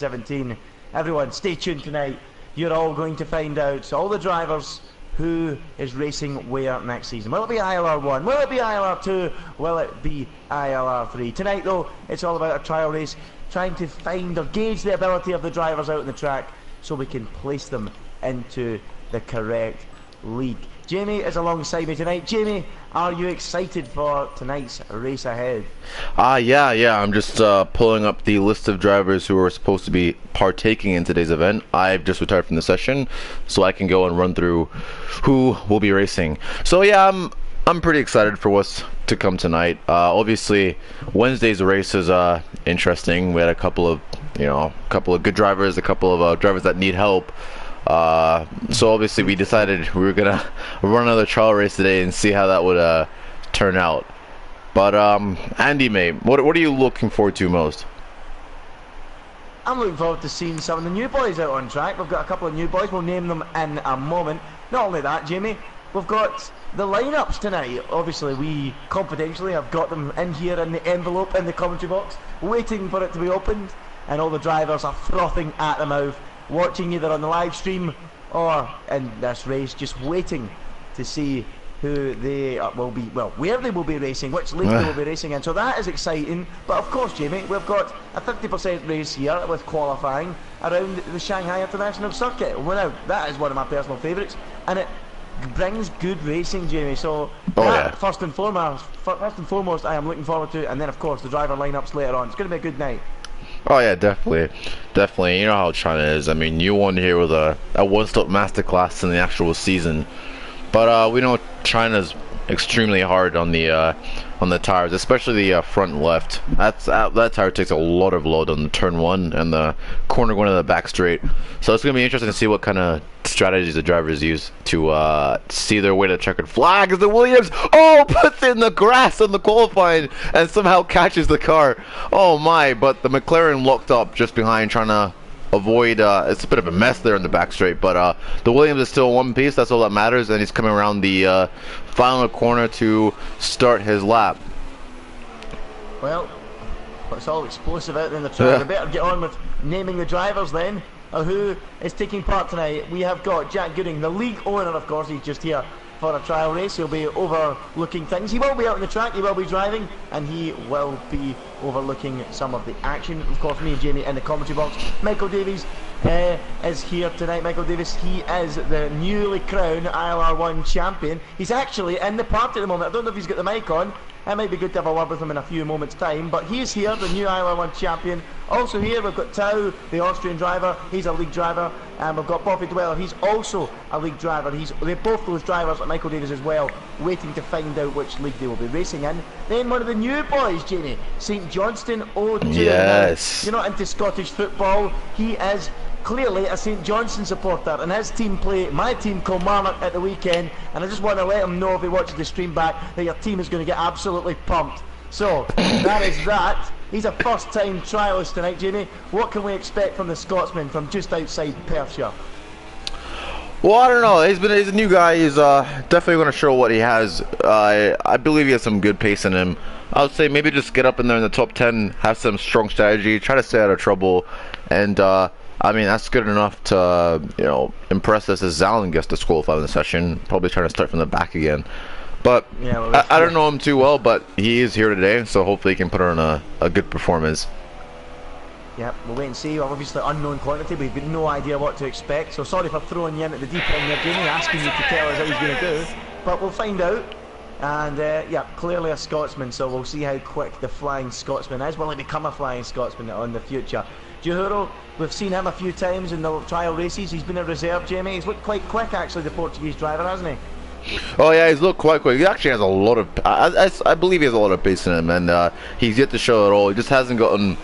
2017. Everyone, stay tuned tonight. You're all going to find out, all the drivers, who is racing where next season. Will it be ILR 1? Will it be ILR 2? Will it be ILR 3? Tonight, though, it's all about a trial race, trying to find or gauge the ability of the drivers out on the track so we can place them into the correct league. Jamie is alongside me tonight. Jamie, are you excited for tonight's race ahead? Yeah. I'm just pulling up the list of drivers who are supposed to be partaking in today's event. I've just retired from the session, so I can go and run through who will be racing. So yeah, I'm pretty excited for what's to come tonight. Obviously, Wednesday's race is interesting. We had a couple of good drivers, a couple of drivers that need help. So obviously we decided we were gonna run another trial race today and see how that would turn out. But Andy, mate, what are you looking forward to most? I'm looking forward to seeing some of the new boys out on track. We've got a couple of new boys, we'll name them in a moment. Not only that, Jamie, we've got the lineups tonight. Obviously we confidentially have got them in here in the envelope in the commentary box, waiting for it to be opened, and all the drivers are frothing at the mouth, watching either on the live stream or in this race, just waiting to see who they will be, well, where they will be racing, which league they will be racing in. So that is exciting. But of course, Jamie, we've got a 50% race here with qualifying around the Shanghai International Circuit. Well, now, that is one of my personal favourites, and it brings good racing, Jamie. So first and foremost, I am looking forward to, and then of course the driver lineups later on. It's going to be a good night. Oh yeah, definitely. You know how China is. I mean, you won here with a one-stop masterclass in the actual season, but we know China's extremely hard on the tires, especially the front left. That tire takes a lot of load on the turn one and the corner going to the back straight. So it's gonna be interesting to see what kind of strategies the drivers use to see their way to checkered flag. As the Williams puts in the grass on the qualifying and somehow catches the car. Oh my! But the McLaren locked up just behind, trying to avoid it's a bit of a mess there in the back straight, but the Williams is still one piece. That's all that matters, and he's coming around the final corner to start his lap. Well, it's all explosive out there in the track. We better get on with naming the drivers then, who is taking part tonight. We have got Jack Gooding, the league owner, of course. He's just here for a trial race. He'll be overlooking things. He will be out on the track, he will be driving, and he will be overlooking some of the action. Of course, me and Jamie in the commentary box. Michael Davies is here tonight. Michael Davies, he is the newly crowned ILR1 champion. He's actually in the party at the moment. I don't know if he's got the mic on. It might be good to have a word with him in a few moments' time, but he's here, the new ILR1 champion. Also here we've got Tao, the Austrian driver. He's a league driver, and we've got Bobby Dweller. He's also a league driver. They're both those drivers like Michael Davies as well, waiting to find out which league they will be racing in. Then one of the new boys, Jamie, St Johnston 02. Yes. Now, you're not into Scottish football. He is clearly a St Johnstone supporter, and his team play my team Kilmarnock at the weekend, and I just want to let him know, if he watches the stream back, that your team is going to get absolutely pumped. So that is that. He's a first time trialist tonight, Jamie. What can we expect from the Scotsman from just outside Perthshire? Well, I don't know. He's a new guy. He's definitely going to show what he has. I believe he has some good pace in him. I would say maybe just get up in there in the top 10, have some strong strategy, try to stay out of trouble, and I mean, that's good enough to, impress us as Zalin gets disqualified in the session. Probably trying to start from the back again. But yeah, well, I don't know him too well, but he is here today, so hopefully he can put on a good performance. Yeah, we'll wait and see. Well, obviously unknown quantity, we've got no idea what to expect. So sorry for throwing you in at the deep end there, Jamie, asking you to tell us how he's going to do. But we'll find out. And yeah, clearly a Scotsman, so we'll see how quick the Flying Scotsman is. Will he become a Flying Scotsman in the future? Juhuro, we've seen him a few times in the trial races. He's been a reserve, Jamie. He's looked quite quick, actually, the Portuguese driver, hasn't he? Oh yeah, he's looked quite quick. He actually has a lot of, I believe he has a lot of pace in him, and he's yet to show it all. He just hasn't gotten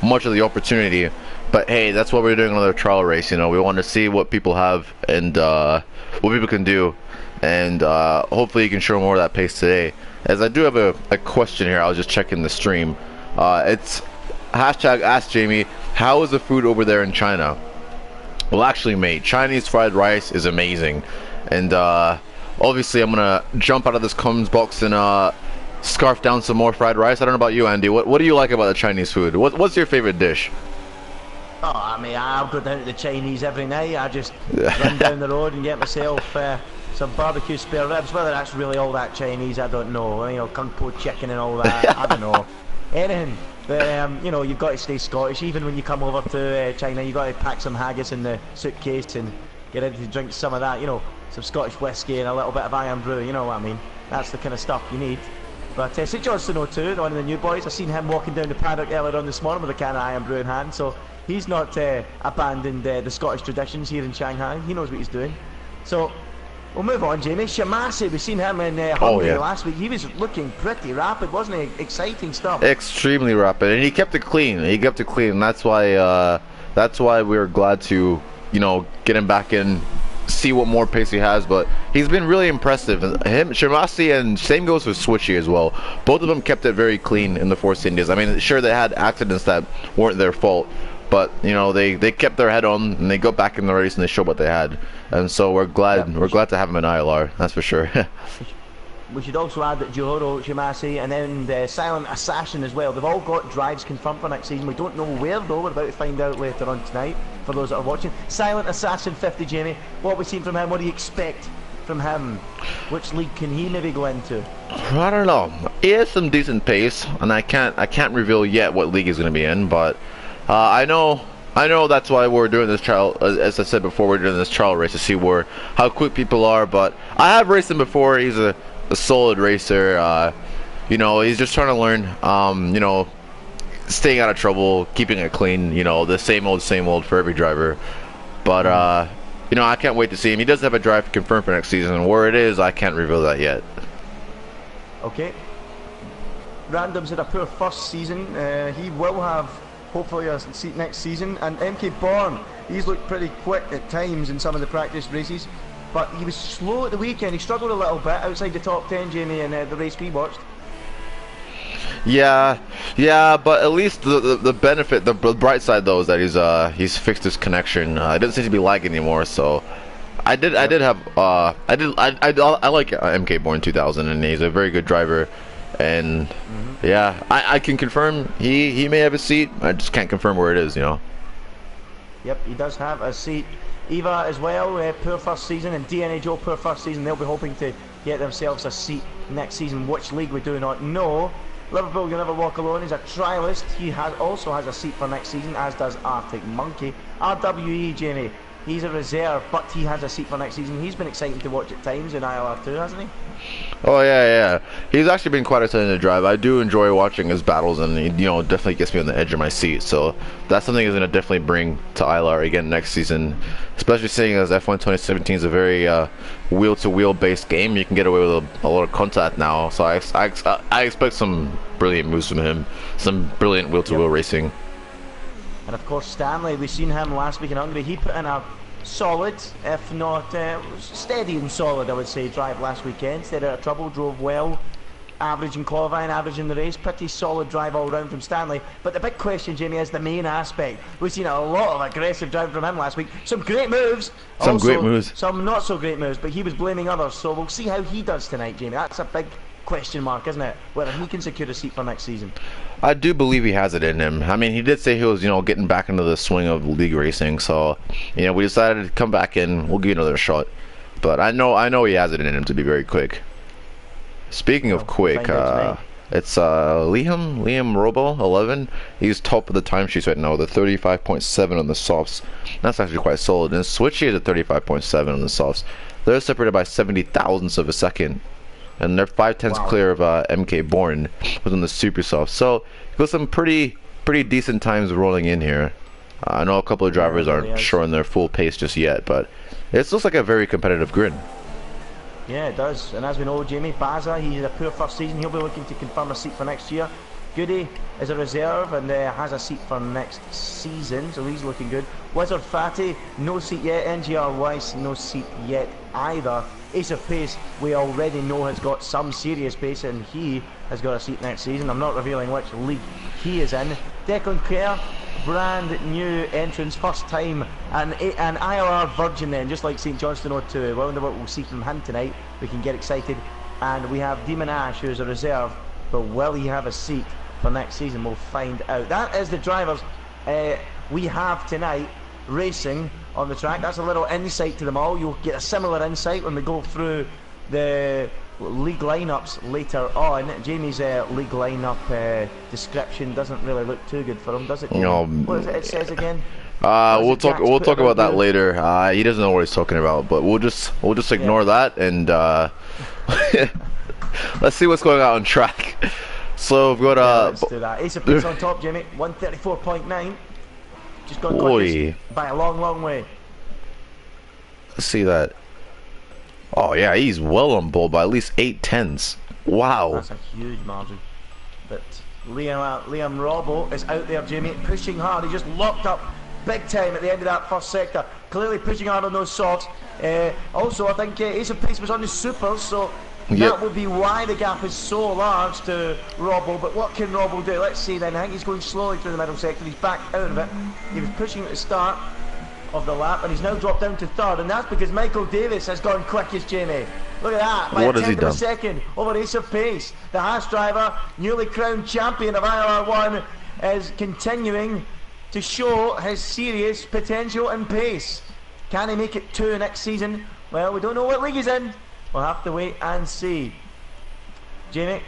much of the opportunity. But hey, that's what we're doing another trial race. We want to see what people have and what people can do, and hopefully you can show more of that pace today. As I do have a question here, I was just checking the stream. It's hashtag Ask Jamie. How is the food over there in China? Well, actually, mate, Chinese fried rice is amazing, and obviously I'm gonna jump out of this comments box and scarf down some more fried rice. I don't know about you, Andy. What do you like about the Chinese food? What's your favorite dish? Oh, I mean, I'll go down to the Chinese every night. I just run down the road and get myself some barbecue spare ribs. Whether that's really all that Chinese, I don't know. You know, kung po chicken and all that, I don't know. Anything. But, you know, you've got to stay Scottish. Even when you come over to China, you've got to pack some haggis in the suitcase and get ready to drink some of that, you know, some Scottish whiskey and a little bit of iron brew, you know what I mean? That's the kind of stuff you need. But St John's to too, one of the new boys. I've seen him walking down the paddock earlier on this morning with a can of iron brew in hand, so he's not abandoned the Scottish traditions here in Shanghai. He knows what he's doing. So we'll move on, Jamie. Shimasi, we've seen him in Hungary last week. He was looking pretty rapid, wasn't he? Exciting stuff. Extremely rapid, and he kept it clean. He kept it clean. That's why we were glad to, you know, get him back in, see what more pace he has. But he's been really impressive. Him, Shimasi, and same goes with Switchy as well. Both of them kept it very clean in the Force Indies. I mean, sure, they had accidents that weren't their fault, but you know, they kept their head on and they go back in the race and they showed what they had. And so we're glad to have him in ILR. That's for sure. We should also add that Johoro, Shimasi, and then the Silent Assassin as well. They've all got drives confirmed for next season. We don't know where though. We're about to find out later on tonight for those that are watching. Silent Assassin 50, Jamie. What have we seen from him? What do you expect from him? Which league can he maybe go into? I don't know. He has some decent pace, and I can't reveal yet what league he's going to be in, but I know that's why we're doing this trial. As I said before, we're doing this trial race to see how quick people are. But I have raced him before. He's a solid racer. You know, he's just trying to learn. You know, staying out of trouble, keeping it clean. You know, the same old for every driver. But you know, I can't wait to see him. He does have a drive confirmed for next season. Where it is, I can't reveal that yet. Okay. Random's had a poor first season. He will have hopefully a seat next season. And MK Bourne, he's looked pretty quick at times in some of the practice races, but he was slow at the weekend. He struggled a little bit outside the top 10, Jamie, in the race we watched. Yeah, but at least the benefit, the bright side though, is that he's fixed his connection. It doesn't seem to be lagging anymore. So I like MK Bourne 2000, and he's a very good driver. And yeah, I can confirm he may have a seat. I just can't confirm where it is, you know. Yep, he does have a seat. Eva as well, poor first season, and DNA Joe, poor first season. They'll be hoping to get themselves a seat next season. Which league we do not know. Liverpool, You'll Never Walk Alone, is a trialist. He also has a seat for next season, as does Arctic Monkey. RWE, Jamie, he's a reserve, but he has a seat for next season. He's been exciting to watch at times in ILR too, hasn't he? Oh yeah. He's actually been quite exciting to drive. I do enjoy watching his battles, and he, you know, definitely gets me on the edge of my seat. So that's something he's going to definitely bring to ILR again next season, especially seeing as F1 2017 is a very wheel-to-wheel based game. You can get away with a lot of contact now. So I expect some brilliant moves from him, some brilliant wheel-to-wheel racing. And of course Stanley, we've seen him last week in Hungary. He put in a solid, if not steady and solid, I would say, drive last weekend. Stayed out of trouble, drove well, average in qualifying, average in the race. Pretty solid drive all round from Stanley. But the big question, Jamie, is the main aspect. We've seen a lot of aggressive driving from him last week. Some great moves. Some great moves. Some not so great moves, but he was blaming others. So we'll see how he does tonight, Jamie. That's a big question mark, isn't it? Whether he can secure a seat for next season. I do believe he has it in him. I mean, he did say he was, you know, getting back into the swing of league racing. So, you know, we decided to come back in. We'll give you another shot. But I know he has it in him to be very quick. Speaking of quick, it's Liam Robo 11. He's top of the timesheets right now, the 35.7 on the softs. That's actually quite solid. And Switchy is at 35.7 on the softs. They're separated by 70 thousandths of a second. And they're 5/10 clear of MK Bourne within the super soft. So got some pretty decent times rolling in here. I know a couple of drivers aren't sure on their full pace just yet, but it looks like a very competitive grid. Yeah, it does. And as we know, Jamie Baza, he's a poor first season. He'll be looking to confirm a seat for next year. Goody is a reserve and has a seat for next season, so he's looking good. Wizard Fatty, no seat yet. NGR Weiss, no seat yet either. Ace of Pace, we already know has got some serious pace, and he has got a seat next season. I'm not revealing which league he is in. Declan Kerr, brand new entrance, first time, and an ILR virgin then, just like St Johnston 02. I wonder what we'll see from him tonight. We can get excited. And we have Demon Ash, who's a reserve, but will he have a seat for next season? We'll find out. That is the drivers. we have tonight racing on the track. That's a little insight to them all. You'll get a similar insight when we go through the league lineups later on. Jamie's league lineup description doesn't really look too good for him, does it, Jamie? No. What is it says again? We'll talk about that later. He doesn't know what he's talking about, but we'll just ignore that and let's see what's going on track. So we've got let's do that. Ace of Peace on top, Jamie. 134.9. Just gone quickest by a long way. Let's see that. Oh yeah, he's well on board by at least 8/10. Wow. That's a huge margin. But Liam Robbo is out there, Jamie, pushing hard. He just locked up big time at the end of that first sector. Clearly pushing hard on those softs. Also, I think Ace of Peace was on the supers, so that would be why the gap is so large to Robbo. But what can Robbo do? Let's see then. I think he's going slowly through the middle sector. He's back out of it. He was pushing at the start of the lap, and he's now dropped down to third, and that's because Michael Davis has gone quickest, Jamie. Look at that, by a tenth of a second over Ace of Pace. The Haas driver, newly crowned champion of ILR1, is continuing to show his serious potential and pace. Can he make it 2 next season? Well, we don't know what league he's in. We'll have to wait and see. Jamie,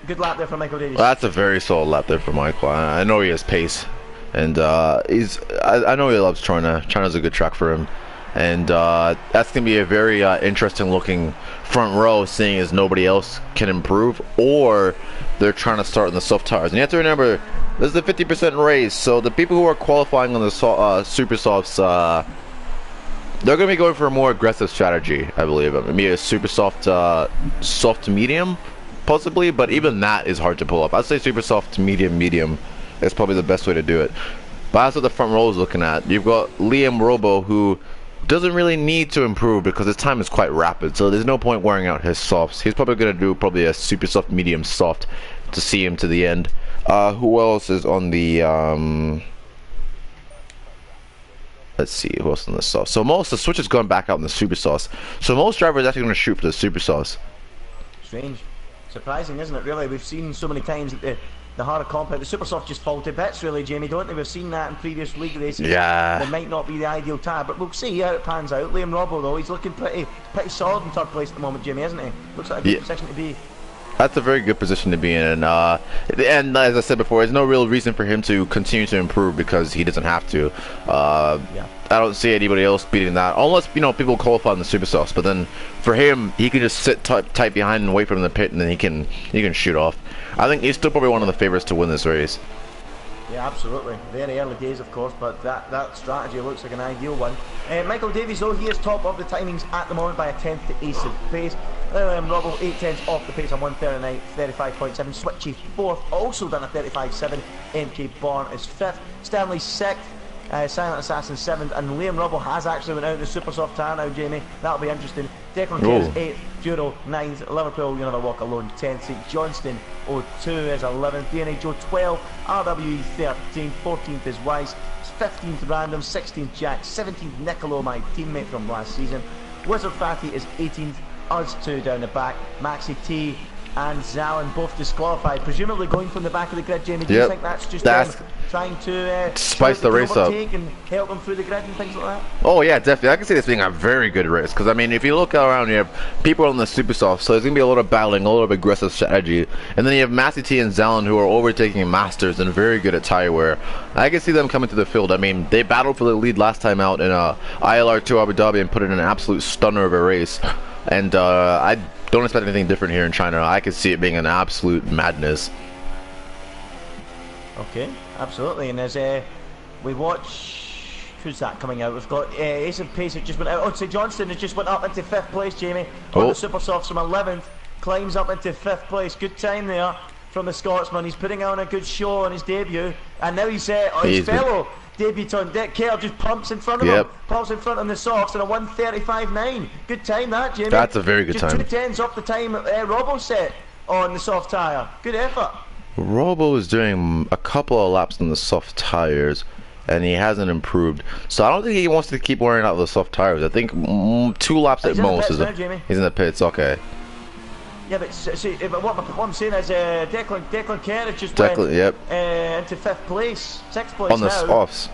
good lap there for Michael Davis. Well, that's a very solid lap there for Michael. I know he has pace. And I know he loves China. China's a good track for him, and that's gonna be a very interesting looking front row, seeing as nobody else can improve, or they're trying to start in the soft tires. And you have to remember, this is a 50% race, so the people who are qualifying on the super softs, they're gonna be going for a more aggressive strategy, I believe. Maybe a super soft, soft to medium, possibly, but even that is hard to pull up. I'd say super soft to medium. That's probably the best way to do it. But that's what the front row is looking at. You've got Liam Robbo, who doesn't really need to improve because his time is quite rapid, so there's no point wearing out his softs. He's probably going to do a super soft, medium soft to see him to the end. Who else is on the let's see, who else on the soft? So most of the switch has gone back out in the super sauce. So most drivers are actually going to shoot for the super sauce. Strange. Surprising, isn't it, really? We've seen so many times that the harder compound, the super soft just fall to bits, really, Jamie, don't they? We've seen that in previous league races. Yeah. It might not be the ideal tire, but we'll see how it pans out. Liam Robbo, though, he's looking pretty solid in third place at the moment, Jamie, isn't he? Looks like a good position to be. That's a very good position to be in, and as I said before, there's no real reason for him to continue to improve because he doesn't have to. I don't see anybody else beating that, unless people qualify in the super sauce. But then for him, he can just sit tight behind and wait for him in the pit, and then he can shoot off. I think he's still probably one of the favorites to win this race. Yeah, absolutely. Very early days, of course, but that strategy looks like an ideal one. Michael Davies, though, he is top of the timings at the moment by a 10th to Ace of Pace. Robbo, 8/10 off the pace on 1:39, 35.7. Switchy 4th, also done a 35.7. MK Bourne is 5th. Stanley 6th. Silent Assassin 7th, and Liam Robbo has actually went out in the super soft tire now, Jamie. That'll be interesting. Declan Kerr's 8th, Duro 9th, Liverpool, you never walk alone 10th, St Johnston 02 is 11th, DNA Joe 12th, RWE 13th, 14th is Weiss, 15th Random, 16th Jack, 17th Nicolo, my teammate from last season. Wizard Fatty is 18th, us 2 down the back, Maxi T and Zalin both disqualified, presumably going from the back of the grid, Jamie. Do you think that's just trying to spice the race up and help them through the grid and things like that? Oh yeah, definitely. I can see this being a very good race because I mean, if you look around, you have people on the super soft, so there's gonna be a lot of battling, a lot of aggressive strategy, and then you have Massey T and Zalin who are overtaking masters and very good at tire wear. I can see them coming to the field. I mean, they battled for the lead last time out in ILR2 Abu Dhabi and put in an absolute stunner of a race, and I don't expect anything different here in China. I could see it being an absolute madness. Okay, absolutely. And as we watch, who's that coming out? We've got Ace of Pace that just went out. Oh, St Johnston has just went up into 5th place, Jamie. On the super softs from 11th, climbs up into 5th place. Good time there from the Scotsman. He's putting on a good show on his debut, and now his fellow debutant Dick Kerr just pumps in front of him. Pumps in front on the softs in a 1:35.9. Good time that, Jamie. That's a very good time. Just 2/10s off the time Robbo set on the soft tyre. Good effort. Robbo is doing a couple of laps on the soft tires, and he hasn't improved. So I don't think he wants to keep wearing out the soft tires. I think 2 laps at most. He's in the pits. Okay. Yeah, but see, what I'm saying is Declan Kerr has just went into 5th place, 6th place on the now. softs.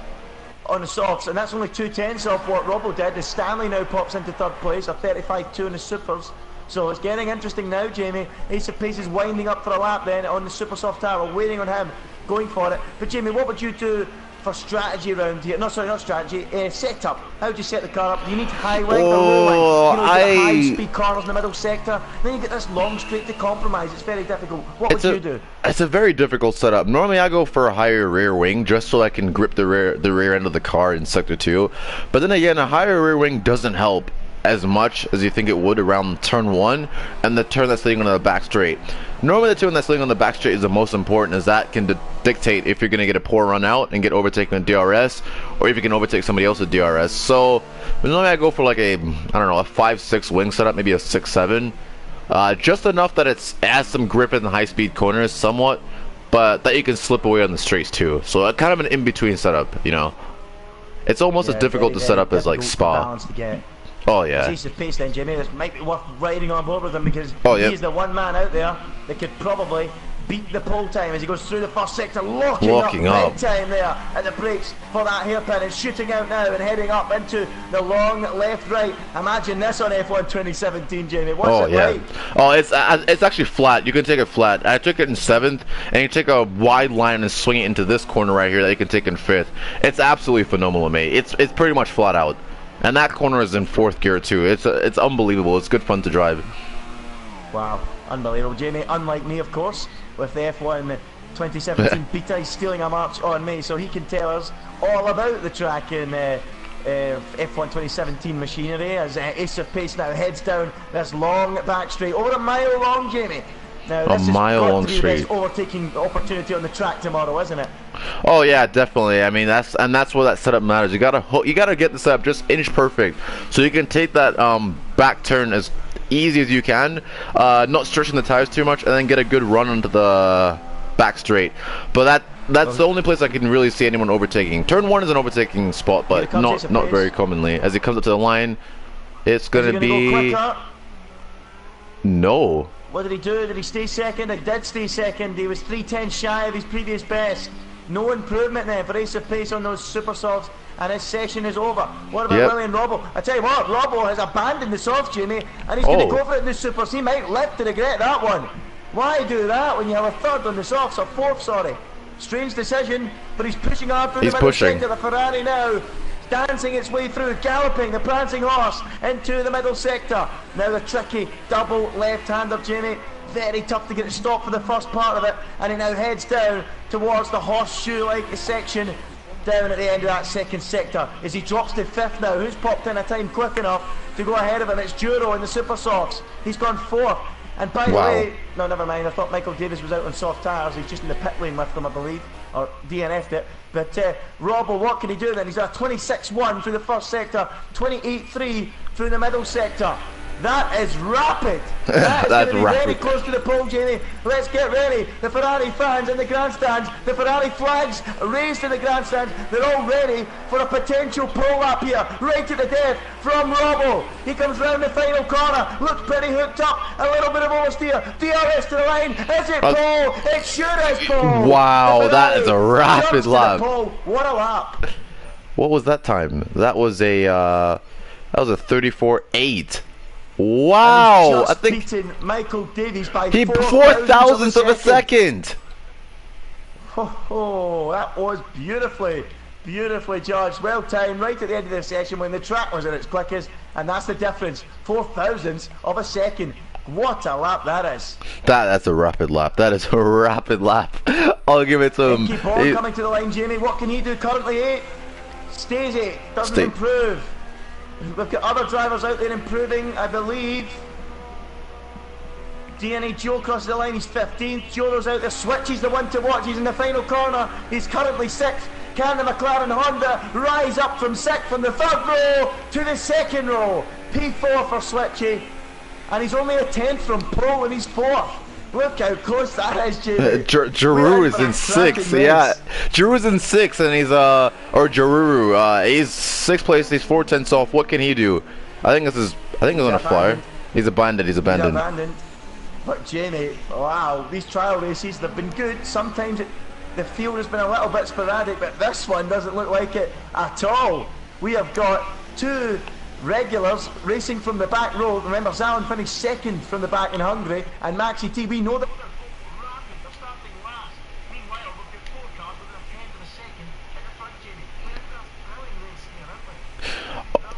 on the softs, and that's only 2/10 of what Robbo did. As Stanley now pops into third place, a 35.2 in the supers. So it's getting interesting now, Jamie. Ace of Pace is winding up for a lap then on the super soft tire. We're waiting on him, going for it. But Jamie, what would you do for strategy around here? No, sorry, not strategy. Setup. How do you set the car up? Do you need high wing or low wing? You know, you get high speed corners in the middle sector. Then you get this long straight to compromise. It's very difficult. What would you do? It's a very difficult setup. Normally, I go for a higher rear wing just so I can grip the rear end of the car in sector 2. But then again, a higher rear wing doesn't help as much as you think it would around turn 1 and the turn that's leading on the back straight. Normally the turn that's leading on the back straight is the most important, as that can dictate if you're going to get a poor run out and get overtaken with DRS, or if you can overtake somebody else with DRS. So normally I go for like a, I don't know, a 5-6 wing setup, maybe a 6-7, just enough that it has some grip in the high speed corners somewhat, but that you can slip away on the straights too. So kind of an in-between setup, you know. It's almost as difficult to set up as like Spa. Oh yeah. Ace of Pace then, Jimmy. This might be worth riding on board with him, because he's the one man out there that could probably beat the pole time as he goes through the first sector, locking up big time there at the brakes for that hairpin, and shooting out now and heading up into the long left-right. Imagine this on F1 2017, Jamie. What's it like? Oh, it's actually flat. You can take it flat. I took it in 7th, and you take a wide line and swing it into this corner right here that you can take in 5th. It's absolutely phenomenal, mate. It's pretty much flat out. And that corner is in 4th gear too. It's unbelievable. It's good fun to drive. Wow, unbelievable, Jamie. Unlike me, of course, with the F1 2017 beta, he's stealing a march on me, so he can tell us all about the track in F1 2017 machinery. As Ace of Pace now heads down this long back straight, over a mile long, Jamie. Now, this a mile long straight. The best overtaking opportunity on the track tomorrow, isn't it? Oh yeah, definitely. I mean, that's where that setup matters. You gotta get the setup just inch perfect, so you can take that back turn as easy as you can, not stretching the tires too much, and then get a good run onto the back straight. But that's the only place I can really see anyone overtaking. Turn 1 is an overtaking spot, but not very commonly. As he comes up to the line, it's gonna be go no. What did he do? Did he stay second? He did stay second. He was 3/10 shy of his previous best. No improvement there for Ace of Pace on those super softs, and his session is over. What about William Robbo? I tell you what, Robbo has abandoned the softs, Jimmy, and he's going to go for it in the supers. He might live to regret that one. Why do that when you have a 3rd on the softs, or 4th, sorry? Strange decision, but he's pushing hard through the middle sector. The Ferrari now dancing its way through, galloping the prancing horse into the middle sector. Now the tricky double left-hander, Jamie. Very tough to get it stopped for the first part of it, and he now heads down towards the horseshoe-like section down at the end of that 2nd sector as he drops to 5th now. Who's popped in a time quick enough to go ahead of him? It's Duro in the super softs. He's gone 4th. And by the way, no, never mind, I thought Michael Davis was out on soft tyres. He's just in the pit lane with them, I believe, or DNF'd it. But Robbo, what can he do then? He's got a 26.1 through the first sector, 28.3 through the middle sector. That is rapid. That is going to be very close to the pole, Jamie. Let's get ready. The Ferrari fans in the grandstands, the Ferrari flags raised in the grandstands. They're all ready for a potential pole lap here, right to the death from Robbo. He comes round the final corner, looks pretty hooked up, a little bit of oversteer. DRS to the line. Is it pole? It sure is pole. Wow, that is a rapid lap. What a lap. What was that time? That was a 34.8. Wow! I think beating Michael Davies by 4,000th of a second. Oh, that was beautifully judged. Well timed, right at the end of the session when the track was at its quickest, and that's the difference. 4,000ths of a second. What a lap that is. That's a rapid lap. That is a rapid lap. I'll give it to him. Keep on coming to the line, Jamie. What can he do currently? 8. Stays 8. Doesn't improve. We've got other drivers out there improving, I believe. DNA Joe crosses the line, he's 15th. Joe's out there, switches the one to watch. He's in the final corner. He's currently 6th. Can the McLaren Honda rise up from 6th from the 3rd row to the 2nd row? P4 for Switchy. And he's only a 10th from pole and he's 4th. Look how close that is, Jamie. Giroux is in 6th. Yeah, Giroux is in 6th, and he's Giroux. He's 6th place. He's 4/10 off. What can he do? I think he's on a flyer. He's abandoned. He's abandoned. But Jamie, wow, these trial races, they've been good. Sometimes the field has been a little bit sporadic, but this one doesn't look like it at all. We have got two regulars racing from the back row. Remember, Zalin finished second from the back in Hungary, and Maxi T, we know that they're starting last. Meanwhile, we've got four cars with a 10 to the second at the front, Jamie. We're in a brilliant race here, aren't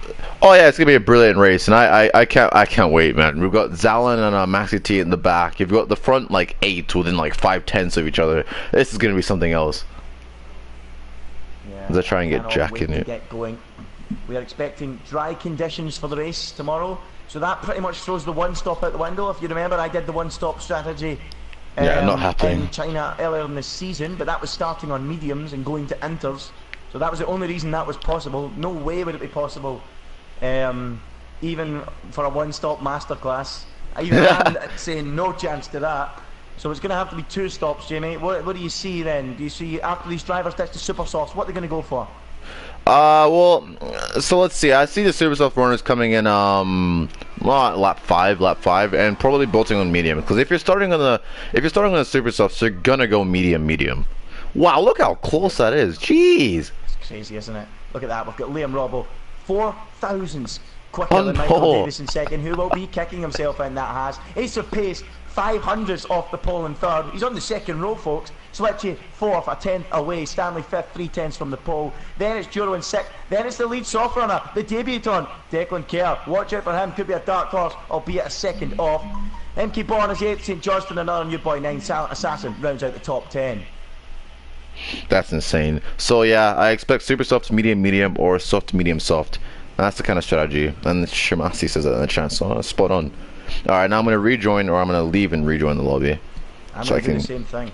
we? Oh yeah, it's gonna be a brilliant race, and I can't wait, man. We've got Zalin and Maxi T in the back. You've got the front like 8 within like 5/10 of each other. This is gonna be something else. Yeah, As I try and get Jack in here. Get going. We are expecting dry conditions for the race tomorrow, so that pretty much throws the one stop out the window. If you remember, I did the one stop strategy not happening in China earlier in this season, but that was starting on mediums and going to inters, so that was the only reason that was possible. No way would it be possible, even for a one-stop masterclass. I'm saying no chance to that. So it's going to have to be 2 stops, Jamie. What do you see then? Do you see after these drivers touch the super softs, what they're going to go for? Well, so let's see. I see the super soft runners coming in, lap 5, and probably bolting on medium. Because if you're starting on the super softs, you're gonna go medium. Wow, look how close that is. Jeez. It's crazy, isn't it? Look at that. We've got Liam Robbo, 4 thousandths quicker than Michael Davis in second, who will be kicking himself in that has. Ace of Pace, 500ths off the pole in third. He's on the second row, folks. Switchy 4th, a 10th away. Stanley 5th, 3/10 from the pole. Then it's Juro in 6th. Then it's the lead soft runner, the debutant, Declan Kerr. Watch out for him, could be a dark horse, albeit a second off. MK Bourne is 8th, St Johnston another new boy 9. Silent Assassin rounds out the top 10. That's insane. So yeah, I expect super soft to medium, or soft to medium soft. That's the kind of strategy. And Shimasi says that in the chat, so spot on. Alright, now I'm going to rejoin, or I'm going to leave and rejoin the lobby. I'm going to do the same thing.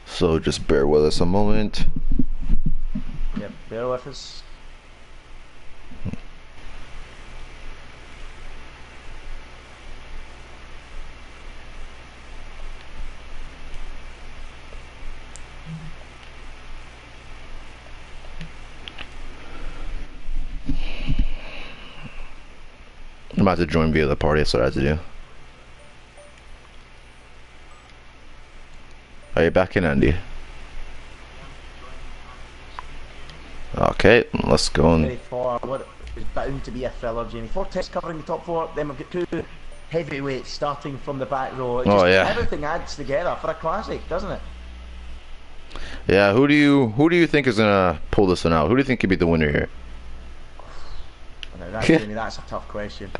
So just bear with us a moment. Yep, bear with us. I'm about to join via the party, that's what I have to do. Are you back in, Andy? Okay, let's go on. What is bound to be a thriller, Jamie. 4 tests covering the top 4, then we've got 2 heavyweights starting from the back row. Everything adds together for a classic, doesn't it? Yeah, who do you think is gonna pull this one out? Who do you think could be the winner here? Jamie, that's a tough question.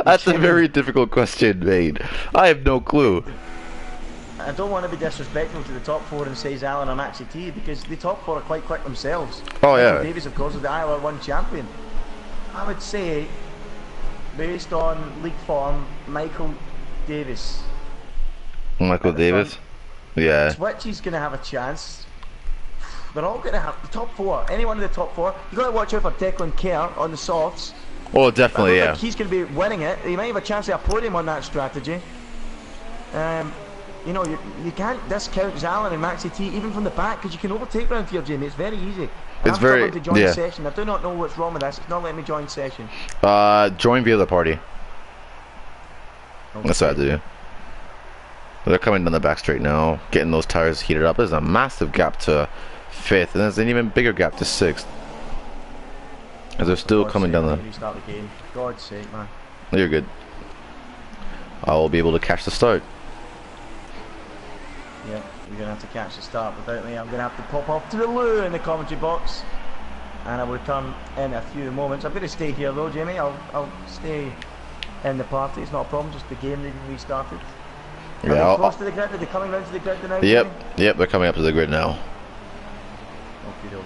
That's a very difficult question, mate. I have no clue. I don't want to be disrespectful to the top 4 and say Zalin or Maxi T, because the top 4 are quite quick themselves. Oh yeah. Michael Davis, of course, is the ILR 1 champion. I would say, based on league form, Michael Davis. Michael Davis? Yeah. Switchy's going to have a chance. They're all going to have the top 4. Any one of the top 4. You've got to watch out for Declan Kerr on the softs. Oh, definitely, yeah. He's going to be winning it. He might have a chance at a podium on that strategy. You know, you can't discount Zalin and Maxi T even from the back, because you can overtake round here, Jamie. It's very easy. It's very to join session. I do not know what's wrong with this. It's not letting me join session. Join via the party. Okay. That's what I have to do. They're coming down the back straight now, getting those tires heated up. There's a massive gap to 5th, and there's an even bigger gap to 6th. As they're still coming down the... Restart the game. God's sake, man. You're good. I will be able to catch the start. Yeah, you're going to have to catch the start without me. I'm going to have to pop off to the loo in the commentary box, and I will return in a few moments. I'm going to stay here though, Jamie. I'll stay in the party. It's not a problem, just the game needing restarted. Are they close to the grid? Are they coming round to the grid now? Yep, Jamie? yep, they're coming up to the grid now. Okay, doke.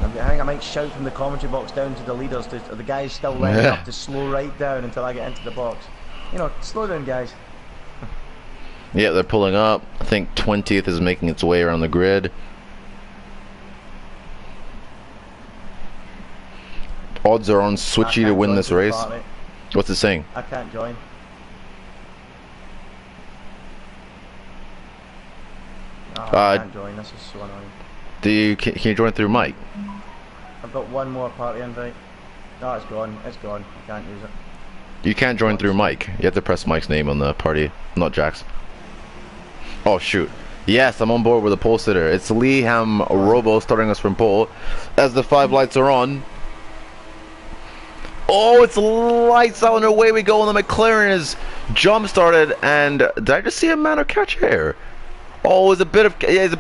I think I might shout from the commentary box down to the leaders, are the guys still lining up to slow right down until I get into the box. You know, slow down, guys. Yeah, they're pulling up. I think 20th is making its way around the grid. Odds are on Switchy to win this race. What's it saying? I can't join. I can't join, this is so annoying. Can you join through Mike? I've got one more party invite. No, it's gone. It's gone. I can't use it. You can't join through Mike. You have to press Mike's name on the party, not Jack's. Oh shoot. Yes, I'm on board with the pole sitter. It's Liam Robo starting us from pole as the 5 lights are on. Oh, it's lights out and away we go, and the McLaren is jump started. And did I just see a man or catch here? Oh, there's a bit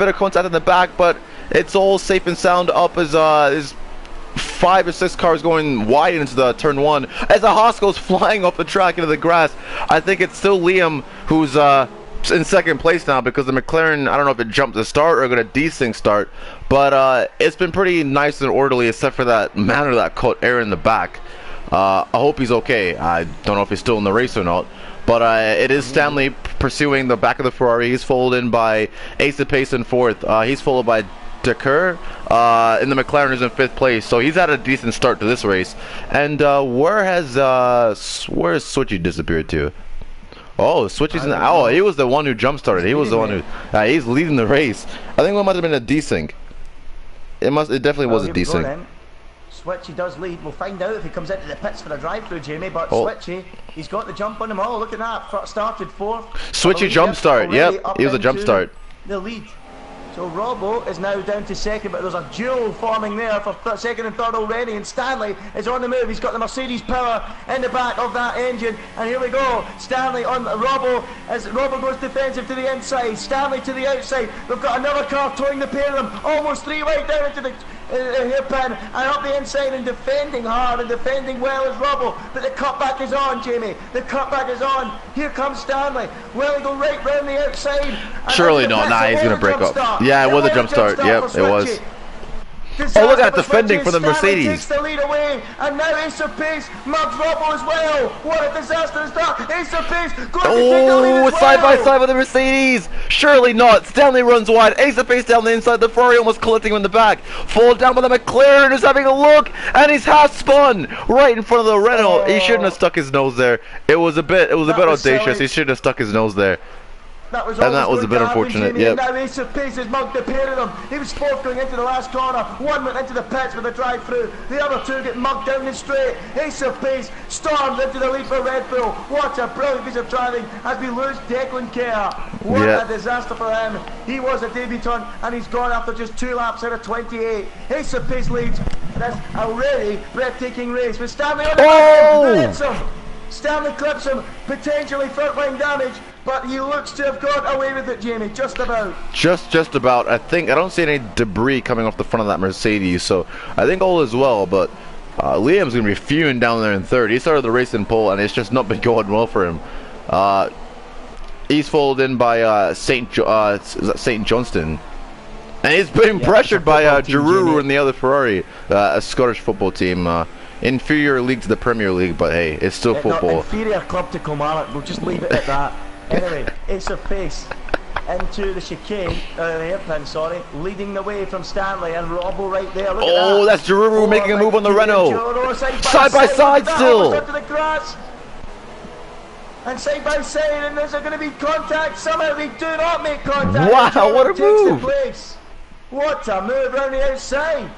of contact in the back, but it's all safe and sound up as 5 or 6 cars going wide into the turn 1 as the Haas goes flying off the track into the grass. I think it's still Liam who's in second place now because the McLaren, I don't know if it jumped to start or got a desync start, but it's been pretty nice and orderly except for that manner that caught air in the back. I hope he's okay. I don't know if he's still in the race or not, but it is Stanley pursuing the back of the Ferrari. He's followed in by Ace of Pace in 4th. He's followed by Decker in the McLaren is in 5th place, so he's had a decent start to this race. And where has Switchy disappeared to? Oh, Switchy's in the, oh, he was the one who jump started. He was the one who he's leading the race. I think it might have been a desync. It definitely was a desync. Switchy does lead. We'll find out if he comes into the pits for a drive-through, Jamie. But Switchy, he's got the jump on him. Oh, look at that! Started 4th. Switchy jump start. Yep, he was a jump start. The lead. So Robbo is now down to 2nd, but there's a duel forming there for 2nd and 3rd already, and Stanley is on the move. He's got the Mercedes power in the back of that engine, and here we go. Stanley on Robbo as Robbo goes defensive to the inside, Stanley to the outside. We've got another car towing the pair of them, almost 3 right down into the hairpin, and up the inside and defending hard and defending well as Robbo. But the cutback is on, Jamie. The cutback is on. Here comes Stanley. Will he go right round the outside? Surely not. Nah, he's going to break up. Yeah, it was a jump start. Yep, it was. Oh, look at that defending for the Mercedes. Takes the lead away, and now Ace of Pace mugs Robbo as well. What a disastrous start. Ace of Pace going to take the lead as well. Side by side with the Mercedes. Surely not. Stanley runs wide. Ace of Pace down the inside. The Ferrari almost collecting him in the back. Fall down by the McLaren who's having a look, and he's half spun right in front of the Renault. He shouldn't have stuck his nose there. It was a bit audacious. Silly. He shouldn't have stuck his nose there. That was a bit unfortunate. Yeah. Now Ace of Pace has mugged the pair of them. He was 4th going into the last corner. One went into the pits with a drive-through. The other 2 get mugged down the straight. Ace of Pace stormed into the lead for Red Bull. What a brilliant piece of driving as we lose Declan Kerr. What a disaster for him. He was a debutant and he's gone after just 2 laps out of 28. Ace of Pace leads. That's a really breathtaking race with Stanley on the back. Stanley clips him, potentially front-line damage, but he looks to have got away with it, Jamie, just about. Just about. I don't see any debris coming off the front of that Mercedes, so I think all is well, but Liam's going to be fuming down there in 3rd. He started the race in pole, and it's just not been going well for him. He's followed in by St. Johnston. And he's being pressured by Giroux and the other Ferrari, a Scottish football team. Inferior league to the Premier League, but hey, it's still football. Inferior club to Kilmarnock, we'll just leave it at that. Anyway, Ace of Pace into the chicane, the hairpin, sorry, leading the way from Stanley and Robbo right there. Look at that. That's Giroux making a move on the Renault. Side by side still. Onto the grass. And side by side, and there's going to be contact. Somehow they do not make contact. Wow, what a move. What a move around the outside.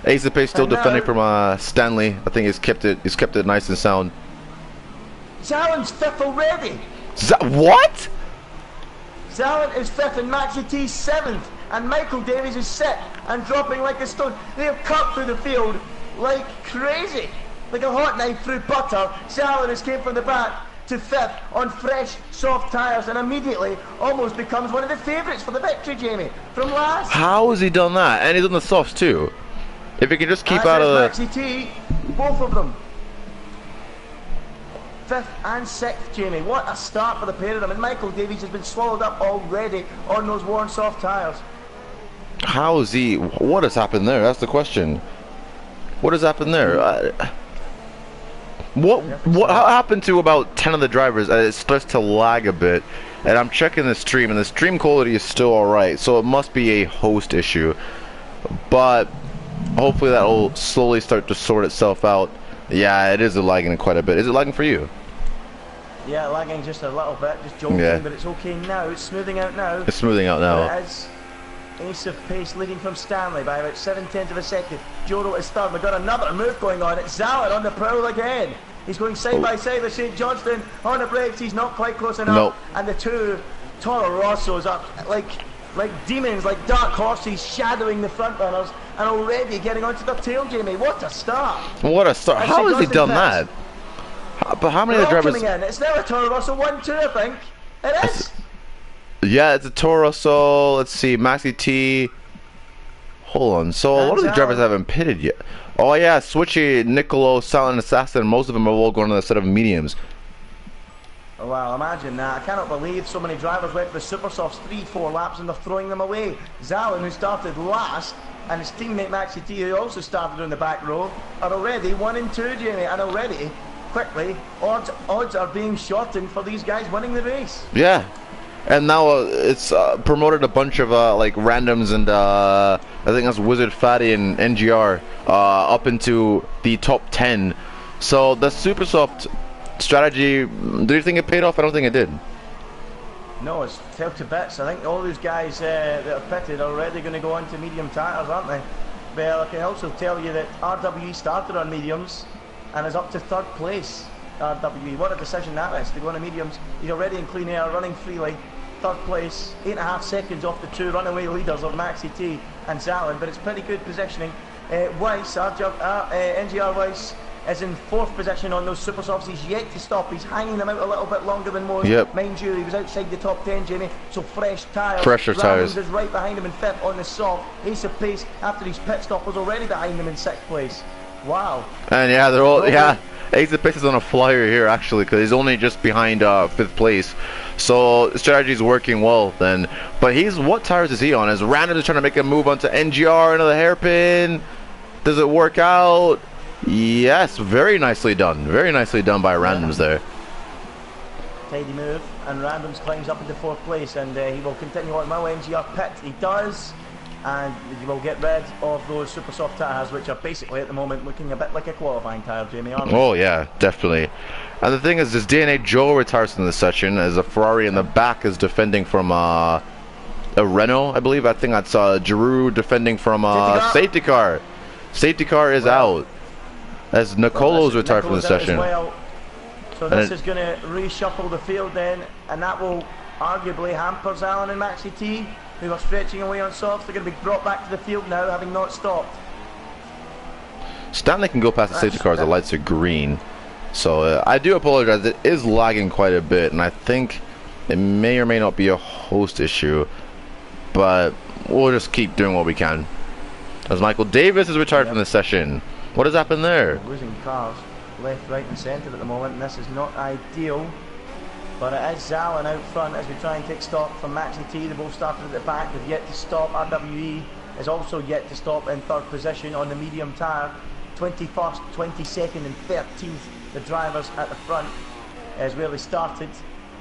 Ace of Pace still defending from Stanley. I think he's kept it nice and sound. Zallen's 5th already. What? Zallen is 5th and Maxi T's 7th, and Michael Davies is 6th and dropping like a stone. They have cut through the field like crazy, like a hot knife through butter. Zallen has came from the back to 5th on fresh, soft tyres, and immediately almost becomes one of the favourites for the victory, Jamie, from last. How has he done that? And he's on the softs too. If he can just keep out of the... Maxi T, both of them. 5th and 6th, Jamie. What a start for the pair of them. And Michael Davies has been swallowed up already on those worn soft tyres. How is he... What has happened there? That's the question. What has happened there? What happened to about 10 of the drivers? It starts to lag a bit. And I'm checking the stream, and the stream quality is still alright. So it must be a host issue. But... hopefully that will slowly start to sort itself out. Yeah, it is lagging quite a bit. Is it lagging for you? Yeah, lagging just a little bit, just joking, Yeah. but it's okay now. It's smoothing out now. It's smoothing out now. But it is ace of pace leading from Stanley by about 7/10 of a second. Joro is third. We've got another move going on. It's Zalin on the prowl again. He's going side by side with St. Johnston on the brakes. He's not quite close enough. Nope. And the two Toro Rossos are like demons, like dark horses shadowing the front runners and already getting onto their tail, Jamie. What a start. What a start. And How St. has he Johnston done pits. that? But how many They're of the all drivers... coming in. It's now a Toro Rosso 1-2, I think. It is. Yeah, it's a Toro Rosso. Let's see, Maxi T. Hold on. So a lot of the drivers haven't pitted yet. Oh yeah, Switchy, Niccolo, Silent Assassin. Most of them are all going on a set of mediums. Well, imagine that. I cannot believe so many drivers went for the super softs 3-4 laps and they're throwing them away. Zalin, who started last, and his teammate Maxi T, who also started on the back row, are already 1 and 2, Jamie, and already, quickly, odds are being shortened for these guys winning the race. Yeah. And now it's promoted a bunch of like randoms and I think that's Wizard Fatty and NGR up into the top 10. So the super soft strategy, do you think it paid off? I don't think it did. No, it's fell to bits. I think all those guys that are pitted are already going to go into medium tires, aren't they? Well, I can also tell you that RWE started on mediums and is up to 3rd place. RWE, what a decision that is to go on mediums. He's already in clean air, running freely. 3rd place, 8.5 seconds off the two runaway leaders of Maxi T and Zalin, but it's pretty good positioning. Weiss, NGR Weiss, is in 4th position on those super softs. He's yet to stop. He's hanging them out a little bit longer than most. Yep. Mind you, he was outside the top 10, Jamie, so fresh tyres. Fresher tyres. is right behind him in 5th on the soft. Ace of pace after his pit stop was already behind him in 6th place. Wow. And yeah, they're all, yeah, Ace of Pace is on a flyer here actually because he's only just behind 5th place. So the strategy is working well then. But what tires is he on? As Random is trying to make a move onto NGR, another hairpin. Does it work out? Yes, very nicely done. Very nicely done by Randoms there. Tidy move, and Randoms climbs up into 4th place, and he will continue on. Now NGR pit, he does, and he will get rid of those super soft tyres, which are basically at the moment looking a bit like a qualifying tyre, Jamie, aren't they? Oh yeah, definitely. And the thing is, this DNA Joe retires from this session as a Ferrari in the back is defending from a Renault, I believe. I think that's Giroux defending from safety car. Safety car is out. As Nicolo's retired from the session. Well. So this is going to reshuffle the field then, and that will arguably hamper Zalin and Maxi T, who are stretching away on softs. They're going to be brought back to the field now, having not stopped. Stanley can go past the safety car as the lights are green. So I do apologize. It is lagging quite a bit, and I think it may or may not be a host issue. But we'll just keep doing what we can. As Michael Davis is retired from the session. What has happened there? Losing cars left, right and centre at the moment, and this is not ideal. But it is Zalin out front as we try and take stock from Maxi T. They both started at the back, they've yet to stop. RWE is also yet to stop in 3rd position on the medium tyre. 21st, 22nd and 13th, the drivers at the front is where they started.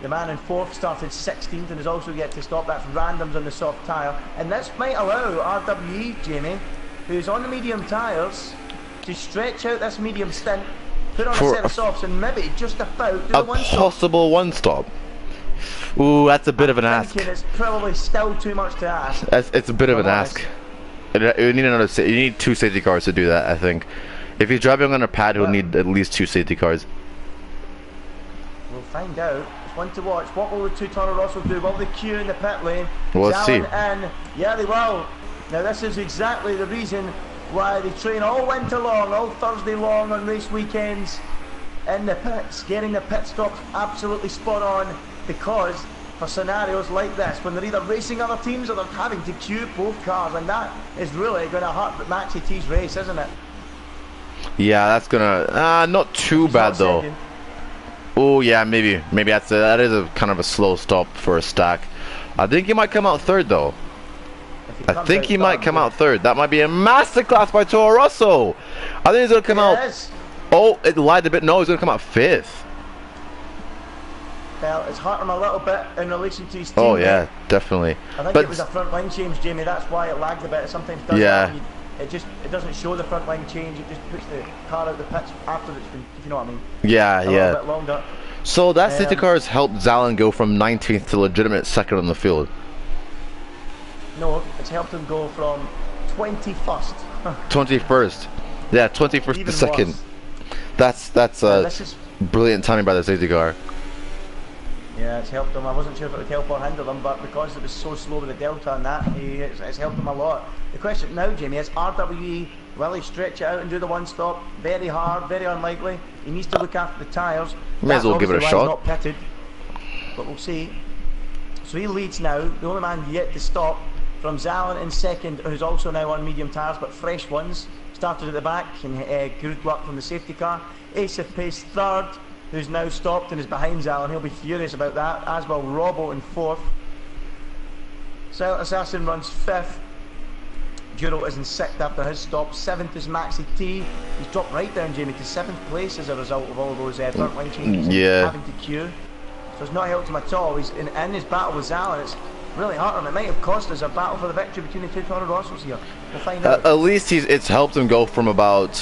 The man in 4th started 16th and is also yet to stop. That's Randoms on the soft tyre. And this might allow RWE, Jamie, who's on the medium tyres, to stretch out this medium stint, put on a set of softs and maybe just about do a possible one-stop. Ooh, that's a bit of an ask. It's probably still too much to ask. It's a bit of an ask. You need 2 safety cars to do that, I think. If he's driving on a pad, he'll need at least 2 safety cars. We'll find out. It's one to watch. What will the 2 Toro Rosso do? Will they queue in the pit lane? Well, let's see. Yeah, they will. Now this is exactly the reason why they train all winter long, all Thursday long on race weekends in the pits, getting the pit stops absolutely spot on, because for scenarios like this, when they're either racing other teams or they're having to queue both cars, and that is really going to hurt Maxi T's race, isn't it? Yeah, that's gonna not too bad though. Oh yeah, maybe that is a kind of a slow stop for a stack. I think he might come out 3rd though. I think he might come out 3rd. That might be a masterclass by Toro Rosso. I think he's gonna come out. Oh, it lied a bit. No, he's gonna come out 5th. Well, it's hurt him a little bit in relation to his team. Oh yeah, definitely. I think it was a front line change, Jamie. That's why it lagged a bit. It sometimes does. Yeah. It doesn't show the front line change. It just puts the car out the pits after it's been, if you know what I mean. Yeah, a little bit longer. So that safety car has helped Zalin go from 19th to legitimate second on the field. No, it's helped him go from 21st. 21st. Yeah, 21st Even to second. worse. That's brilliant timing by the safety car. Yeah, it's helped him. I wasn't sure if it would help or hinder them, but because it was so slow with the delta and that, it's helped him a lot. The question now, Jamie, is RWE, will he stretch it out and do the one stop? Very hard, very unlikely. He needs to look after the tyres. May as well give it a shot. He's not pitted, but we'll see. So he leads now, the only man yet to stop from Zalin in second, who's also now on medium tyres, but fresh ones. Started at the back, and good work from the safety car. Ace of Pace third, who's now stopped and is behind Zalin. He'll be furious about that, as will Robbo in fourth. Silent Assassin runs fifth. Duro is in sixth after his stop. Seventh is Maxi T. He's dropped right down, Jamie, to seventh place as a result of all those front line changes. Yeah. Having to queue. So it's not helped him at all. He's in his battle with Zalin. It's really hurt him. It might have cost us a battle for the victory between the two Toro Rossos here. We'll find out. At least it's helped him go from about,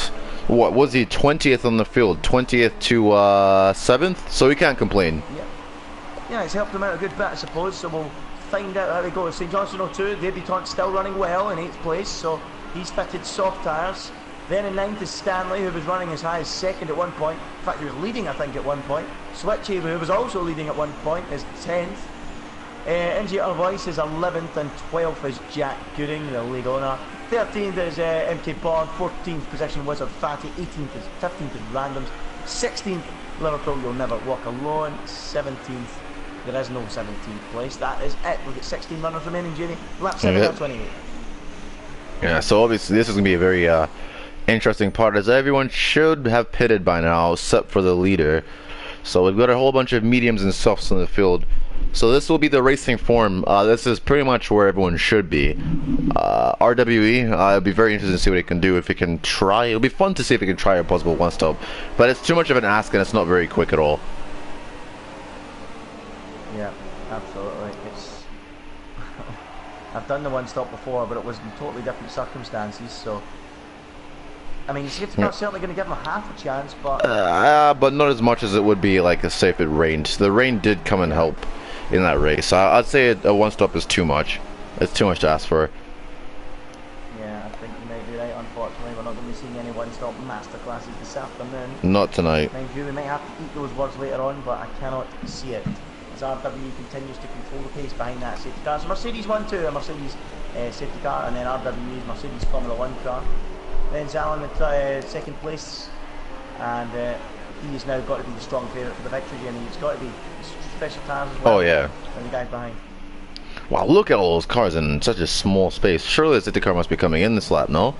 what was he, 20th on the field, 20th to 7th, so he can't complain. Yeah, it's helped him out a good bit, I suppose, so we'll find out how they go. St. Johnstone 02, the debutant still running well in 8th place, so he's fitted soft tyres. Then in 9th is Stanley, who was running as high as second at one point. In fact, he was leading, I think, at one point. Switchy, who was also leading at one point, is 10th. IndyILR Voice is 11th, and 12th is Jack Gooding, the league owner. 13th is MK Bond, 14th position Wizard Fatty, 15th is Randoms, 16th Liverpool You'll Never Walk Alone, 17th, there is no 17th place, that is it. We've got 16 runners remaining, Jamie. Lap 7 out 28. Yeah, so obviously this is going to be a very interesting part, as everyone should have pitted by now, except for the leader. So we've got a whole bunch of mediums and softs in the field. So this will be the racing form. This is pretty much where everyone should be. RWE, it'll be very interesting to see what it can do, if it can try. It'll be fun to see if it can try a possible one stop. But it's too much of an ask and it's not very quick at all. Yeah, absolutely. It's I've done the one stop before, but it was in totally different circumstances, so I mean, safety car's certainly going to give him half a chance, but not as much as it would be like if it rained. The rain did come and help in that race. I'd say a one stop is too much. It's too much to ask for. Yeah, I think you might be right. Unfortunately, we're not going to be seeing any one stop masterclasses this afternoon. Not tonight. Mind you, we might have to eat those words later on, but I cannot see it. As RWE continues to control the pace behind that safety car. So Mercedes 1-2, a Mercedes safety car, and then RWE's Mercedes Formula 1 car. Then Zalin at second place, and he has now got to be the strong favourite for the victory, and he's got to be special tyres as well. Oh yeah. And the guys behind. Wow, look at all those cars in such a small space. Surely the safety car must be coming in this lap, no?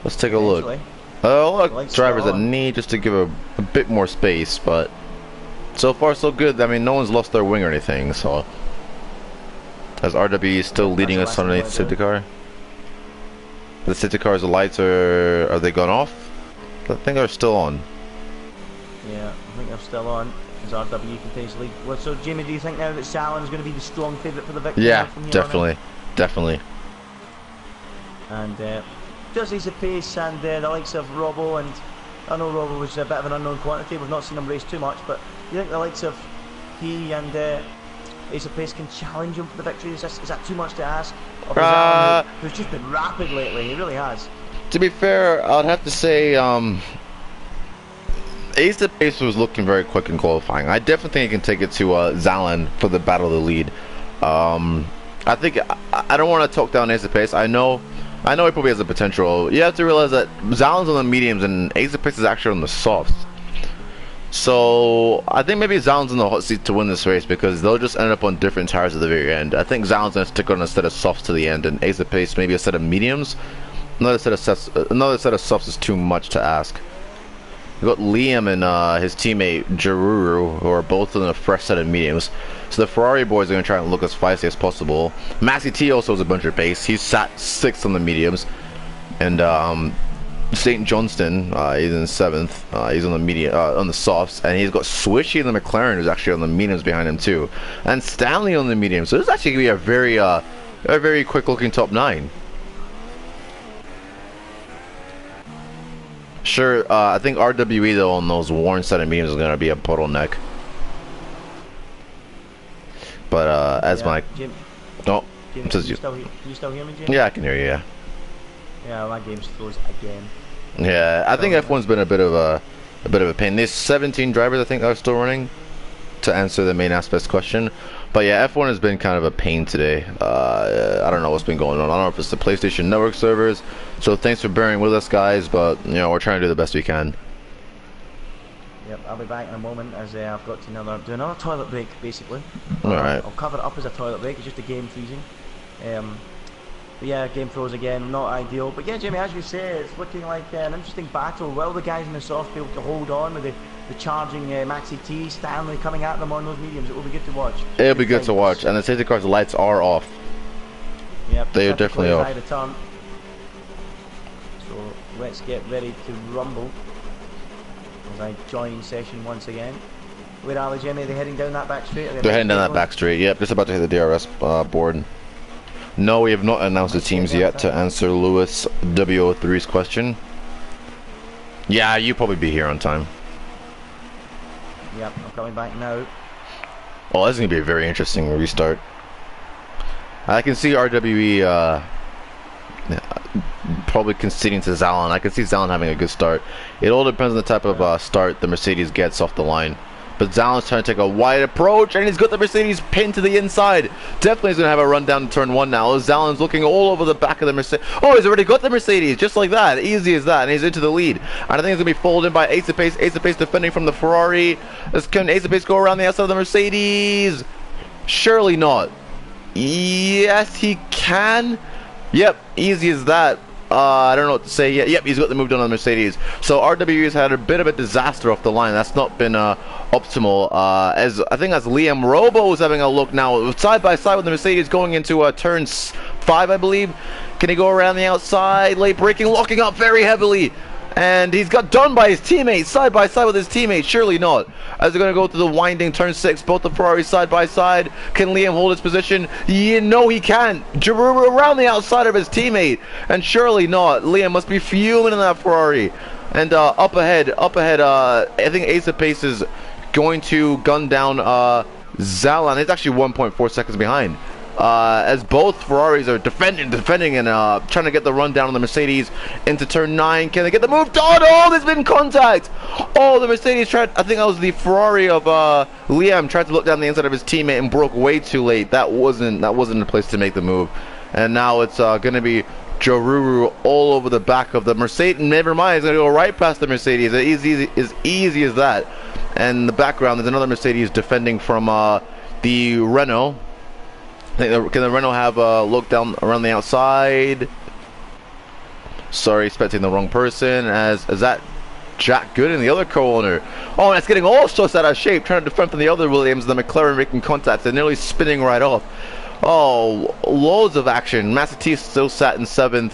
Let's take a look. Oh, look, drivers that need just to give a bit more space, but so far so good. I mean, no one's lost their wing or anything, so. As RWE still leading us underneath the safety car. The safety car's lights are they gone off? I think they're still on. Yeah, I think they're still on. As RWE continues to lead. Well, so Jamie, do you think now that Zalin is going to be the strong favourite for the victory? Yeah, definitely, definitely. And just Ace of Pace and the likes of Robbo, and I know Robbo was a bit of an unknown quantity. We've not seen him race too much, but do you think the likes of he and Ace of Pace can challenge him for the victory? Is that too much to ask? Of Zalin, who's just been rapid lately? He really has. To be fair, I'd have to say Ace of Pace was looking very quick in qualifying. I definitely think he can take it to Zalin for the battle of the lead. I think I don't want to talk down Ace of Pace. I know he probably has the potential. You have to realize that Zalin's on the mediums and Ace of Pace is actually on the softs. So I think maybe Zalin's in the hot seat to win this race because they'll just end up on different tires at the very end. I think Zalin's gonna stick on a set of softs to the end, and Ace of Pace maybe a set of mediums. Another set of softs is too much to ask. We got Liam and his teammate Jaruru, who are both in a fresh set of mediums. So the Ferrari boys are gonna try and look as feisty as possible. Maxi T also has a bunch of pace. He's sat 6th on the mediums, and St. Johnston, he's in 7th. He's on the on the softs, and he's got Swishy in the McLaren, who's actually on the mediums behind him too, and Stanley on the mediums. So this is actually gonna be a very quick-looking top 9. Sure, I think RWE though on those worn set of mediums is gonna be a bottleneck. But as my Jim, no, Jim, it says can you still hear me, Jim? Yeah, I can hear you. Yeah. Yeah, my game's froze again. Yeah, I think F1's been a bit of a pain. There's 17 drivers I think are still running to answer the main aspects question. But yeah, F1 has been kind of a pain today. I don't know what's been going on. I don't know if it's the PlayStation Network servers. So thanks for bearing with us, guys. But you know, we're trying to do the best we can. Yep, I'll be back in a moment as I've got to do another toilet break, basically. Alright. I'll cover it up as a toilet break. It's just a game freezing. But yeah, game froze again. Not ideal. But yeah, Jimmy, as you say, it's looking like an interesting battle. Will the guys in the soft be able to hold on with the charging Maxi T, Stanley coming at them on those mediums? It will be good to watch. It'll be good to watch. And the safety car's lights are off. Yep, they are definitely off. So let's get ready to rumble as I join session once again. Where are they, Jimmy? Are they heading down that back straight? They're heading down that back straight. Yep, just about to hit the DRS board. No, we have not announced the teams yet to answer Lewis W03's question. Yeah, you'll probably be here on time. Yep, I'm coming back now. Oh, this is going to be a very interesting restart. I can see RWE probably conceding to Zalon. I can see Zalon having a good start. It all depends on the type of start the Mercedes gets off the line. But Zalon's trying to take a wide approach, and he's got the Mercedes pinned to the inside. Definitely is going to have a run down to turn 1 now. Zalon's looking all over the back of the Mercedes. Oh, he's already got the Mercedes, just like that. Easy as that, and he's into the lead. And I think it's going to be folded by Ace of Pace. Ace of Pace defending from the Ferrari. Can Ace of Pace go around the outside of the Mercedes? Surely not. Yes, he can. Yep, easy as that. I don't know what to say yet. Yep, he's got the move done on the Mercedes. So RWE has had a bit of a disaster off the line. That's not been optimal. As I think as Liam Robo is having a look now, side by side with the Mercedes going into turn 5, I believe. Can he go around the outside? Late braking, locking up very heavily. And he's got done by his teammate, side by side with his teammate. Surely not. As they're going to go through the winding turn 6, both the Ferraris side by side. Can Liam hold his position? You know he can't. Giroud around the outside of his teammate. And surely not. Liam must be fuming in that Ferrari. And up ahead, I think Ace of Pace is going to gun down Zalon. He's actually 1.4 seconds behind. As both Ferraris are defending and trying to get the run down on the Mercedes into turn 9. Can they get the move done? Oh, there's been contact. Oh, the Mercedes tried, I think that was the Ferrari of Liam, tried to look down the inside of his teammate and broke way too late. That wasn't the place to make the move. And now it's going to be Jaruru all over the back of the Mercedes. Never mind, it's going to go right past the Mercedes. It's easy as that. And in the background, there's another Mercedes defending from the Renault. Can the Renault have a look down around the outside? Sorry, expecting the wrong person. As that Jack Good in the other co-owner. Oh, and it's getting all sorts out of shape, trying to defend from the other Williams. The McLaren making contact. They're nearly spinning right off. Oh, loads of action. Massey still sat in 7th.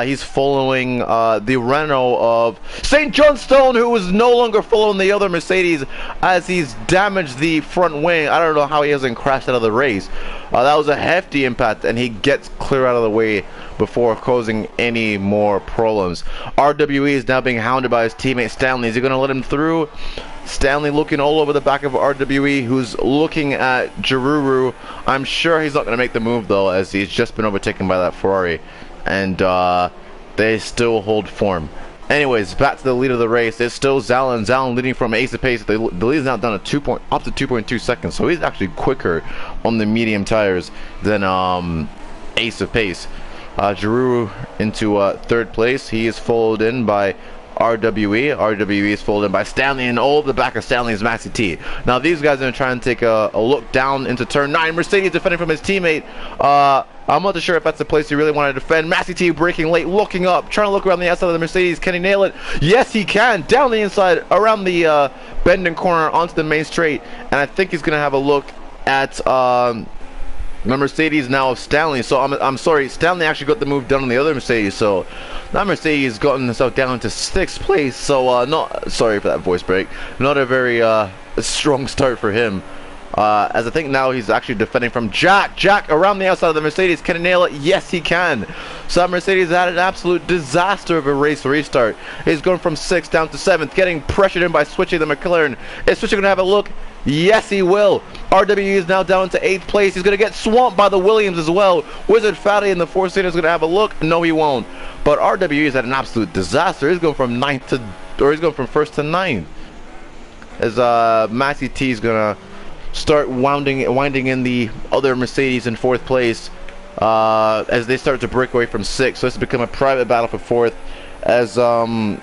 He's following the Renault of St. Johnstone, who is no longer following the other Mercedes as he's damaged the front wing. I don't know how he hasn't crashed out of the race. That was a hefty impact, and he gets clear out of the way before causing any more problems. RWE is now being hounded by his teammate Stanley. Is he going to let him through? Stanley looking all over the back of RWE, who's looking at Jaruru. I'm sure he's not going to make the move, though, as he's just been overtaken by that Ferrari. And they still hold form. Anyways, back to the lead of the race. It's still Zalon. Zalon leading from Ace of Pace. The lead is now down to up to 2.2 seconds. So he's actually quicker on the medium tires than Ace of Pace. Giroud into 3rd place. He is followed in by RWE. RWE is followed in by Stanley, and all the back of Stanley is Maxi T. Now these guys are going to try and take a look down into turn 9. Mercedes defending from his teammate. I'm not sure if that's the place he really wanted to defend. Maxi T braking late, looking up, trying to look around the outside of the Mercedes. Can he nail it? Yes, he can. Down the inside, around the bend and corner onto the main straight. And I think he's going to have a look at the Mercedes now of Stanley. So I'm sorry, Stanley actually got the move done on the other Mercedes. So that Mercedes gotten himself down to 6th place. So not sorry for that voice break. Not a very strong start for him. As I think now he's actually defending from Jack. Jack around the outside of the Mercedes. Can he nail it? Yes, he can. So Mercedes had an absolute disaster of a race restart. He's going from 6th down to 7th, getting pressured in by switching the McLaren. Is Switcher going to have a look? Yes, he will. RWE is now down to 8th place. He's going to get swamped by the Williams as well. Wizard Fatty in the 4-seater is going to have a look. No, he won't. But RWE is at an absolute disaster. He's going from 9th to, or he's going from 1st to 9th. As Maxi T is going to start winding in the other Mercedes in 4th place as they start to break away from 6th. So this has become a private battle for 4th, as our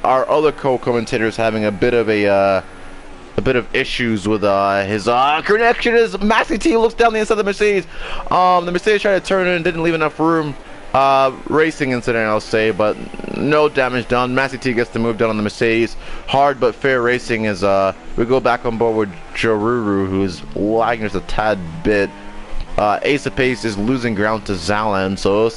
other co-commentator is having a bit of issues with his connection. As Maxi T looks down the inside of the Mercedes, the Mercedes tried to turn in, didn't leave enough room. Racing incident, I'll say, but no damage done. Maxi T gets to move down on the Mercedes. Hard but fair racing as we go back on board with Jaruru, who's lagging just a tad bit. Ace of Pace is losing ground to Zalan, so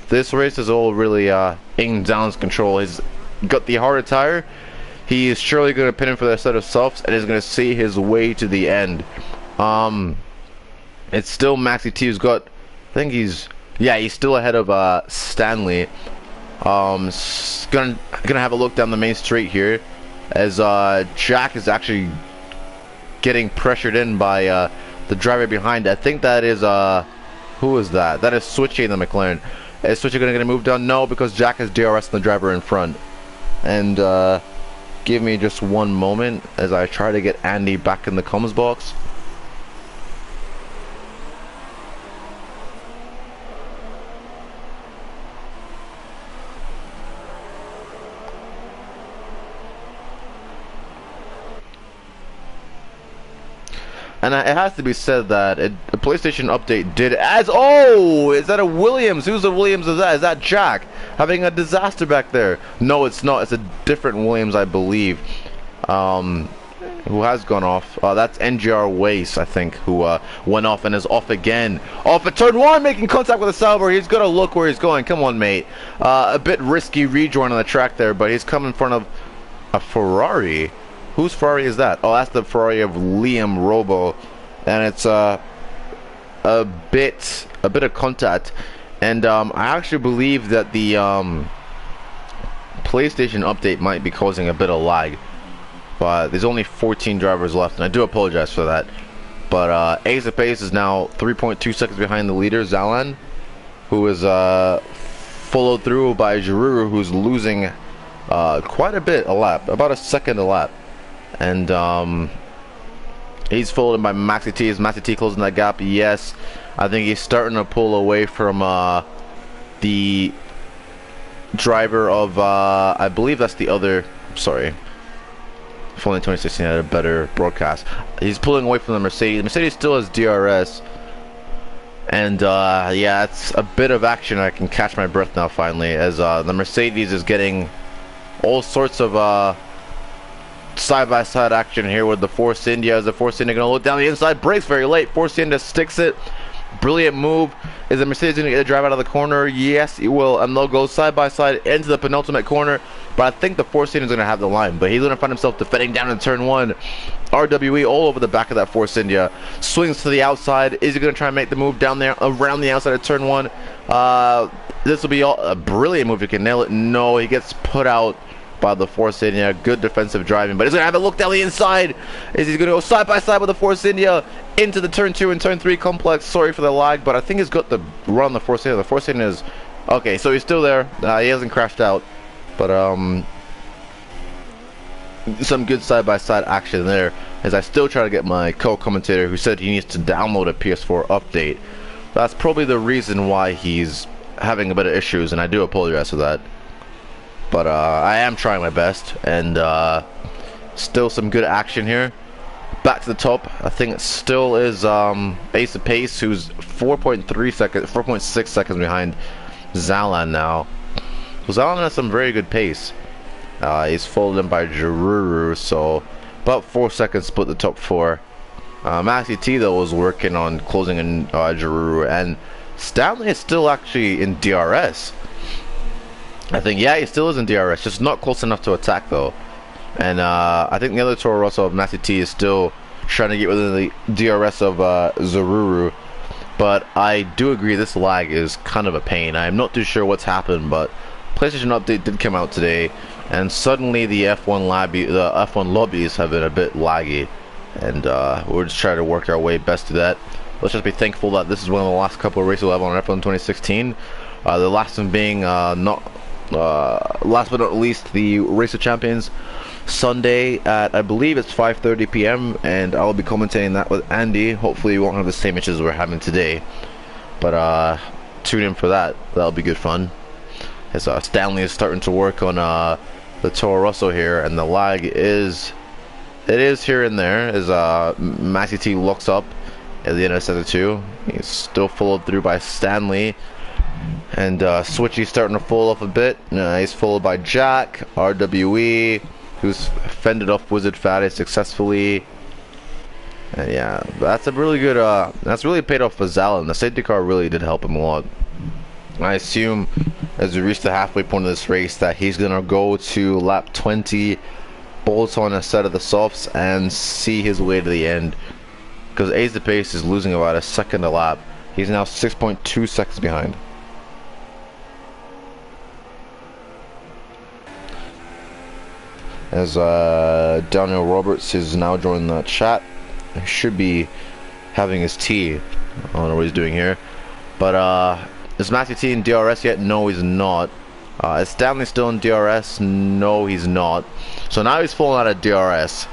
this race is all really in Zalan's control. He's got the harder tire. He is surely going to pin him for the set of softs and is going to see his way to the end. It's still Maxi T who's got, I think he's still ahead of Stanley. Gonna have a look down the main straight here, as Jack is actually getting pressured in by the driver behind. I think that is who is that? That is Switchy in the McLaren. Is Switchy gonna get a move done? No, because Jack has DRS and the driver in front. And give me just one moment as I try to get Andy back in the comms box. And it has to be said that a PlayStation update did as... Oh! Is that a Williams? Who's the Williams of that? Is that Jack? Having a disaster back there. No, it's not. It's a different Williams, I believe. Who has gone off. That's NGR Wace, I think, who went off and is off again. Off at turn 1, making contact with a Sauber. He's got to look where he's going. Come on, mate. A bit risky rejoin on the track there, but he's come in front of a Ferrari. Whose Ferrari is that? Oh, that's the Ferrari of Liam Robo, and it's a bit of contact. And I actually believe that the PlayStation update might be causing a bit of lag. But there's only 14 drivers left, and I do apologize for that. But Ace of Pace is now 3.2 seconds behind the leader, Zalan, who is followed through by Jaruru, who's losing quite a bit a lap, about a second a lap. And he's followed by Maxi T. Is Maxi T closing that gap? Yes. I think he's starting to pull away from the driver of I believe that's the other, sorry, if only 2016 had a better broadcast. He's pulling away from the Mercedes. Mercedes still has DRS. And yeah, it's a bit of action. I can catch my breath now finally, as the Mercedes is getting all sorts of side-by-side action here with the Force India. As the Force India gonna look down the inside, brakes very late. Force India sticks it. Brilliant move. Is the Mercedes gonna get a drive out of the corner? Yes, he will, and they'll go side-by-side into the penultimate corner. But I think the Force India is gonna have the line, but he's gonna find himself defending down in turn 1. RWE all over the back of that Force India. Swings to the outside. Is he gonna try and make the move down there around the outside of turn 1? This will be a brilliant move. He can nail it. No, he gets put out by the Force India. Good defensive driving, but he's gonna have a look down the inside. Is he gonna go side by side with the Force India into the turn 2 and turn 3 complex? Sorry for the lag, but I think he's got the run the Force India. The Force India is okay, so he's still there. He hasn't crashed out, but some good side by side action there. As I still try to get my co-commentator, who said he needs to download a PS4 update. That's probably the reason why he's having a bit of issues, and I do apologize for that. But I am trying my best, and still some good action here. Back to the top. I think it still is Ace of Pace, who's 4.6 seconds behind Zalan now. Zalan has some very good pace. He's followed in by Jaruru, so about 4 seconds split the top 4. Maxi T though was working on closing in Jaruru, and Stanley is still actually in DRS. I think, yeah, he still is in DRS, just not close enough to attack though. And I think the other Toro Rosso of Maxi T is still trying to get within the DRS of Zaruru. But I do agree this lag is kind of a pain. I'm not too sure what's happened, but PlayStation update did come out today, and suddenly the F1 lobbies have been a bit laggy, and we're just trying to work our way best to that. Let's just be thankful that this is one of the last couple of races we'll have on F1 2016. The last one being last but not least, the Race of Champions Sunday at, I believe it's 5:30 p.m. and I'll be commentating that with Andy. Hopefully we won't have the same issues we're having today, but tune in for that. That'll be good fun. As Stanley is starting to work on the Toro Rosso here, and the lag is here and there as Maxi T looks up at the end of sector 2. He's still followed through by Stanley, and Switchy's starting to fall off a bit. He's followed by Jack, RWE, who's fended off Wizard Fatty successfully. And yeah, that's a really good that's really paid off for Zalin. The safety car really did help him a lot. I assume as we reach the halfway point of this race that he's gonna go to lap 20, bolt on a set of the softs, and see his way to the end, because Ace the Pace is losing about a second a lap. He's now 6.2 seconds behind. As Daniel Roberts is now joining the chat. He should be having his tea. I don't know what he's doing here. But is Matthew T in DRS yet? No, he's not. Is Stanley still in DRS? No, he's not. So now he's falling out of DRS.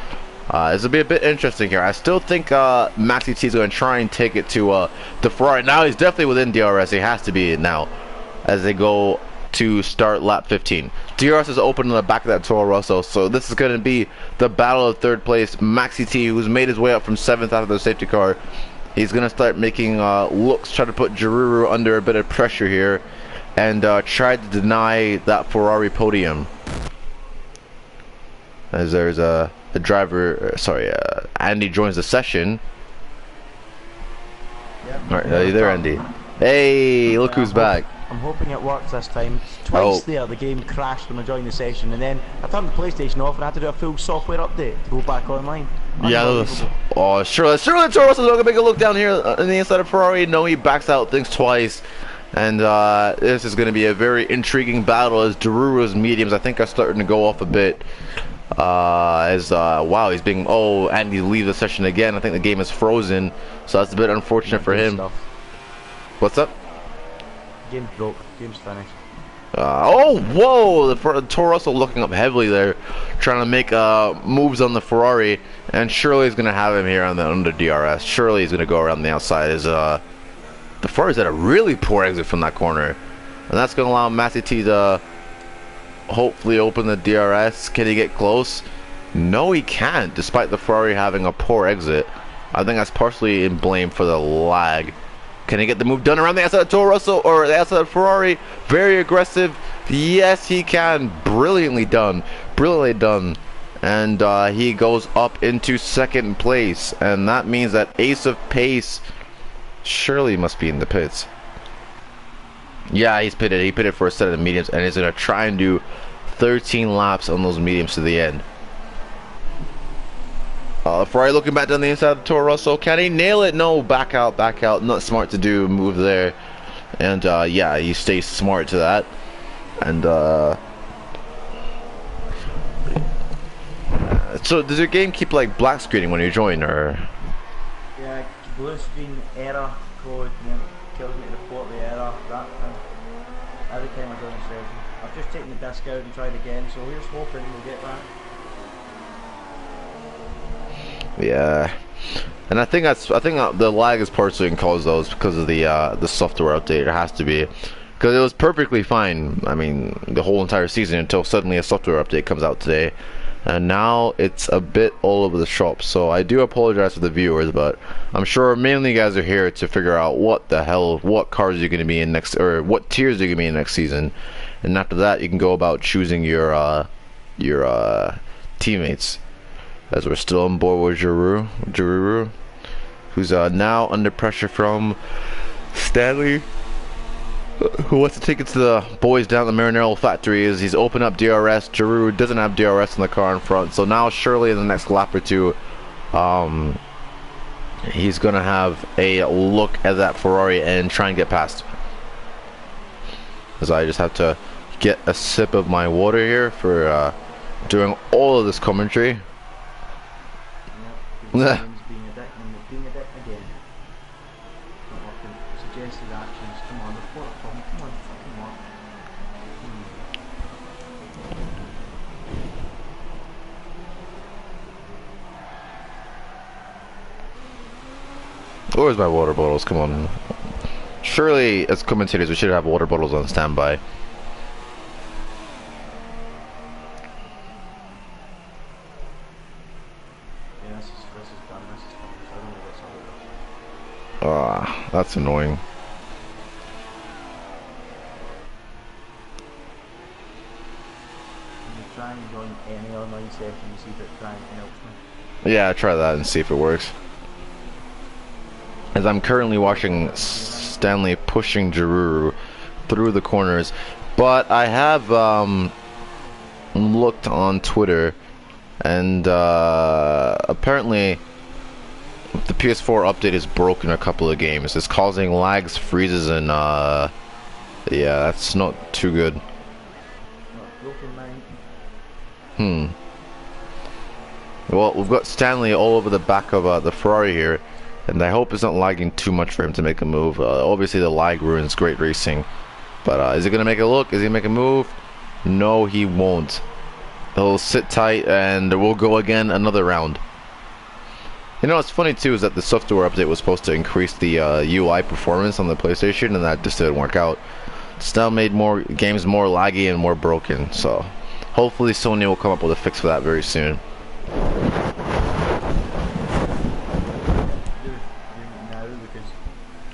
This will be a bit interesting here. I still think Matthew T is going to try and take it to the Ferrari. Now he's definitely within DRS. He has to be now as they go to start lap 15. DRS is open in the back of that Toro Rosso, so this is going to be the battle of third place. Maxi T, who's made his way up from 7th out of the safety car, he's going to start making looks, try to put Giroux under a bit of pressure here, and try to deny that Ferrari podium. As there's a driver, Andy joins the session. Yep. Alright, are you there, Andy? Hey, look who's back. I'm hoping it works this time. Twice there the game crashed when I joined the session, and then I turned the PlayStation off and I had to do a full software update to go back online. Yeah, surely the Toro Rosso is going to make a look down here on the inside of Ferrari. No, he backs out, thinks twice, and this is going to be a very intriguing battle as Daruru's mediums I think are starting to go off a bit. Wow, he's being, Andy leave the session again. I think the game is frozen, so that's a bit unfortunate for him. What's up? Game's broke. Game's finished. Whoa! The Toro Rosso looking up heavily there, trying to make moves on the Ferrari, and surely he's gonna have him here on the under DRS. Surely he's gonna go around the outside. As the Ferrari's had a really poor exit from that corner, and that's gonna allow Matthew T to hopefully open the DRS. Can he get close? No, he can't, despite the Ferrari having a poor exit. I think that's partially in blame for the lag. Can he get the move done around the outside of Toro Rosso or the outside of Ferrari? Very aggressive. Yes, he can. Brilliantly done. Brilliantly done. And he goes up into second place. And that means that Ace of Pace surely must be in the pits. Yeah, he's pitted. He pitted for a set of mediums, and he's going to try and do 13 laps on those mediums to the end. Ferrari looking back down the inside of Toro Rosso. Can he nail it? No, back out, back out. Not smart to do, move there. And yeah, you stay smart to that. And so does your game keep like black screening when you join, or? Yeah, blue screen error code, and then it tells me to report the error. That time, every time I join a session. I've just taken the disc out and tried again, so here's hoping we'll get that. Yeah, and I think the lag is partially caused those because of the software update. It has to be, because it was perfectly fine. I mean, the whole entire season until suddenly a software update comes out today, and now it's a bit all over the shop. So I do apologize to the viewers, but I'm sure mainly you guys are here to figure out what cars you're going to be in next, or what tiers you're going to be in next season, and after that you can go about choosing your teammates. As we're still on board with Giroux, who's now under pressure from Stanley, who wants to take it to the boys down at the Maranello factory. As he's opened up DRS, Giroux doesn't have DRS in the car in front, so now surely in the next lap or two he's gonna have a look at that Ferrari and try and get past. As I just have to get a sip of my water here for doing all of this commentary. Yep, being a dick again. Suggested actions. Come on, report a problem. Come on, fucking work. Where's my water bottles? Come on. Surely, as commentators, we should have water bottles on standby. Yeah, this is done. This is finished. I don't know what's all this. Ah, that's annoying. You try and join any online session and see if it helps me. Yeah, try that and see if it works. As I'm currently watching Stanley pushing Giroux through the corners, but I have looked on Twitter, and apparently the PS4 update is broken a couple of games. It's causing lags, freezes, and yeah, that's not too good. Well, we've got Stanley all over the back of the Ferrari here, and I hope it's not lagging too much for him to make a move. Obviously, the lag ruins great racing, but is he gonna make a look? Is he gonna make a move? No, he won't. He'll sit tight, and we'll go again another round. You know what's funny too is that the software update was supposed to increase the UI performance on the PlayStation, and that just didn't work out. It's now made more games more laggy and more broken. So hopefully Sony will come up with a fix for that very soon.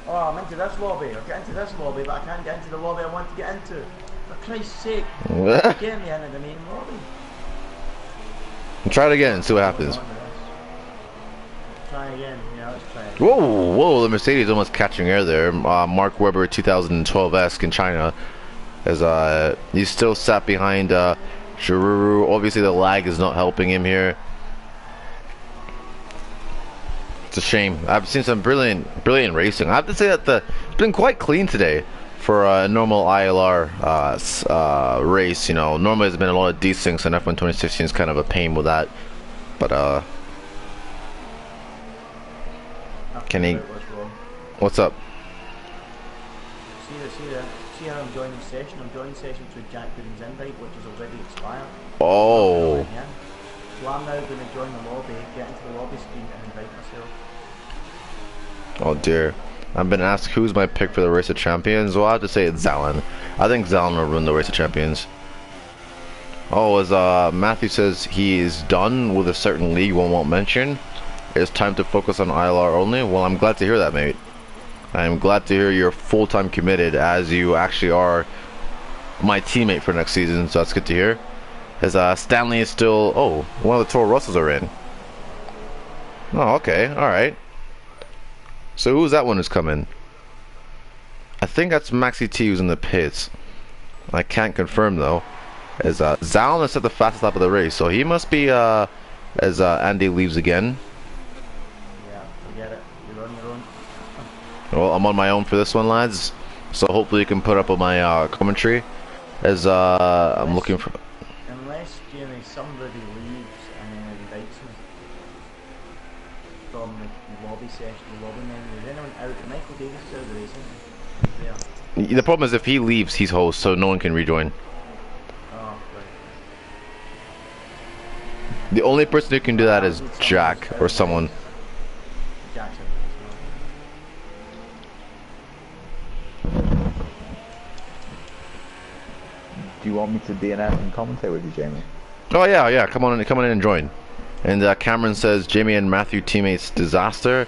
Oh, I'm into this lobby. I'll get into this lobby, but I can't get into the lobby I want to get into. For Christ's sake, get me into the main lobby. Try it again and see what happens. Try again. Yeah, let's try it. Whoa, whoa, the Mercedes almost catching air there. Mark Webber 2012-esque in China. As he's still sat behind Giroux. Obviously the lag is not helping him here. It's a shame. I've seen some brilliant racing. I have to say that it's been quite clean today for a normal ILR race. You know, normally there's been a lot of desyncs, and F1 2016 is kind of a pain with that. But can he? What's up? See how I'm joining session? I'm joining session through Jack Gooding's invite, which is already expired. Oh. So I'm now going to join the lobby, get into the lobby screen and invite myself. Oh dear. I've been asked who's my pick for the Race of Champions. Well, I have to say it's Zalin. I think Zalin will win the Race of Champions. Oh, as Matthew says he is done with a certain league one won't mention. It's time to focus on ILR only. Well, I'm glad to hear that, mate. I'm glad to hear you're full-time committed, as you actually are my teammate for next season, so that's good to hear. As Stanley is still... Oh, one of the Toro Russells are in. Oh, okay, alright. So who's that one who's coming? I think that's Maxi T who's in the pits. I can't confirm though. As Zalin is at the fastest lap of the race, so he must be as Andy leaves again. Yeah, forget it. You're on your own. Well, I'm on my own for this one, lads. So hopefully you can put up with my commentary. As I'm looking for... Unless, Jamie, somebody leaves and then invites me from the lobby session, the lobby menu. Is anyone out? Michael Davis is out of the racing. There. The problem is if he leaves, he's host, so no one can rejoin. Oh, right. The only person who can do that is Jack or someone. Jackson. Do you want me to DNF and commentate with you, Jamie? Oh yeah, come on in and join. And Cameron says Jamie and Matthew teammates disaster.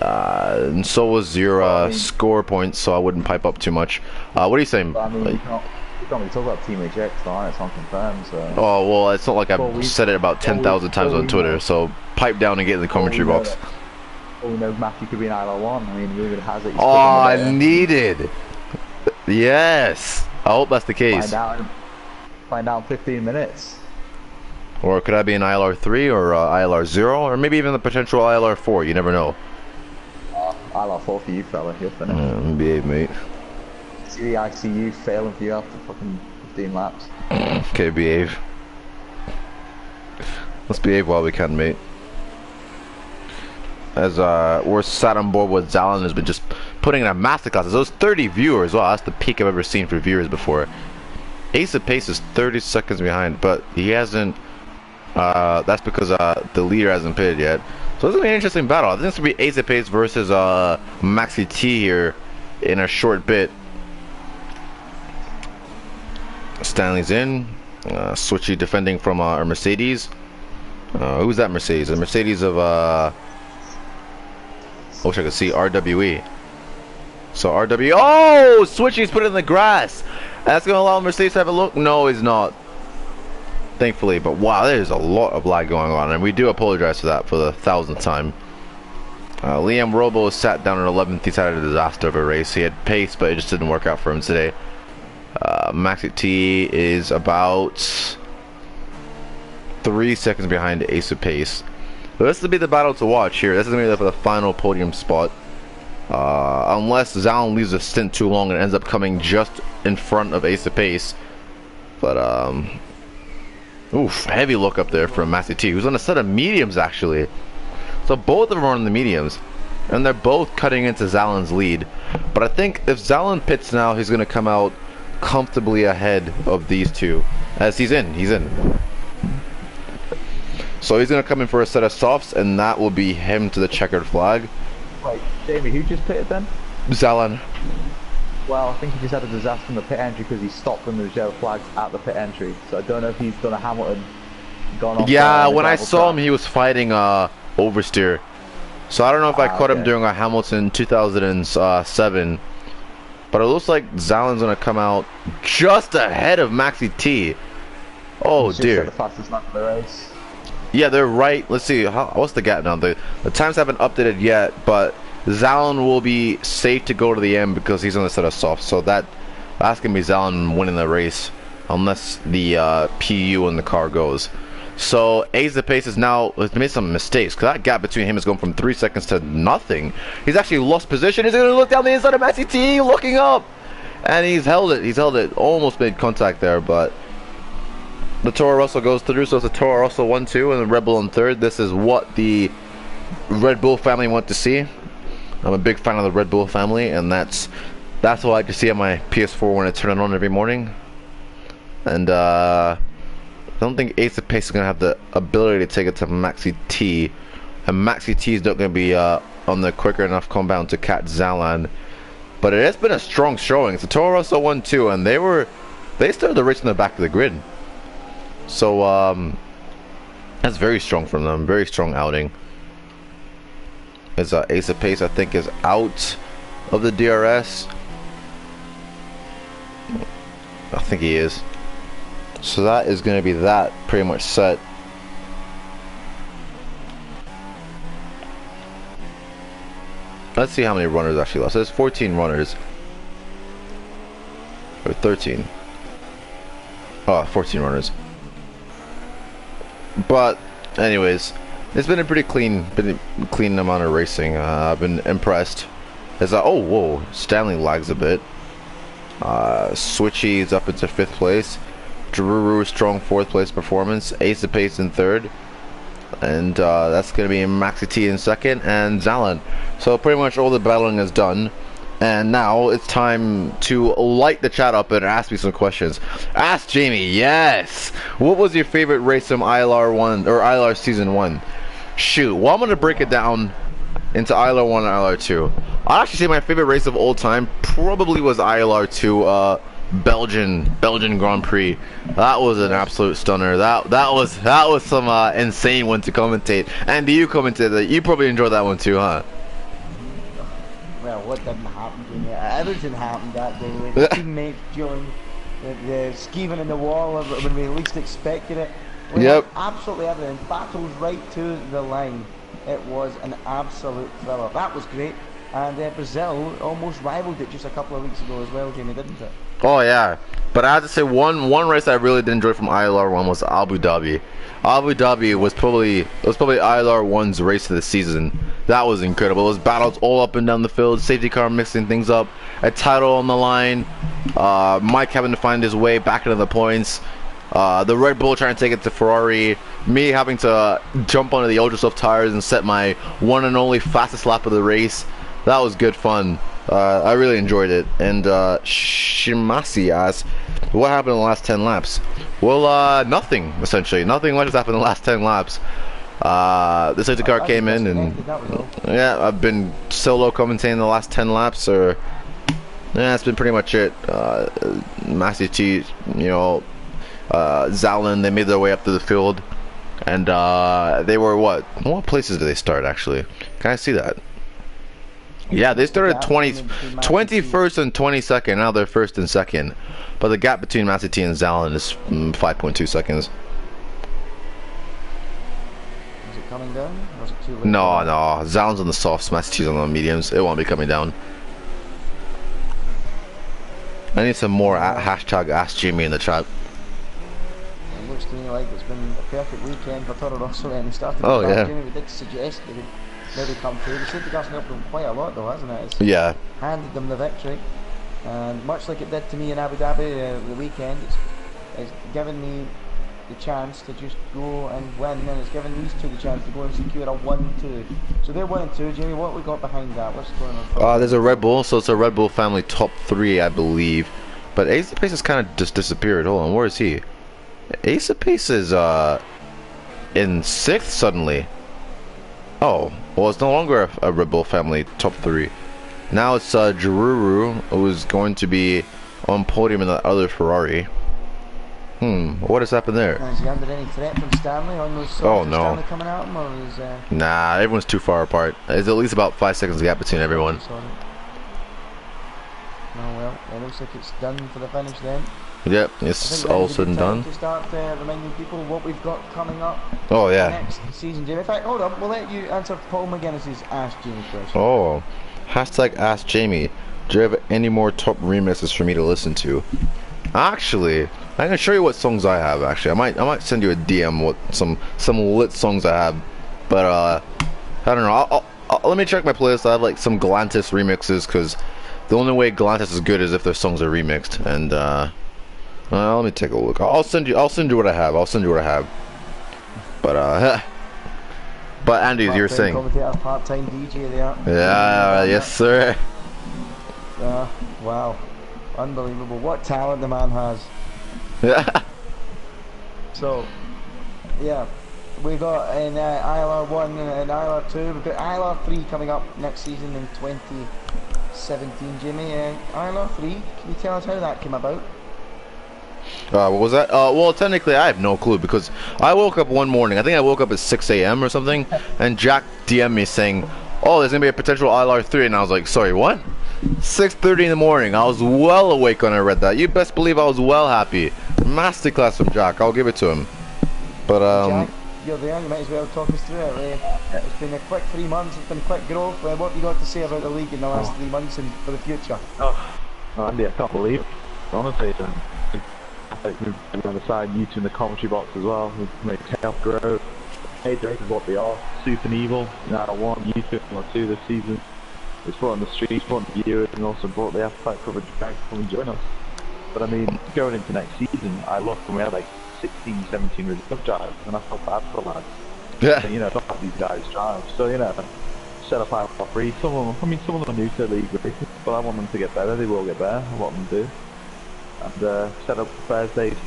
And so was your score points, so I wouldn't pipe up too much. What are you saying? But, I mean, you can't really talk about Team HX, though, it's unconfirmed, so... Oh, well, it's not like I've said it about 10,000 times on Twitter, so pipe down and get in the commentary box. Oh, no, Matthew could be an ILR1. I mean, rumor has it. Oh, I needed. Yes. I hope that's the case. Find out in 15 minutes. Or could I be an ILR 3 or ILR 0, or maybe even the potential ILR 4? You never know. I'll have 4 for you, fella. You're finished. Behave, mate. See the ICU failing for you after fucking 15 laps. Okay, behave. Let's behave while we can, mate. As we're sat on board with Zalin has been just putting in a masterclass. Those 30 viewers. Wow, that's the peak I've ever seen for viewers before. Ace of Pace is 30 seconds behind, but he hasn't. That's because the leader hasn't pitted yet. So this is gonna be an interesting battle. I think it's gonna be Ace of Pace versus Maxi T here in a short bit. Stanley's in. Switchy defending from our Mercedes. Who's that Mercedes? The Mercedes of I wish I could see RWE. So RW. Oh, Switchy's put it in the grass. That's gonna allow Mercedes to have a look. No, he's not. Thankfully, but wow, there's a lot of lag going on, and we do apologize for that for the 1000th time. Liam Robo sat down at 11th. He's had a disaster of a race. He had pace, but it just didn't work out for him today. Maxi T is about 3 seconds behind Ace of Pace. So this will be the battle to watch here. This is going to be the final podium spot. Unless Zalin leaves a stint too long and ends up coming just in front of Ace of Pace. But, oof, heavy look up there from Maxi T, who's on a set of mediums, actually. So both of them are on the mediums. And they're both cutting into Zalin's lead. But I think if Zalin pits now, he's going to come out comfortably ahead of these two. As he's in. So he's going to come in for a set of softs, and that will be him to the checkered flag. Wait, Jamie, who just pitted then? Zalin. Well, I think he just had a disaster in the pit entry because he stopped when there was yellow flags at the pit entry. So I don't know if he's done a Hamilton, gone off. Yeah, when I saw him, he was fighting oversteer. So I don't know if I caught him during a Hamilton 2007. But it looks like Zalin's going to come out just ahead of Maxi T. Oh, dear. The fastest lap of the race. Yeah, they're right. Let's see. What's the gap now? The times haven't updated yet, but Zalin will be safe to go to the end because he's on the set of softs. So that's going to be Zalin winning the race unless the PU in the car goes. So Ace of Pace has made some mistakes because that gap between him is going from 3 seconds to nothing. He's actually lost position. He's going to look down the inside of Maxi T, looking up. And he's held it. Almost made contact there, but the Toro Rosso goes through, so it's a Toro Rosso 1-2 and the Red Bull in third. This is what the Red Bull family want to see. I'm a big fan of the Red Bull family, and that's what I like to see on my PS4 when I turn it on every morning. And I don't think Ace of Pace is going to have the ability to take it to Maxi T. And Maxi T is not going to be on the quicker enough compound to catch Zalin. But it has been a strong showing. It's a Toro Rosso 1-2, and they started the race in the back of the grid. So that's very strong from them. Very strong outing. As Ace of Pace, I think, is out of the DRS. I think he is. So that is going to be that pretty much set. Let's see how many runners actually lost. There's 14 runners. Or 13. Oh, 14 runners. But anyways, it's been a pretty clean amount of racing. I've been impressed. As oh, whoa, Stanley lags a bit. Switchy is up into 5th place. Drew strong 4th place performance. Ace of Pace in 3rd. And that's going to be Maxi T in 2nd, and Zalin. So pretty much all the battling is done. And now it's time to light the chat up and ask me some questions. Ask Jamie, yes! What was your favorite race from ILR 1 or ILR Season 1? Shoot, well, I'm going to break it down into ILR 1 and ILR 2. I'll actually say my favorite race of all time probably was ILR 2, Belgian Grand Prix. That was an absolute stunner. That was some insane one to commentate. And you commented that. You probably enjoyed that one too, huh? Well, what didn't happen to me? Everything happened that day. With teammates joined, the skeeving in the wall when we least expected it. We had absolutely everything. Battles right to the line. It was an absolute thriller. That was great. And Brazil almost rivaled it just a couple of weeks ago as well, Jamie, didn't it? Oh yeah, but I have to say one race I really did enjoy from ILR one was Abu Dhabi. Abu Dhabi was probably ILR one's race of the season. That was incredible. Those battles all up and down the field, safety car mixing things up, a title on the line, Mike having to find his way back into the points, the Red Bull trying to take it to Ferrari, me having to jump onto the ultra soft tires and set my one and only fastest lap of the race. That was good fun. I really enjoyed it. And Shimasi asks, what happened in the last 10 laps? Well, nothing, essentially. Nothing much has happened in the last 10 laps. The safety car came in, and yeah, I've been solo commentating the last 10 laps, or yeah, that's been pretty much it. Massey T, you know, Zalin, they made their way up to the field, and they were what places did they start, actually? Can I see that? Yeah, they started 21st and 22nd. Now they're first and second, but the gap between Massey T and Zalin is 5.2 seconds. Is it coming down? Or is it too late? No, Zalin's on the softs, Massey T's on the mediums. It won't be coming down. I need some more hashtag Ask Jamie in the chat. It looks to me like it's been a perfect weekend for Toro Rosso, and he started. Oh yeah. Jamie, we did suggest they would maybe come through. The safety car's helped them quite a lot, though, hasn't it? It's Yeah. handed them the victory, and much like it did to me in Abu Dhabi the weekend, it's given me the chance to just go and win, and it's given these two the chance to go and secure a 1-2. So they're 1-2. Jamie, what we got behind that? What's going on? There's a Red Bull, so it's a Red Bull family top 3, I believe. But Ace of Pace has kind of just disappeared. Hold on, where is he? Ace of Pace is in 6th suddenly. Oh, well, it's no longer a Red Bull family top 3. Now it's Jaruru, who's going to be on podium in the other Ferrari. What has happened there? Is he under any threat from Stanley on those Oh no. Stanley coming at him, or is Nah, everyone's too far apart. There's at least about 5 seconds gap between everyone. sorry. Oh well, it looks like it's done for the finish then. Yep, I it's think all now's a said good and time done. to start reminding people what we've got coming up Oh yeah. next season, Jamie. In fact, hold on, we'll let you answer Paul McGuinness's Ask Jamie question. Oh, hashtag Ask Jamie. Do you have any more top remixes for me to listen to? Actually, I can show you what songs I have. Actually, I might send you a DM with some lit songs I have. But I don't know. I'll let me check my playlist. I have like some Galantis remixes, because the only way Galantis is good is if their songs are remixed. And let me take a look. I'll send you what I have. But but Andy, you're saying. Part-time DJ there. Yeah, yes sir. Wow, unbelievable! What talent the man has. Yeah. So, yeah, we got in ILR 1 and ILR 2. We've got ILR 3 coming up next season in 2017. Jimmy, ILR 3, can you tell us how that came about? What was that? Well, technically, I have no clue, because I woke up one morning. I think I woke up at 6 a.m. or something, and Jack DM'd me saying, "Oh, there's gonna be a potential ILR 3," and I was like, "Sorry, what?" 6:30 in the morning. I was well awake when I read that. You best believe I was well happy. Masterclass from Jack. I'll give it to him. But Jack, you're there. You might as well talk us through it. It's been a quick 3 months. It's been quick growth. What have you got to say about the league in the last 3 months and for the future? Andy, I can't believe it. Honestly, we've been on the side, you two in the commentary box as well. We've made health grow. Made the races what they are. Super and evil. Now one, you two, or two this season. It's brought on the streets, brought on the viewers, and also brought the appetite for the drag to come and join us. But I mean, going into next season, I looked and we had like 16, 17 reserve drives, and I felt bad for the lads. yeah. And, not have these guys drive. So, set up our free. Some of them are new to the league races, but I want them to get better. They will get better. I want them to do. And set up Thursdays,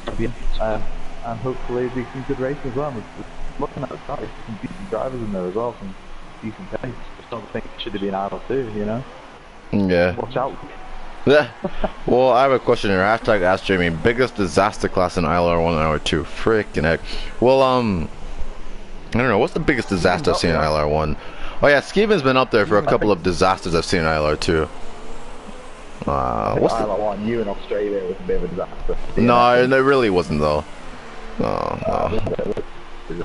and hopefully be some good races as well. We're looking at the start, some decent drivers in there as well, some decent pace. I don't think it should have been IL 2, Yeah. Watch out. Yeah. Well, I have a question here. Hashtag Ask Jamie. Biggest disaster class in ILR 1 and ILR 2. Freaking heck. Well, I don't know. What's the biggest disaster I've seen in ILR 1? Oh yeah, Skeevan's been up there for a couple of disasters I've seen in ILR 2. What's ILR 1, you in Australia was a bit of a disaster. No, it really wasn't though. No.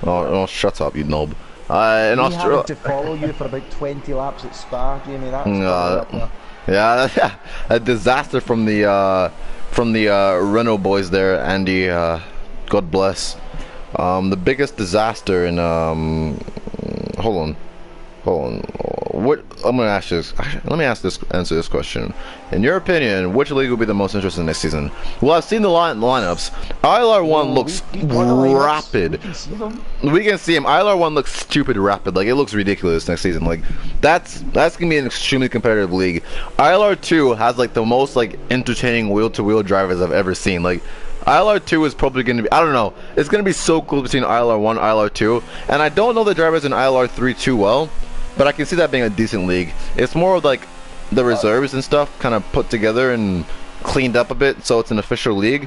Oh, shut up, you knob. In Me Australia. having to follow you for about 20 laps at Spa, Jamie, that's up there. Yeah, a disaster from the Renault boys there, Andy. God bless. The biggest disaster in hold on. What I'm gonna ask you this. Let me answer this question. In your opinion, which league will be the most interesting next season? Well, I've seen the lineups. ILR one looks rapid. We can see them. We can see him. ILR one looks stupid rapid. Like, it looks ridiculous next season. Like, that's gonna be an extremely competitive league. ILR 2 has like the most like entertaining wheel-to-wheel drivers I've ever seen. Like, ILR 2 is probably going to be, I don't know, it's going to be so close between ILR 1 and ILR 2, and I don't know the drivers in ILR 3 too well, but I can see that being a decent league. It's more of like the reserves and stuff kind of put together and cleaned up a bit, so it's an official league.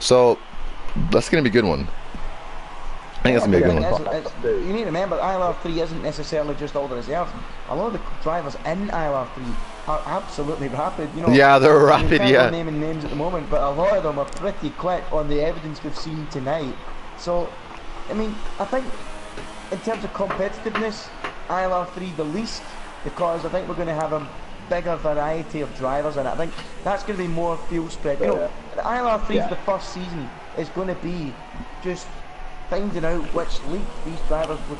So that's going to be a good one. I think that's going to be a good one. You need to remember, ILR 3 isn't necessarily just all the reserves. A lot of the drivers in ILR 3 are absolutely rapid. You know, yeah, they're rapid, yeah. Naming names at the moment, but a lot of them are pretty quick on the evidence we've seen tonight. So, I mean, I think in terms of competitiveness, ILR 3 the least, because I think we're going to have a bigger variety of drivers, and I think that's going to be more fuel spread. You know, the ILR 3 for the first season is going to be just finding out which league these drivers would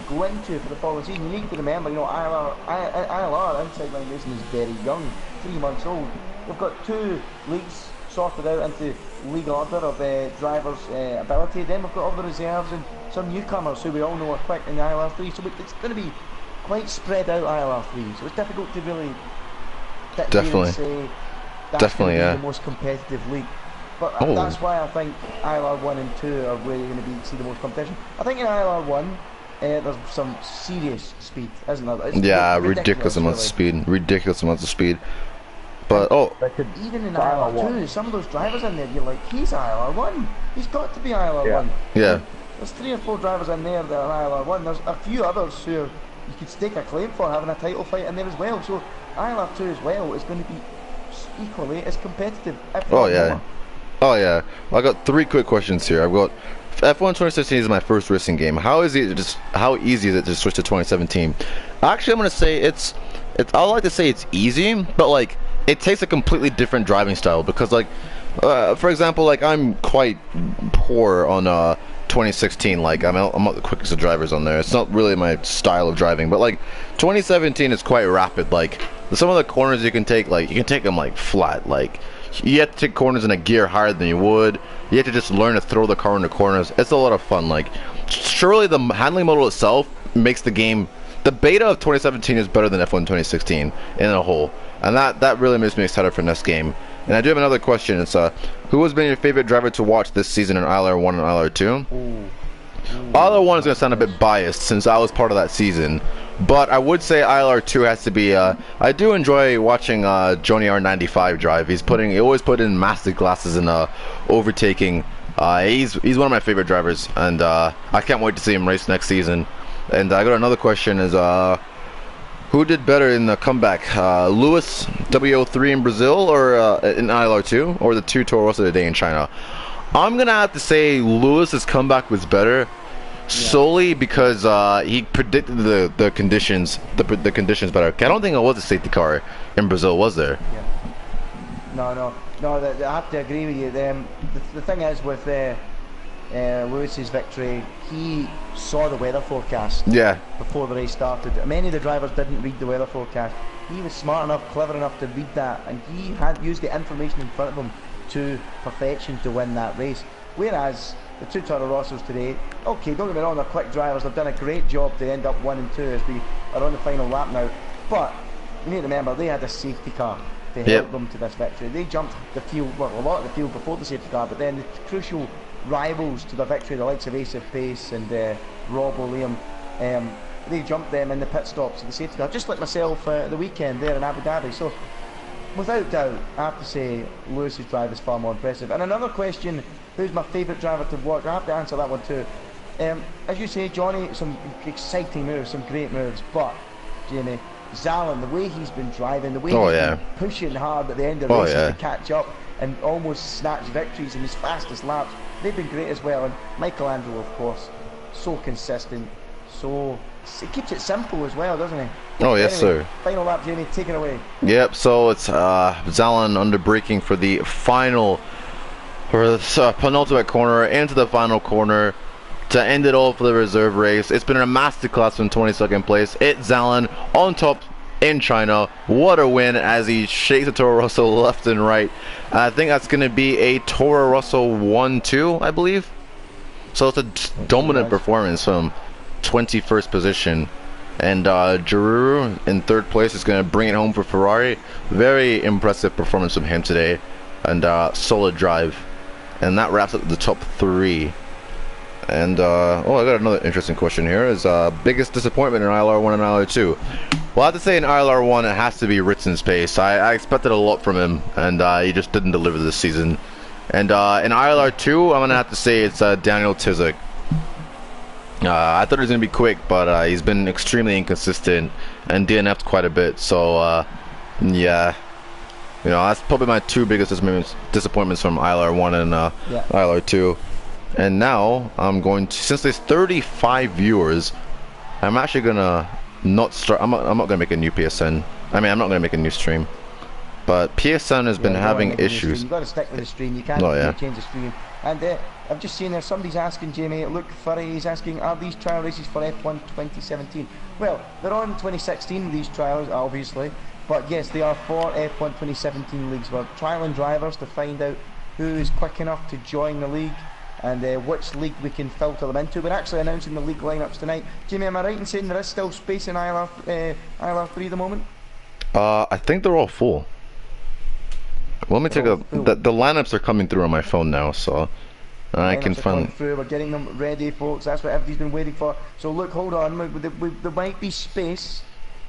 go into for the following season. You need to remember, you know, ILR Inside Line Racing is very young, 3 months old. We've got 2 leagues sorted out into league order of drivers' ability. Then we've got all the reserves and some newcomers who we all know are quick in the ILR 3. So it's going to be quite spread out ILR 3. So it's difficult to really say that's going to be the most competitive league. But that's why I think ILR 1 and 2 are where you're going to see the most competition. I think in ILR 1, there's some serious speed, isn't there? It's ridiculous amounts of speed. Ridiculous amounts of speed. But, even in ILR 2, some of those drivers in there, you're like, he's ILR 1. He's got to be ILR 1. Yeah. There's 3 or 4 drivers in there that are ILR 1. There's a few others who you could stake a claim for having a title fight in there as well. So ILR 2 as well is going to be equally as competitive, if not more. Oh yeah, well, I got 3 quick questions here. I've got F1 2016 is my first racing game. How easy is it to switch to 2017? Actually, I'm gonna say I like to say it's easy, but like it takes a completely different driving style because like for example, like I'm quite poor on 2016. Like I'm not the quickest of drivers on there. It's not really my style of driving, but like 2017 is quite rapid. Like some of the corners you can take them like flat. Like you have to take corners in a gear higher than you would. You have to just learn to throw the car into corners. It's a lot of fun. Like, surely the handling model itself makes the game. The beta of 2017 is better than F1 2016 in a whole, and that really makes me excited for next game. And I do have another question. It's who has been your favorite driver to watch this season in ILR 1 and ILR 2? ILR 1 is going to sound a bit biased since I was part of that season. But I would say ILR 2 has to be. I do enjoy watching Johnny R95 drive. He always put in massive glasses and overtaking. He's one of my favorite drivers, and I can't wait to see him race next season. And I got another question: is who did better in the comeback, Lewis W03 in Brazil or in ILR 2, or the 2 Toro Rosso today in China? I'm gonna have to say Lewis's comeback was better. Solely because he predicted the conditions better. I don't think it was a safety car in Brazil, was there? No. I have to agree with you. The thing is with Lewis's victory, he saw the weather forecast. Before the race started. Many of the drivers didn't read the weather forecast. He was smart enough, clever enough to read that, and he had used the information in front of him to perfection to win that race. Whereas the 2 Toro Rossos today, okay, don't get me wrong, they're quick drivers, they've done a great job to end up 1 and 2 as we are on the final lap now, but you need to remember they had a safety car to help them to this victory. They jumped the field, well, a lot of the field before the safety car, but then the crucial rivals to the victory, the likes of Ace of Pace and Rob O'Liam, they jumped them in the pit stops of the safety car, just like myself the weekend there in Abu Dhabi. So without doubt, I have to say Lewis's drive is far more impressive. And another question, who's my favourite driver to watch? I have to answer that one too. As you say, Johnny, some exciting moves, some great moves, but Jamie, Zalin, the way he's been driving, the way he's been pushing hard at the end of the race to catch up and almost snatch victories in his fastest laps, they've been great as well. And Michael Andrew, of course, so consistent, So it keeps it simple as well, doesn't it? Oh, yes, Anyway, sir. final lap, Jamie, take it away. Yep, so it's Zalon under braking for the final, for the penultimate corner into the final corner to end it all for the reserve race. It's been a masterclass from 22nd place. It's Zalon on top in China. What a win as he shakes the Toro Rosso left and right. I think that's going to be a Toro Rosso 1-2, I believe. So it's a dominant performance from 21st position. And Giroux in 3rd place is going to bring it home for Ferrari. Very impressive performance from him today. And solid drive. And that wraps up the top 3. And oh, I got another interesting question here. Is biggest disappointment in ILR 1 and ILR 2? Well, I have to say in ILR 1 it has to be Ritzen's pace. I expected a lot from him, and he just didn't deliver this season. And in ILR 2, I'm gonna have to say it's Daniel Tizik. I thought he was gonna be quick, but he's been extremely inconsistent and DNF'd quite a bit. So yeah, you know, that's probably my 2 biggest disappointments from ILR 1 and ILR 2. And now I'm going to, since there's 35 viewers, I'm actually gonna not start. I'm not gonna make a new PSN. I mean, I'm not gonna make a new stream. But PSN has been having issues. You've got to stick with the stream. You can't change the stream. And I've just seen there, somebody's asking, Jamie, look, Furry, he's asking, are these trial races for F1 2017? Well, they're on 2016, these trials, obviously. But yes, they are for F1 2017 leagues. We're trialing drivers to find out who is quick enough to join the league and which league we can filter them into. We're actually announcing the league lineups tonight. Jamie, am I right in saying there is still space in ILR 3 at the moment? I think they're all full. Let me take a. The lineups are coming through on my phone now, so I can find. We're getting them ready, folks. That's what everybody's been waiting for. So look, hold on. There might be space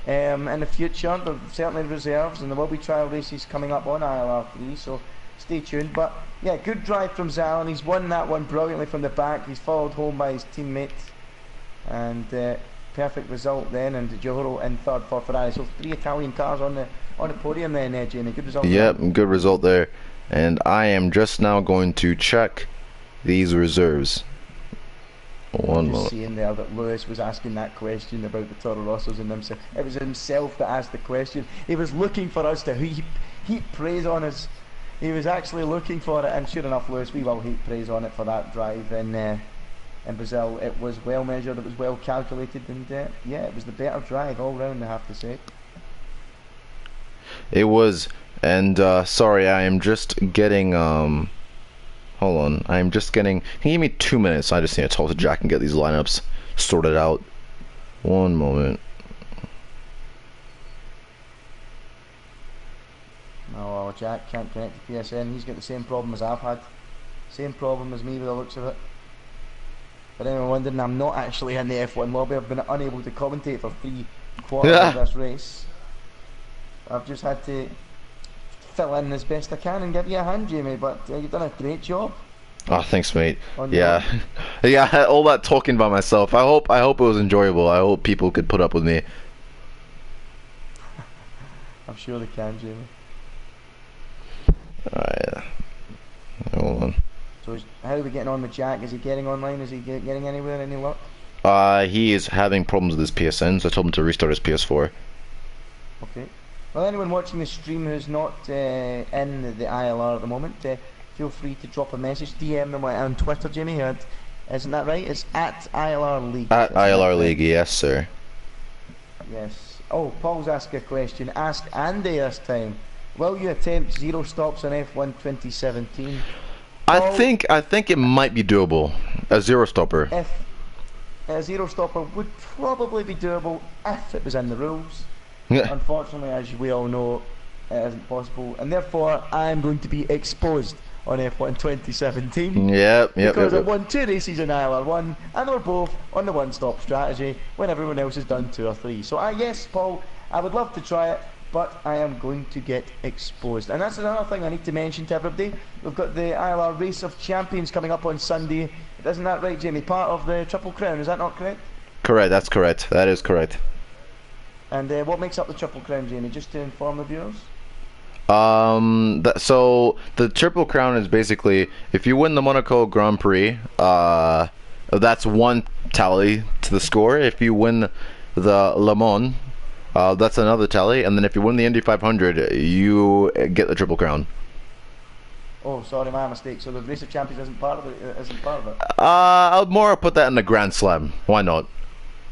in the future. There's certainly reserves, and there will be trial races coming up on ILR 3. So stay tuned. But yeah, good drive from Zalon. He's won that one brilliantly from the back. He's followed home by his teammates, and perfect result then. And Giroux in 3rd for Ferrari. So 3 Italian cars on the podium then, Jamie. Good result. Yep, good result there. And I am just now going to check these reserves. One moment. Seeing there that Lewis was asking that question about the Toro Rossos and himself. It was himself that asked the question. He was looking for us to heap praise on us. He was actually looking for it, and sure enough, Lewis, we will heap praise on it for that drive in Brazil. It was well measured, it was well calculated, and yeah, it was the better drive all round, I have to say. It was, and sorry, I am just getting hold on, I'm just getting, can you give me 2 minutes? I just need to talk to Jack and get these lineups sorted out. One moment. Oh, Jack can't connect to PSN. He's got the same problem as I've had, same problem as me with the looks of it. But anyone wondering, I'm not actually in the F1 lobby. I've been unable to commentate for 3 quarters of this race. I've just had to fill in as best I can and give you a hand, Jamie, but you've done a great job. Oh, thanks, mate. Yeah, yeah, all that talking by myself. I hope it was enjoyable. I hope people could put up with me. I'm sure they can, Jamie. Alright, hold on. So how are we getting on with Jack? Is he getting online? Is he getting anywhere? Any luck? He is having problems with his PSN, so I told him to restart his PS4. Okay. Well, anyone watching the stream who's not in the ILR at the moment, feel free to drop a message, DM them on Twitter, Jamie. Isn't that right? It's at ILR League. At ILR League, yes, sir. Yes. Oh, Paul's asked a question. Ask Andy this time. Will you attempt 0 stops on F1 2017? I think it might be doable. A 0 stopper. If a 0 stopper would probably be doable if it was in the rules. Yeah. Unfortunately, as we all know, it isn't possible, and therefore I'm going to be exposed on F1 2017. Yep. Because I won 2 races in ILR1, and they're both on the one-stop strategy when everyone else has done 2 or 3. So yes, Paul, I would love to try it, but I am going to get exposed. And that's another thing I need to mention to everybody. We've got the ILR Race of Champions coming up on Sunday. Isn't that right, Jamie? Part of the Triple Crown, is that not correct? Correct, that's correct. That is correct. And what makes up the Triple Crown, Jamie? Just to inform the viewers. So the Triple Crown is basically if you win the Monaco Grand Prix, that's one tally to the score. If you win the Le Mans, that's another tally, and then if you win the Indy 500, you get the Triple Crown. Oh, sorry, my mistake. So the Race of Champions isn't part of it. I'll more put that in the Grand Slam. Why not?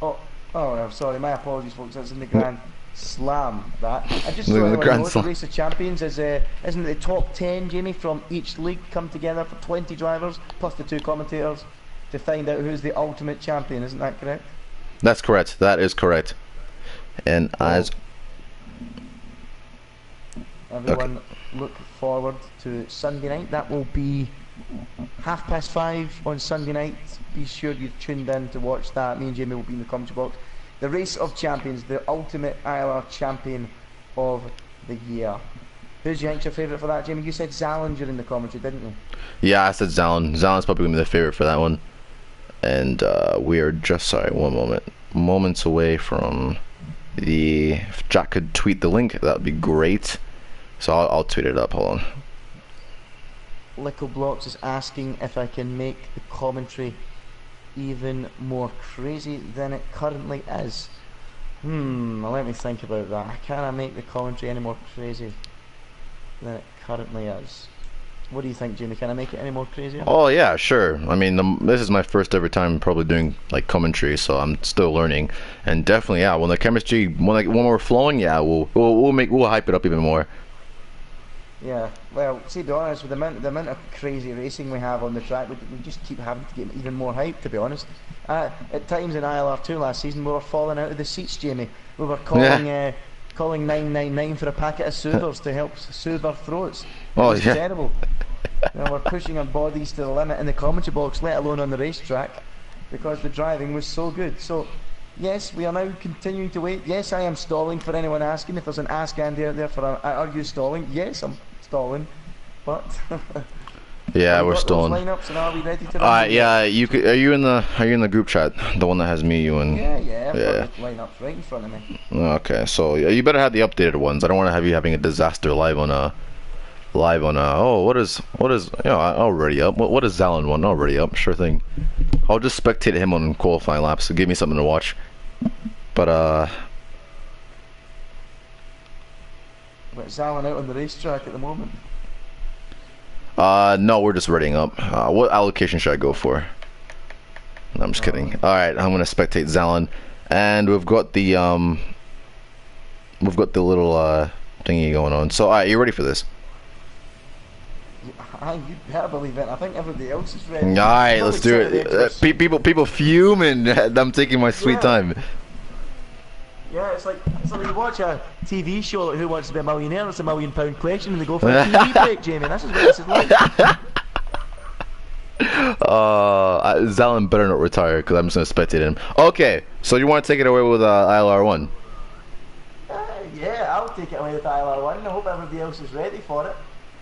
Oh, I'm sorry. My apologies, folks. That's in the Grand Slam. That. I just The so anyone Grand knows, Slam. the Race of Champions is isn't the top 10, Jamie, from each league come together for 20 drivers plus the 2 commentators to find out who's the ultimate champion. Isn't that correct? That's correct. That is correct. And as everyone, look forward to Sunday night. That will be 5:30 on Sunday night. Be sure you've tuned in to watch that. Me and Jamie will be in the commentary box. The Race of Champions, the ultimate ILR champion of the year. Who's your favourite for that, Jamie? You said Zallinger in the commentary, didn't you? yeah, I said Zallen. Zallen's probably gonna be the favorite for that one. And we are just moments away from the. If Jack could tweet the link, that would be great. So I'll tweet it up. Hold on. Lickle Blocks is asking if I can make the commentary even more crazy than it currently is. Let me think about that. Can I make the commentary any more crazy than it currently is? What do you think, Jamie? Can I make it any more crazier? Oh yeah, sure. I mean, this is my first ever time probably doing like commentary, so I'm still learning. And definitely, yeah, when the chemistry, when we're flowing, yeah, we'll hype it up even more. Yeah, well, see, to be honest, with the amount of crazy racing we have on the track, we just keep having to get even more hype, to be honest. At times in ILR2 last season, we were falling out of the seats, Jamie. We were calling calling 999 for a packet of soothers to help soothe our throats. It was terrible. You know, we're pushing our bodies to the limit in the commentary box, let alone on the racetrack, because the driving was so good. So, yes, we are now continuing to wait. Yes, I am stalling for anyone asking. If there's an Ask Andy out there for are you stalling? Yes, I'm stalling, but yeah, we're stalling. Lineups, and are we ready to run? Yeah, you could. Are you in the group chat? The one that has me, you, and yeah. I've got the lineups right in front of me. Okay, so you better have the updated ones. I don't want to have you having a disaster live on oh, what is already up? What is Zallen one already up? Sure thing. I'll just spectate him on qualifying laps to give me something to watch. But Zallen out on the racetrack at the moment. no, we're just readying up. What allocation should I go for? No, I'm just kidding. All right, I'm gonna spectate Zallen, and we've got the little thingy going on. So, all right, you ready for this? You better believe it. I think everybody else is ready. Alright, let's do it. People fuming. I'm taking my sweet time. Yeah, it's like when you watch a TV show like Who Wants to Be a Millionaire. It's £1 million question, and they go for a TV break, Jamie. That's what this is like. Zallen better not retire because I'm just gonna spectate him. Okay, so you want to take it away with ILR 1? Yeah, I'll take it away with ILR 1. I hope everybody else is ready for it.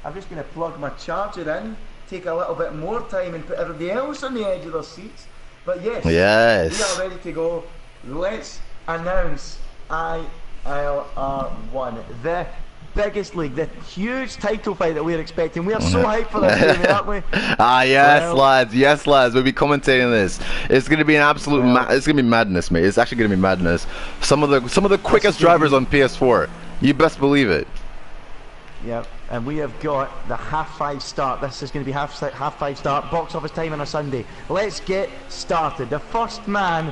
I'm just going to plug my charger in, take a little bit more time and put everybody else on the edge of their seats. But yes, we are ready to go. Let's announce ILR 1, the biggest league, the huge title fight that we're expecting. We are so hyped for this, Jamie, aren't we? Yes, lads, we'll be commentating this. It's going to be an absolute, it's going to be madness, mate. It's actually going to be madness. Some of the quickest drivers on PS4. You best believe it. Yep, and we have got the 5:30 start. This is going to be 5:30 start, box office time on a Sunday. Let's get started. The first man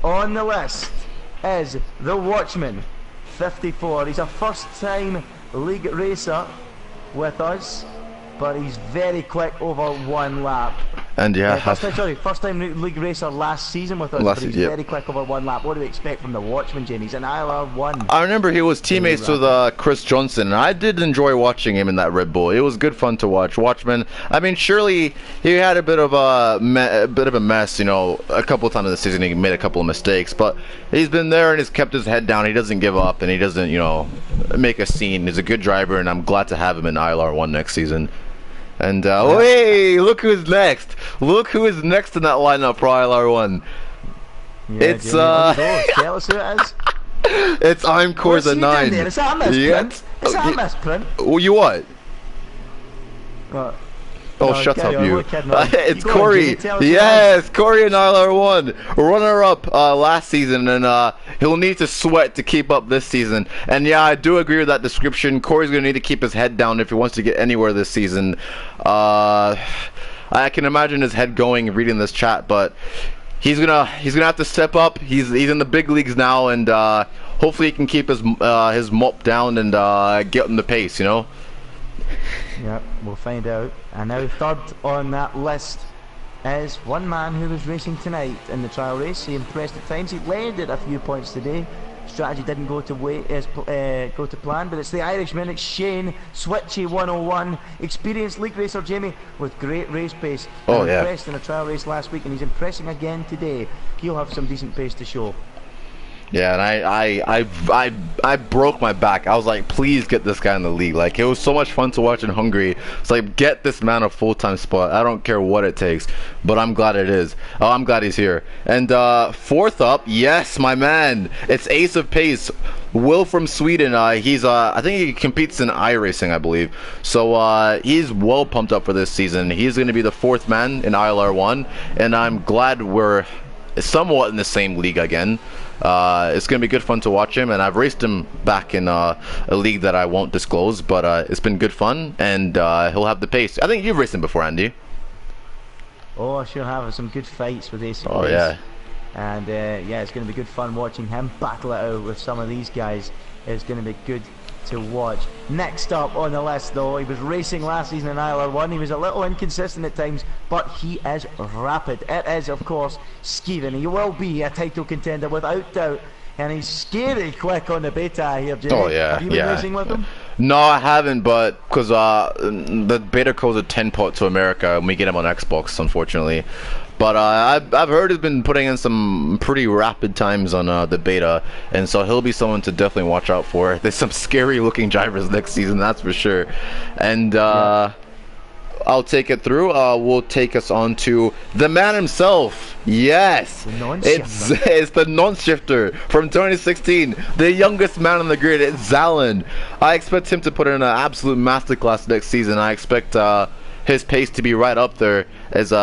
on the list is the Watchman, 54. He's a first-time league racer with us, but he's very quick over one lap. And yeah, first-time league racer last season with us, but he's very quick over one lap. What do we expect from the Watchman, Jamie? He's an ILR 1. I remember he was teammates with Chris Johnson, and I did enjoy watching him in that Red Bull. It was good fun to watch. Watchman, I mean, surely he had a bit of a mess, you know, a couple of times in the season. He made a couple of mistakes, but he's been there and he's kept his head down. He doesn't give up, and he doesn't, you know, make a scene. He's a good driver, and I'm glad to have him in ILR 1 next season. And hey, look who's next! Look who is next in that lineup for ILR1. Yeah, it's tell us who it is. It's I'm Corza 9. Is that a misprint? Is that a misprint? Oh, you what? Oh, shut carry up, on, you. we're kidding on. It's You go on, Corey. Jimmy, tell us Yes, Corey in ILR1. Runner-up last season, and he'll need to sweat to keep up this season. And yeah, I do agree with that description. Corey's going to need to keep his head down if he wants to get anywhere this season. I can imagine his head going reading this chat, but he's gonna have to step up. He's in the big leagues now, and hopefully he can keep his mop down and get on the pace, you know. Yeah, we'll find out. And now third on that list is one man who was racing tonight in the trial race. He impressed at times. He led at a few points today. Strategy didn't go to plan, but it's the Irishman. It's Shane Switchy 101, experienced league racer Jamie with great race pace. Oh yeah. Impressed in a trial race last week, and he's impressing again today. He'll have some decent pace to show. Yeah, and I broke my back. I was like, please get this guy in the league. Like, it was so much fun to watch in Hungary. It's like, get this man a full-time spot. I don't care what it takes, but I'm glad it is. Oh, I'm glad he's here. And fourth up, yes, my man. It's Ace of Pace, Will from Sweden. He's I think he competes in iRacing, I believe. So he's well pumped up for this season. He's going to be the fourth man in ILR1, and I'm glad we're somewhat in the same league again. It's going to be good fun to watch him, and I've raced him back in a league that I won't disclose, but it's been good fun, and he'll have the pace. I think you've raced him before, Andy. Oh, I sure have. Some good fights with Ace. Oh, yeah. And yeah, it's going to be good fun watching him battle it out with some of these guys. It's going to be good to watch. Next up on the list, though, he was racing last season in ILR1. He was a little inconsistent at times, but he is rapid. It is, of course, Skeevan. He will be a title contender without doubt, and he's scary quick on the beta here, Jimmy. Oh yeah, have you been racing with him? No, I haven't, but because the beta code's a 10-pot to America, and we get him on Xbox, unfortunately. But I've heard he's been putting in some pretty rapid times on the beta, and so he'll be someone to definitely watch out for. There's some scary-looking drivers next season, that's for sure. And I'll take it through. We'll take us on to the man himself. Yes, it's the non-shifter from 2016, the youngest man on the grid. It's Zalin. I expect him to put in an absolute masterclass next season. I expect his pace to be right up there as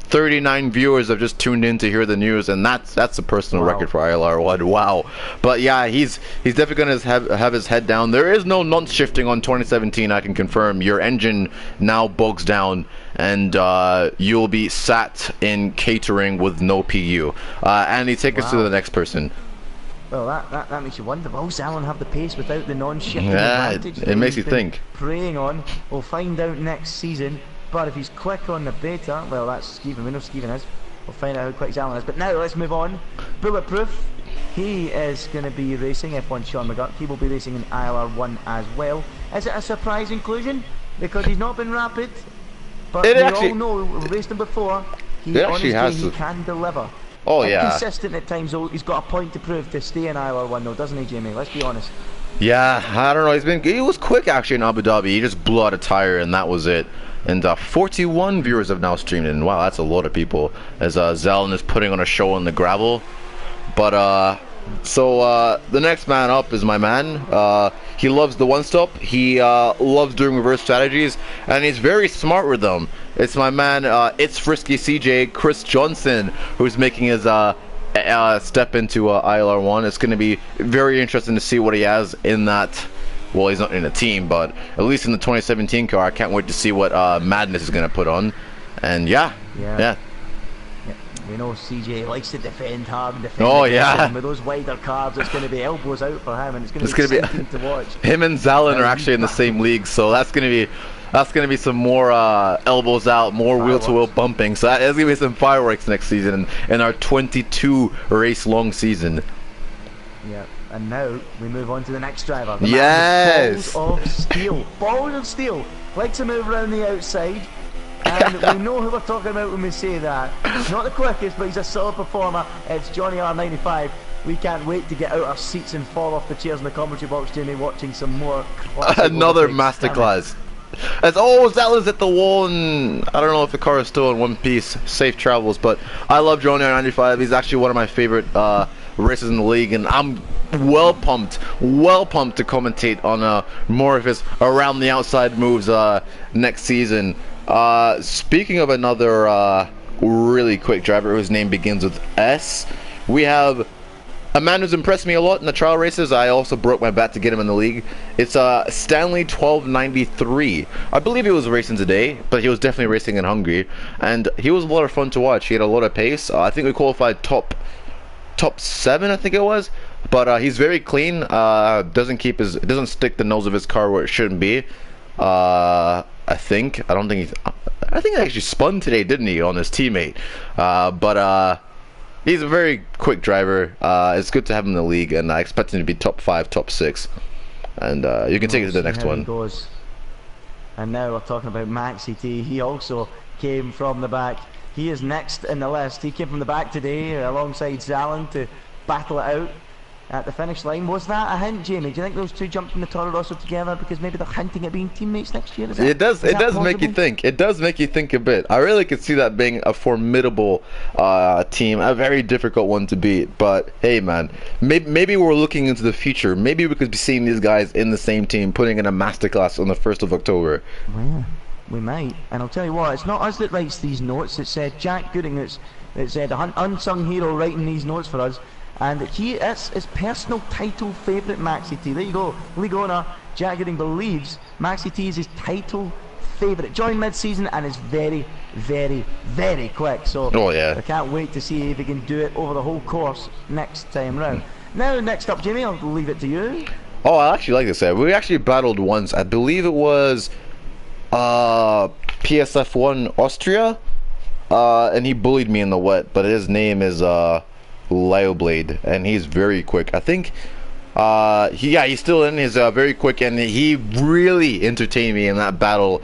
39 viewers have just tuned in to hear the news, and that's a personal record for ILR1. Wow. But yeah, he's definitely going to have his head down. There is no non-shifting on 2017, I can confirm. Your engine now bogs down, and you'll be sat in catering with no PU. Andy, take us to the next person. Well, that makes you wonder, will Zalin have the pace without the non-shifting advantage? It makes you think. Preying on. We'll find out next season. But if he's quick on the beta, well, that's Skeevan. We know Skeevan is. We'll find out how quick Zalin is. But now let's move on. Bulletproof. He is going to be racing F1 Sean McGurk. He will be racing in ILR1 as well. Is it a surprise inclusion? Because he's not been rapid. But all know, we've raced him before. He can deliver. Oh, yeah. Consistent at times, though. He's got a point to prove to stay in ILR1, though, doesn't he, Jamie? Let's be honest. Yeah, I don't know. He was quick actually in Abu Dhabi. He just blew out a tire, and that was it. And 41 viewers have now streamed in. Wow, that's a lot of people. As Zalin is putting on a show on the gravel. But so the next man up is my man. He loves the one-stop. He loves doing reverse strategies, and he's very smart with them. It's my man. It's Frisky CJ Chris Johnson, who's making his step into ILR1. It's going to be very interesting to see what he has in that. Well, he's not in a team, but at least in the 2017 car, I can't wait to see what Madness is going to put on. And yeah. We know CJ likes to defend hard and defend. Oh yeah. With those wider carbs, it's going to be elbows out for him, and it's going to be exciting to watch. Him and Zalin are actually in the same league, so that's going to be some more elbows out, more wheel-to-wheel bumping. So there's going to be some fireworks next season in our 22 race long season. Yeah. And now we move on to the next driver. The yes! Balls of steel. Balls of steel. Likes to move around the outside. And we know who we're talking about when we say that. He's not the quickest, but he's a solid performer. It's Johnny R95. We can't wait to get out our seats and fall off the chairs in the commentary box, Jamie, watching some more another masterclass. As Zalin's at the wall, and I don't know if the car is still in one piece. Safe travels, but I love Johnny R95. He's actually one of my favorite races in the league, and I'm well pumped to commentate on more of his around the outside moves next season. Speaking of another really quick driver whose name begins with S, we have a man who's impressed me a lot in the trial races. I also broke my bat to get him in the league. It's Stanley 1293. I believe he was racing today, but he was definitely racing in Hungary, and he was a lot of fun to watch. He had a lot of pace. I think we qualified top 7, I think it was. But he's very clean. Doesn't stick the nose of his car where it shouldn't be. I think he actually spun today, didn't he, on his teammate? But he's a very quick driver. It's good to have him in the league, and I expect him to be top 5, top 6. And you can take it to the next one. Goes. And now we're talking about Maxi T. He also came from the back. He is next in the list. He came from the back today alongside Zalin to battle it out at the finish line. Was that a hint, Jamie? Do you think those two jumped from the Toro Rosso together because maybe they're hinting at being teammates next year? It does make you think. It does make you think a bit. I really could see that being a formidable team, a very difficult one to beat. But hey, man, maybe we're looking into the future. Maybe we could be seeing these guys in the same team, putting in a masterclass on the 1st of October. Well, we might. And I'll tell you what, it's not us that writes these notes. It said Jack Gooding. That said an unsung hero writing these notes for us. And it's his personal title favourite, Maxi T. There you go. League owner Jack Gooding believes Maxi T is his title favourite. Joined mid-season and is very, very, very quick. So I can't wait to see if he can do it over the whole course next time round. Now, next up, Jamie, I'll leave it to you. Oh, I actually like this guy. We actually battled once. I believe it was PSF1 Austria. And he bullied me in the wet. But his name is Leo Blade, and he's very quick. I think he's still in. He's very quick, and he really entertained me in that battle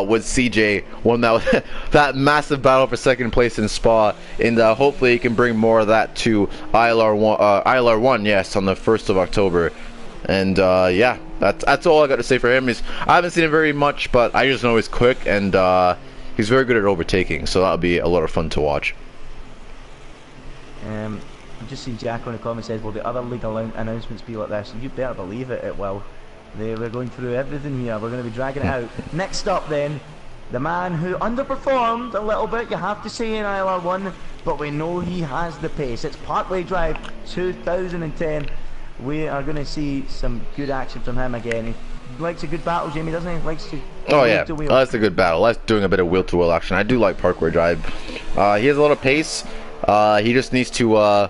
with CJ. Won that massive battle for second place in Spa, and hopefully he can bring more of that to ILR 1, yes, on the 1st of October. And yeah, that's all I got to say for him. I haven't seen him very much, but I just know he's quick, and he's very good at overtaking, so that'll be a lot of fun to watch. I've just seen Jack on the comment says, will the other league announcements be like this? And you better believe it will. We're going through everything here. We're going to be dragging it out. Next up then, the man who underperformed a little bit, you have to say, in ILR1, but we know he has the pace. It's Parkway Drive 2010. We are going to see some good action from him again. He likes a good battle, Jamie, doesn't he? Likes to that's a good battle. That's doing a bit of wheel-to-wheel action. I do like Parkway Drive. He has a lot of pace. He just needs to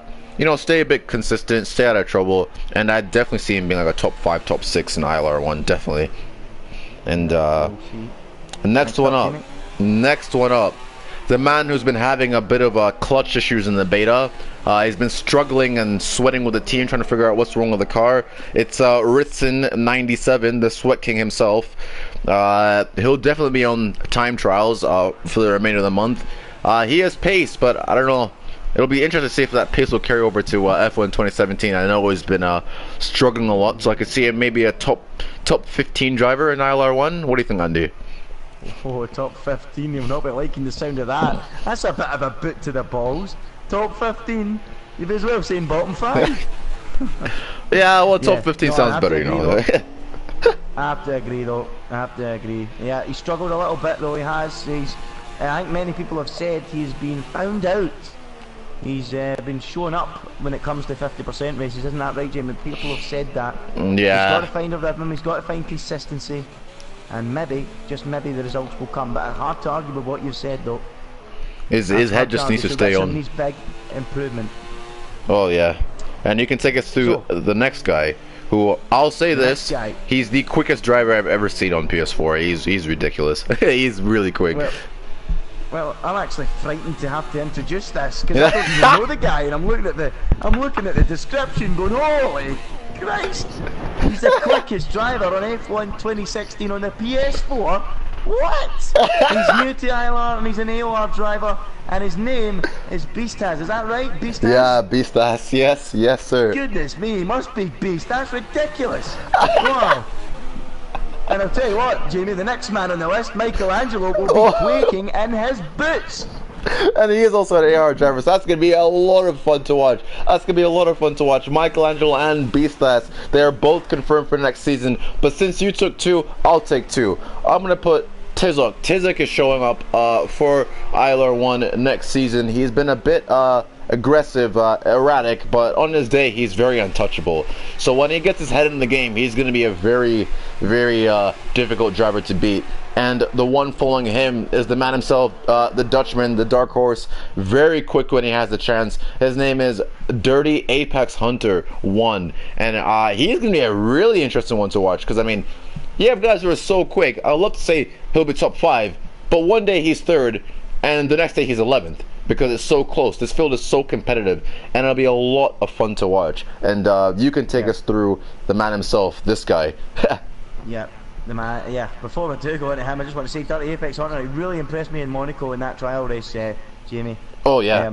stay a bit consistent, stay out of trouble, and I definitely see him being like a top 5, top 6 in ILR1, definitely. And next one up, the man who's been having a bit of clutch issues in the beta. He's been struggling and sweating with the team, trying to figure out what's wrong with the car. It's Ritson97, the Sweat King himself. He'll definitely be on time trials for the remainder of the month. He has pace, but I don't know. It'll be interesting to see if that pace will carry over to F1 2017. I know he's been struggling a lot, so I could see him maybe a top 15 driver in ILR1. What do you think, Andy? Oh, top 15. You've not been liking the sound of that. That's a bit of a boot to the balls. Top 15. You may as well saying bottom 5. Yeah, well, top 15 sounds better, you know. I have to agree, though. I have to agree. Yeah, he struggled a little bit, though. I think many people have said he's been found out. He's been showing up when it comes to 50% races, isn't that right, Jamie? People have said that. Yeah. He's got to find a rhythm, he's got to find consistency, and maybe, just maybe, the results will come. But it's hard to argue with what you've said, though. His head just needs to stay on. Needs big improvement. Oh yeah, and you can take us through the next guy, who I'll say this: he's the quickest driver I've ever seen on PS4. He's ridiculous. He's really quick. Well, I'm actually frightened to have to introduce this because I don't even know the guy, and I'm looking at the description, going, holy Christ! He's the quickest driver on F1 2016 on the PS4. What? He's new to ILR and he's an AOR driver, and his name is Beastaz. Is that right, Beastaz? Yeah, Beastaz. Yes, sir. Goodness me, he must be Beast. That's ridiculous. Wow. And I'll tell you what, Jamie, the next man on the list, Michelangelo, will be quaking in his boots. And he is also an AR driver, so that's going to be a lot of fun to watch. Michelangelo and Beastaz, they are both confirmed for next season. But since you took 2, I'll take 2. I'm going to put Tizik is showing up for ILR 1 next season. He's been a bit aggressive, erratic, but on his day he's very untouchable. So when he gets his head in the game, he's going to be a very, very difficult driver to beat. And the one following him is the man himself, the Dutchman, the dark horse, very quick when he has the chance. His name is Dirty Apex Hunter 1, and he's going to be a really interesting one to watch, because I mean, you have guys who are so quick. I'd love to say he'll be top 5, but one day he's 3rd, and the next day he's 11th, because it's so close. This field is so competitive, and it'll be a lot of fun to watch. And you can take us through the man himself, this guy. Yeah. The man, yeah. Before we do go into him, I just want to say, Dirty Apex Hunter, he really impressed me in Monaco in that trial race, Jamie. Oh yeah.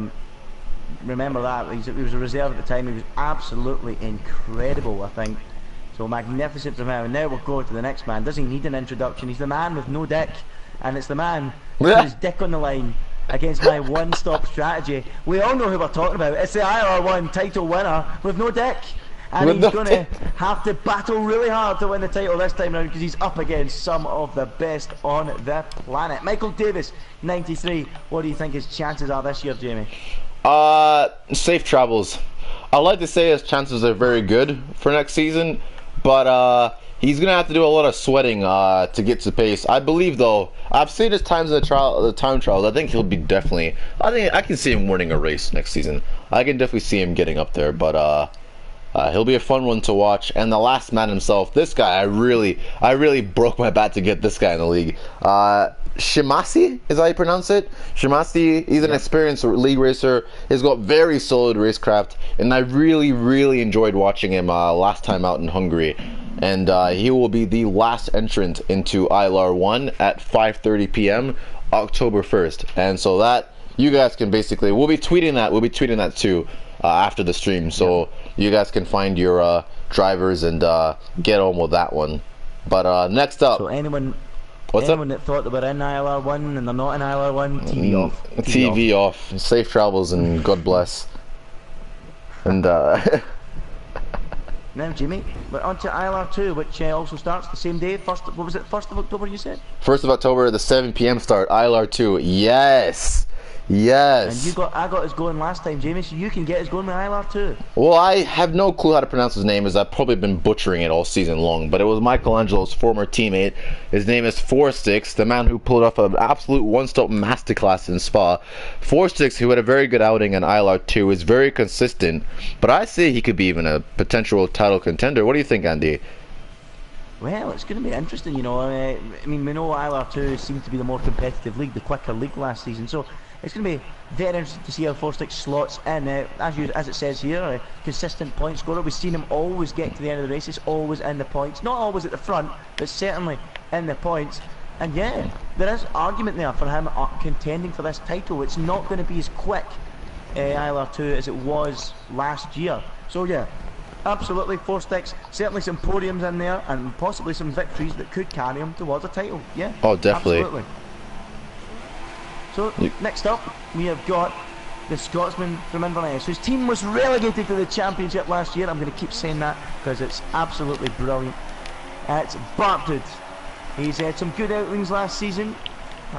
Remember that he was a reserve at the time. He was absolutely incredible, I think. So magnificent from him. And now we'll go to the next man. Doesn't need an introduction. He's the man with no dick, and it's the man with his dick on the line against my one-stop strategy. We all know who we're talking about. It's the ILR1 title winner with no dick. And he's going to have to battle really hard to win the title this time around, because he's up against some of the best on the planet. Michael Davis, 93. What do you think his chances are this year, Jamie? Safe travels. I'd like to say his chances are very good for next season, but he's going to have to do a lot of sweating to get to pace. I believe, though, I've seen his times in the time trials. I think he'll be definitely, I can see him winning a race next season. I can definitely see him getting up there, but he'll be a fun one to watch. And the last man himself, this guy, I really broke my bat to get this guy in the league. Shimasi, is how you pronounce it? Shimasi, he's an experienced league racer. He's got very solid racecraft, and I really enjoyed watching him last time out in Hungary. And he will be the last entrant into ILR 1 at 5:30 p.m. October 1st. And so that, you guys can basically, we'll be tweeting that too after the stream, so you guys can find your drivers and get on with that one. But next up, so anyone that thought they were in ILR 1 and they're not in ILR 1, TV off. TV off. Safe travels and God bless. And now, Jimmy, we're on to ILR 2, which also starts the same day. What was it? 1st of October, you said? 1st of October, the 7 p.m. start. ILR 2. Yes. Yes. And I got us going last time, Jamie, so you can get us going with ILR 2. Well, I have no clue how to pronounce his name, as I've probably been butchering it all season long, but it was Michelangelo's former teammate. His name is Four-Sticks, the man who pulled off an absolute one-stop masterclass in Spa. Four-Sticks, who had a very good outing in ILR 2, is very consistent, but I say he could be even a potential title contender. What do you think, Andy? Well, it's going to be interesting, you know. I mean, we know ILR 2 seemed to be the more competitive league, the quicker league last season, so it's going to be very interesting to see how Four-Sticks slots in. As it says here, a consistent point scorer. We've seen him always get to the end of the races, always in the points. Not always at the front, but certainly in the points. And yeah, there is argument there for him contending for this title. It's not going to be as quick, ILR 2, as it was last year. So yeah, absolutely, Four-Sticks, certainly some podiums in there, and possibly some victories that could carry him towards a title. Yeah, oh, definitely. Absolutely. So, next up, we have got the Scotsman from Inverness, whose team was relegated to the championship last year. I'm going to keep saying that because it's absolutely brilliant. It's Bartwood. He's had some good outings last season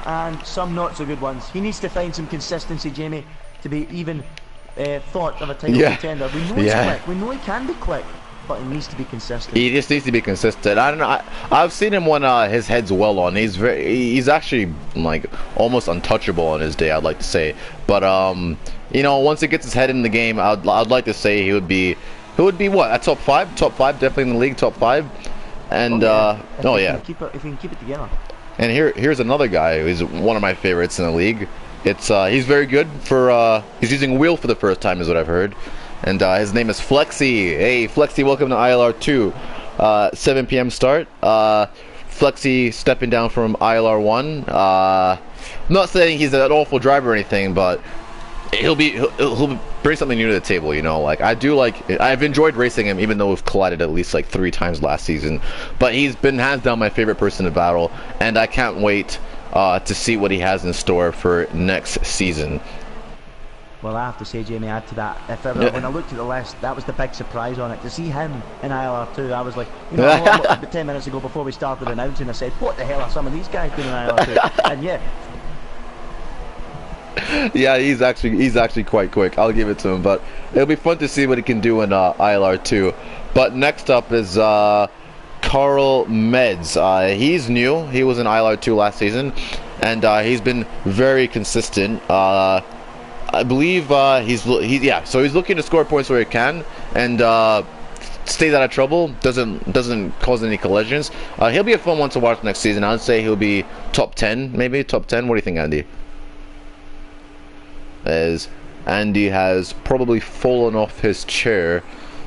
and some not so good ones. He needs to find some consistency, Jamie, to be even thought of a title contender. We know he's quick. We know he can be quick, but he needs to be consistent. He just needs to be consistent. I don't know. I've seen him when his head's well on. He's actually like almost untouchable on his day, I'd like to say. But you know, once he gets his head in the game, I'd like to say he would be what, a top 5? Top 5, definitely in the league, top 5. And if he can keep it together. And here's another guy who's one of my favorites in the league. It's he's very good for he's using wheel for the first time, is what I've heard. And his name is Flexi. Hey, Flexi, welcome to ILR 2. 7 p.m. start. Flexi stepping down from ILR 1. Not saying he's an awful driver or anything, but he'll bring something new to the table, you know. Like, I've enjoyed racing him, even though we've collided at least like 3 times last season. But he's been hands down my favorite person to battle, and I can't wait to see what he has in store for next season. Well, I have to say, Jamie, add to that. If ever, Yeah. when I looked at the list, that was the big surprise on it. To see him in ILR2, I was like, you know, about 10 minutes ago before we started announcing, I said, what the hell are some of these guys doing in ILR2? And yeah. Yeah, he's actually quite quick. I'll give it to him, but it'll be fun to see what he can do in ILR2. But next up is Carl Meds. He's new. He was in ILR2 last season, and he's been very consistent. I believe so he's looking to score points where he can and stays out of trouble. Doesn't cause any collisions. He'll be a fun one to watch next season. I'd say he'll be top 10, maybe top 10. What do you think, Andy? As Andy has probably fallen off his chair,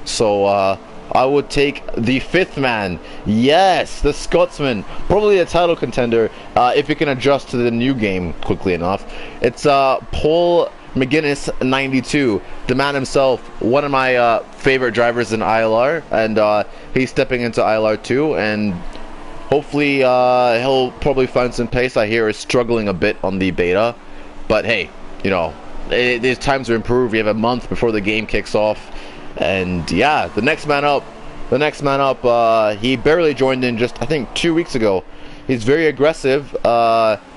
so I would take the fifth man. Yes, the Scotsman, probably a title contender if he can adjust to the new game quickly enough. It's Paul McGuinness, 92, the man himself, one of my favorite drivers in ILR, and he's stepping into ILR 2, and hopefully he'll probably find some pace. I hear he's struggling a bit on the beta, but hey, you know, there's times to improve. We have a month before the game kicks off, and yeah, the next man up, he barely joined in just, I think, 2 weeks ago. He's very aggressive.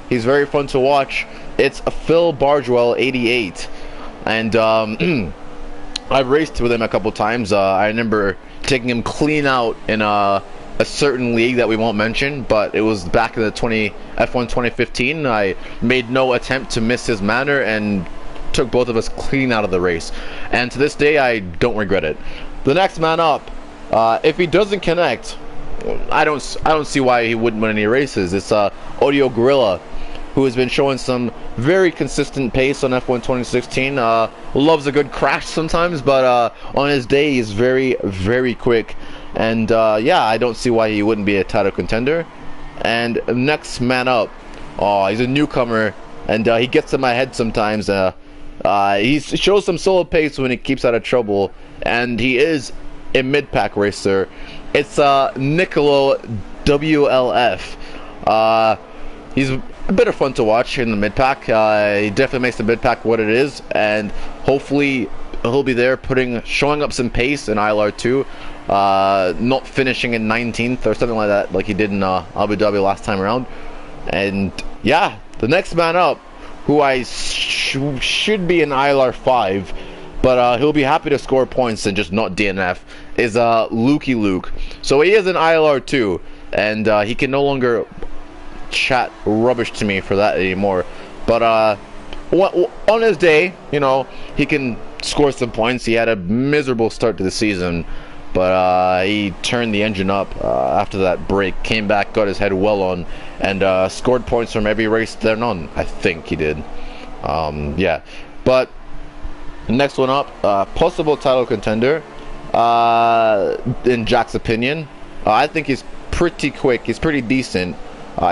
He's very fun to watch. It's Phil Bargewell, 88, and I've raced with him a couple times. I remember taking him clean out in a certain league that we won't mention, but it was back in the F1 2015. I made no attempt to miss his manner and took both of us clean out of the race, and to this day I don't regret it. The next man up, if he doesn't connect, I don't see why he wouldn't win any races. It's Audio Gorilla, who has been showing some very consistent pace on F1 2016. Loves a good crash sometimes, but on his day he's very, very quick. And yeah, I don't see why he wouldn't be a title contender. And next man up, he's a newcomer, and he gets in my head sometimes. He shows some solid pace when he keeps out of trouble, and he is a mid-pack racer. It's Nicolo WLF. He's a bit of fun to watch in the mid-pack. He definitely makes the mid-pack what it is, and hopefully he'll be there showing up some pace in ILR 2, not finishing in 19th or something like that, like he did in Abu Dhabi last time around. And yeah, the next man up, who I should be in ILR 5, but he'll be happy to score points and just not DNF, is Lukey Luke. So he is in ILR 2, and he can no longer chat rubbish to me for that anymore. But on his day, you know, he can score some points. He had a miserable start to the season, but he turned the engine up after that break, came back, got his head well on, and scored points from every race there on. I think he did. Yeah, but next one up, possible title contender. In Jack's opinion, I think he's pretty quick. He's pretty decent.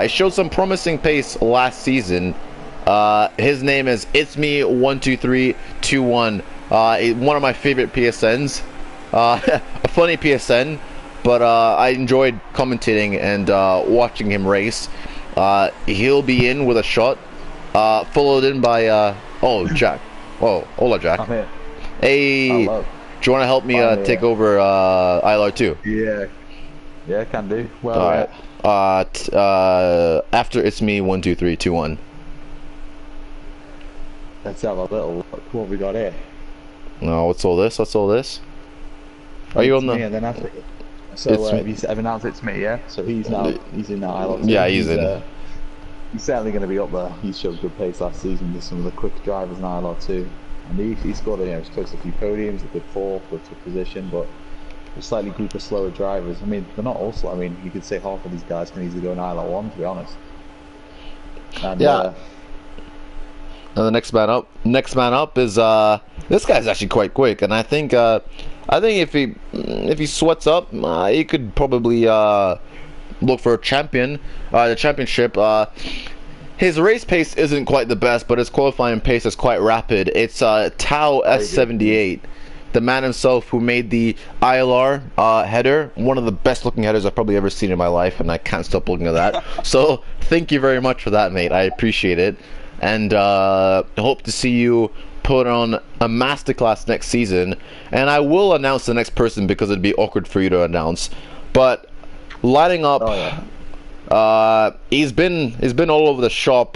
He showed some promising pace last season. His name is It's Me 12321. One of my favorite PSNs. A funny PSN, but I enjoyed commentating and watching him race. He'll be in with a shot, followed in by Jack. Oh, hola, Jack. I'm here. Hey, Hello. do you want to help me take over ILR 2? Yeah, can do. Well, All right. After It's Me 12321. let's have a little look. What we got here? No, what's all this? What's all this? Are you on the? Me, and then after, so I've announced it's me, yeah. So he's in the island. Yeah, he's in. He's certainly going to be up there. He showed good pace last season with some of the quick drivers in ILR 2, and he scored. He's close to a few podiums, a good fourth, good position, but a slightly group of slower drivers. I mean, they're not all slow. I mean, you could say half of these guys can easily go in ILR 1, to be honest. And, yeah. And the next man up is this guy's actually quite quick, and I think if he sweats up, he could probably look for a the championship. His race pace isn't quite the best, but his qualifying pace is quite rapid. It's Tau S78, the man himself who made the ILR header, one of the best looking headers I've probably ever seen in my life, and I can't stop looking at that. So thank you very much for that, mate. I appreciate it, and hope to see you put on a masterclass next season, and I will announce the next person because it'd be awkward for you to announce. But lining up, he's been all over the shop.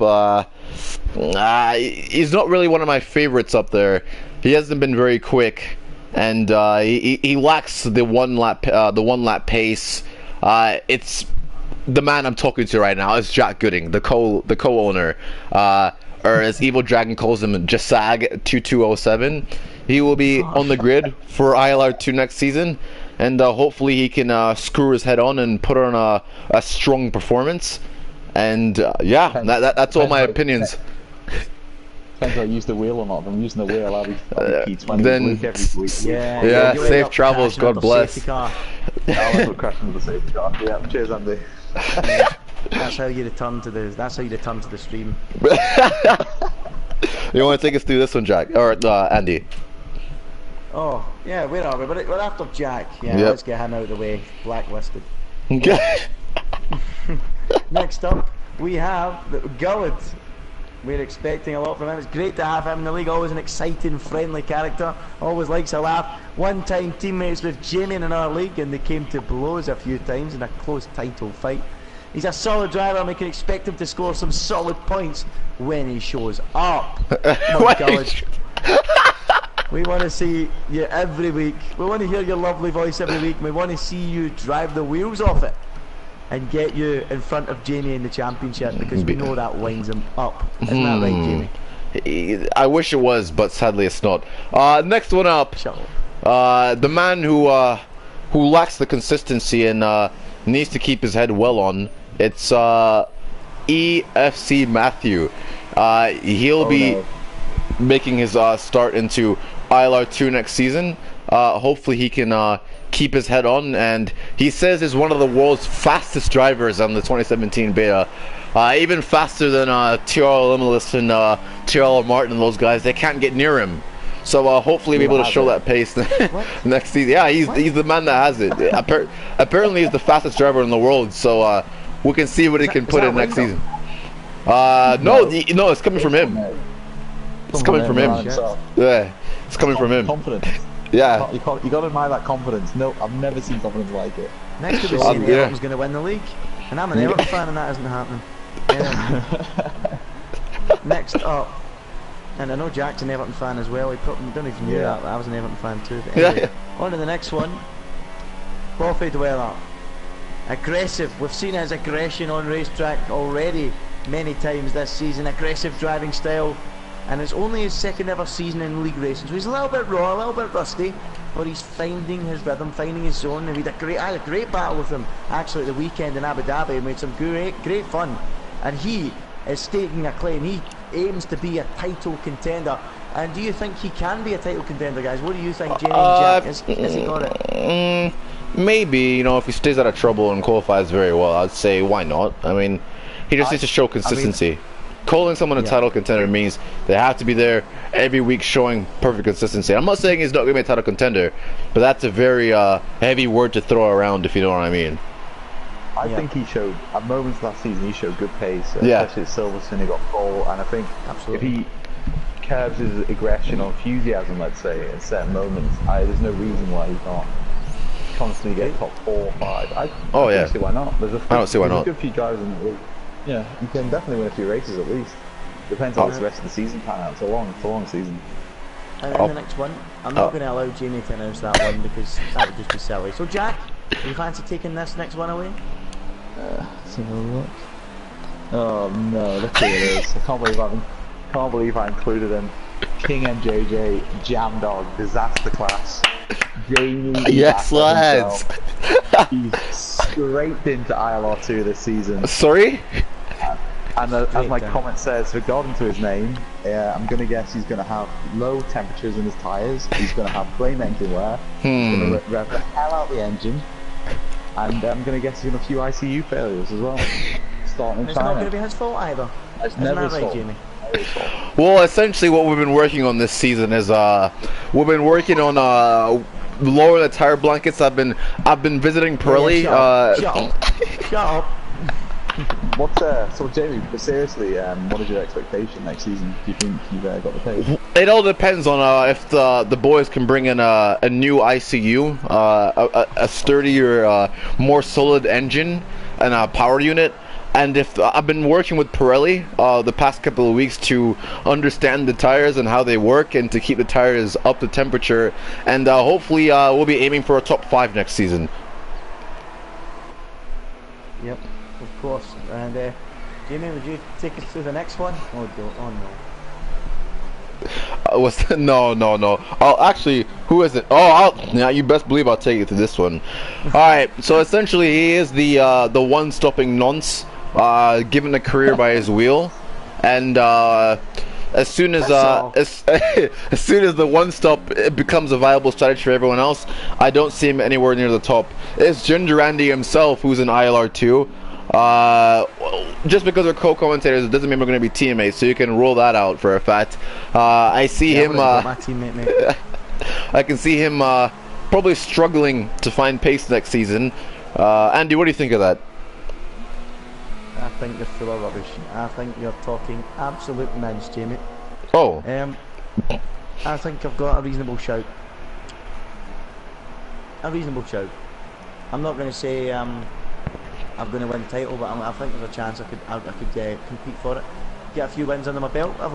He's not really one of my favorites up there. He hasn't been very quick, and he lacks the one lap pace. It's the man I'm talking to right now. It's Jack Gooding, the co-owner, or as Evil Dragon calls him, Jasag2207. He will be on the grid for ILR2 next season, and hopefully he can screw his head on and put on a strong performance. And yeah, that's all my opinions. Depends if I use the wheel or not. If I'm using the wheel, I'll be P20 then, every week. Yeah, safe travels, God bless. I'll end up crashing with the safety car. Yeah, cheers, Andy. That's how you return to the stream. You want to take us through this one, Jack, or Andy? Oh yeah, where are we? We're after Jack. Yeah, yep. Let's get him out of the way. Blacklisted. Okay. Next up, we have Gullid. We're expecting a lot from him. It's great to have him in the league. Always an exciting, friendly character. Always likes a laugh. One-time teammates with Jamie in our league, and they came to blows a few times in a close title fight. He's a solid driver, and we can expect him to score some solid points when he shows up. We want to see you every week. We want to hear your lovely voice every week. We want to see you drive the wheels off it and get you in front of Jamie in the championship, because we know that winds him up. Isn't that right, Jamie? I wish it was, but sadly it's not. Next one up, the man who lacks the consistency and needs to keep his head well on. It's EFC Matthew. He'll be making his start into ILR2 next season. Hopefully he can keep his head on, and he says he's one of the world's fastest drivers on the 2017 beta. Even faster than TRL Limitless and TRL Martin and those guys. They can't get near him. So hopefully we'll be able to show that pace next season. Yeah, he's the man that has it. Apparently he's the fastest driver in the world, so we can see what he can put in next season. No, it's coming from him. It's coming from him. Yeah, it's coming from him. Confidence. Yeah. You got to admire that confidence. No, I've never seen confidence like it. Next to be saying Everton's going to win the league, and I'm an Everton fan, and that isn't happening. Next up, and I know Jack's an Everton fan as well. He probably don't even know that, but I was an Everton fan too. But anyway, on to the next one. Buffett Weller. Aggressive. We've seen his aggression on racetrack already many times this season. Aggressive driving style. And it's only his second ever season in league racing, so he's a little bit raw, a little bit rusty, but he's finding his rhythm, finding his zone. And I had a great battle with him actually at the weekend in Abu Dhabi. We had some great fun, and he is staking a claim. He aims to be a title contender. And do you think he can be a title contender, guys? What do you think, Jamie and Jack? Has he got it? Maybe, you know, if he stays out of trouble and qualifies very well, I'd say why not. I mean, he just needs to show consistency. Calling someone a title contender means they have to be there every week showing perfect consistency. I'm not saying he's not going to be a title contender, but that's a very heavy word to throw around, if you know what I mean. I think he showed, at moments last season, he showed good pace. Especially at Silverstone, he got pole, and I think if he curbs his aggression or enthusiasm, let's say, at certain moments, there's no reason why he can't constantly get top 4 or 5. I don't see why not. I don't see why not. There's a good few drivers in the league. Yeah, you can definitely win a few races at least. Depends on how the rest of the season pan out. It's a long season. And then the next one, I'm not going to allow Jamie to announce that one because that would just be silly. So Jack, do you fancy taking this next one away? Let's have a look. Oh no, look who it is. I can't believe I included him. King NJJ, Jam Dog, Disaster Class, Jamie. Yes, lads. He's scraped into ILR2 this season. Sorry? And as my comment says, regarding to his name, I'm going to guess he's going to have low temperatures in his tyres, he's going to have flame engine wear, he's going to rev the hell out the engine, and I'm going to guess he's going to have a few ICU failures as well. Starting in It's not going to be his fault either. It's never his fault. Jamie? Well, essentially what we've been working on this season is we've been working on lower the tire blankets. I've been visiting Pirelli. Shut up. So Jamie, but seriously, what is your expectation next season? Do you think you've got the pace? It all depends on if the boys can bring in a new ICU, a sturdier, more solid engine, and a power unit. And if I've been working with Pirelli the past couple of weeks to understand the tires and how they work, and to keep the tires up to temperature, and hopefully we'll be aiming for a top 5 next season. Yep, of course. And Jamie, would you take us through the next one? Oh no. No. Oh, actually, who is it? Oh, yeah, you best believe I'll take you to this one. All right. So essentially, he is the one-stopping nonce, given a career by his wheel, and as soon as as soon as the one-stop becomes a viable strategy for everyone else, I don't see him anywhere near the top. It's Ginger Andy himself who's in ILR 2. Just because we're co-commentators, it doesn't mean we're going to be teammates, so you can rule that out for a fact. I see him. My teammate, mate. I can see him probably struggling to find pace next season. Andy, what do you think of that? I think you're full of rubbish. I think you're talking absolute mince, Jamie. Oh. I think I've got a reasonable shout. I'm not going to say I'm going to win the title, but I think there's a chance I could compete for it. Get a few wins under my belt. I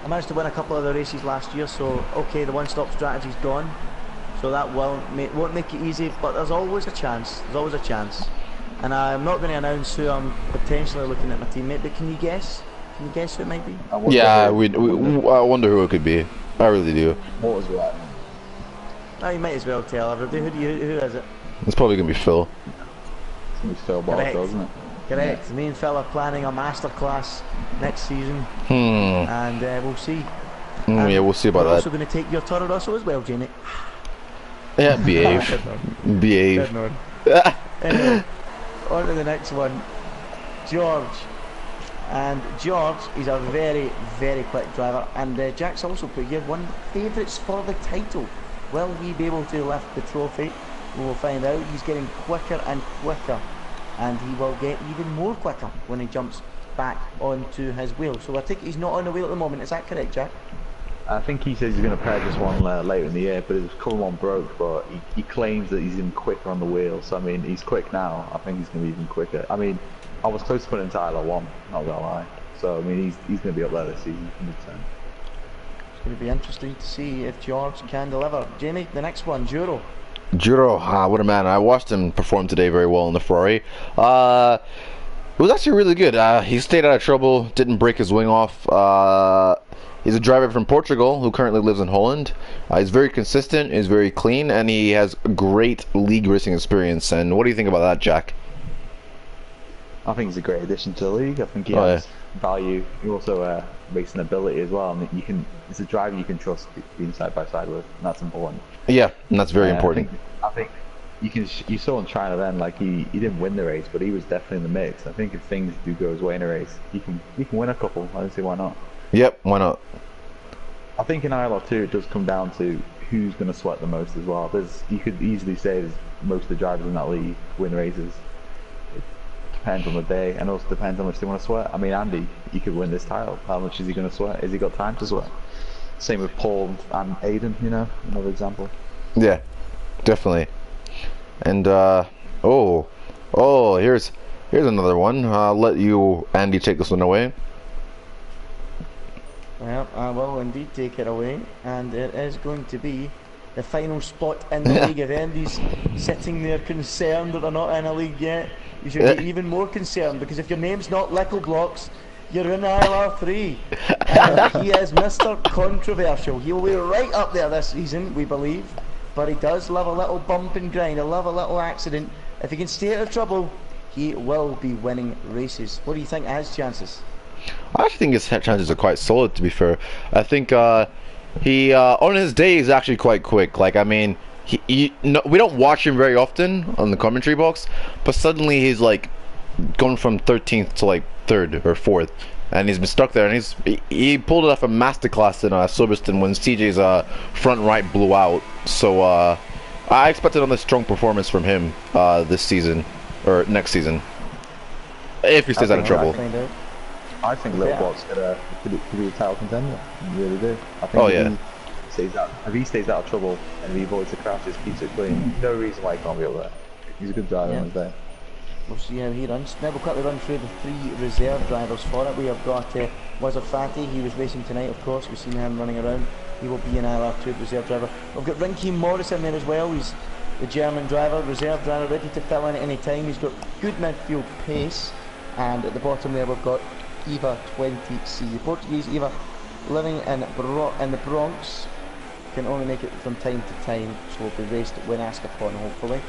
managed to win a couple of the races last year, so okay, the one-stop strategy's gone, so that won't make it easy, but there's always a chance. And I'm not going to announce who I'm potentially looking at my teammate, but can you guess? Can you guess who it might be? Yeah, I wonder who it could be. I really do. What was that? Oh, you might as well tell everybody. Who is it? It's probably going to be Phil. It's going to be Phil Barker, isn't it? Correct. Yeah. Me and Phil are planning a masterclass next season, and we'll see. Yeah, we'll see about that. We're also going to take your Toro Rosso as well, Jamie. Yeah, behave. Anyway, on to the next one, George. And George is a very, very quick driver, and Jack's also put here one favourites for the title. Will he be able to lift the trophy? We will find out. He's getting quicker and quicker, and he will get even more quicker when he jumps back onto his wheel. So I think he's not on the wheel at the moment. Is that correct, Jack? I think he says he's going to purchase one later in the year, but his current one broke. But he claims that he's even quicker on the wheel. So I mean, he's quick now. I think he's going to be even quicker. I mean, I was close to putting him to ILR 1, not gonna lie. So I mean, he's going to be up there this season, 100%. It's going to be interesting to see if George can deliver. Jamie, the next one, Juro. What a man. I watched him perform today very well in the Ferrari. It was actually really good. He stayed out of trouble, didn't break his wing off. He's a driver from Portugal who currently lives in Holland. He's very consistent, he's very clean, and he has great league racing experience. And what do you think about that, Jack? I think he's a great addition to the league. I think he has value. He also racing ability as well. And it's a driver you can trust being side by side with, and that's important. Yeah, and that's very important. I think you saw in China then, like he didn't win the race, but he was definitely in the mix. I think if things do go his way in a race, he can win a couple. I don't see why not. Yep, why not? I think in ILR 2 it does come down to who's going to sweat the most as well. You could easily say there's most of the drivers in that league win races. It depends on the day, and also depends how much they want to sweat. I mean, Andy, he could win this title. How much is he going to sweat? Has he got time to sweat? Same with Paul and Aiden, you know, another example. Yeah, definitely. And here's another one. I'll let you, Andy, take this one away. Well, I will indeed take it away, and it is going to be the final spot in the league. If Andy's sitting there concerned that they're not in a league yet, you should be even more concerned, because if your name's not Lickle Blocks, you're in ILR 3. And he is Mr. Controversial. He'll be right up there this season, we believe, but he does love a little bump and grind, he'll love a little accident. If he can stay out of trouble, he will be winning races. What do you think are his chances? I actually think his chances are quite solid, to be fair. I think he on his day he's actually quite quick. Like, I mean, we don't watch him very often on the commentary box, but suddenly he's like going from 13th to like 3rd or 4th, and he's been stuck there. And he pulled it off a masterclass in Silverstone when CJ's front right blew out. So I expect another strong performance from him this season or next season. If he stays out of trouble. Find out. I think Little Bot's could be a title contender. I really do. I think if he stays out of trouble and if he avoids the crashes, keeps it clean, no reason why he can't be up there. He's a good driver on his day. We'll see how he runs. Now we'll quickly run through the 3 reserve drivers for it. We have got Wizard Fatty. He was racing tonight, of course. We've seen him running around. He will be an ILR2 reserve driver. We've got Rinky Morris in there as well. He's the German driver, reserve driver, ready to fill in at any time. He's got good midfield pace. And at the bottom there we've got Eva 20C. The Portuguese Eva, living in the Bronx, can only make it from time to time, so will be raced when asked upon, hopefully.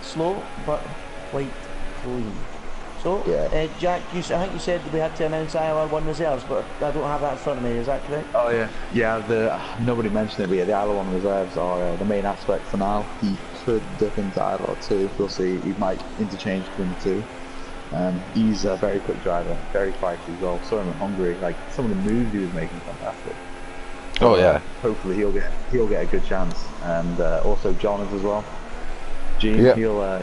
Slow, but quite clean. So, Jack, I think you said we had to announce ILR1 reserves, but I don't have that in front of me, is that correct? Oh yeah. Yeah, nobody mentioned it, but yeah, the ILR1 reserves are the main aspect for now. He could dip into ILR2, we'll see, he might interchange between the two. He's a very quick driver, very feisty as well. Saw him in Hungary, like some of the moves he was making fantastic. Oh yeah. Hopefully he'll get a good chance, and also John is as well. Gene,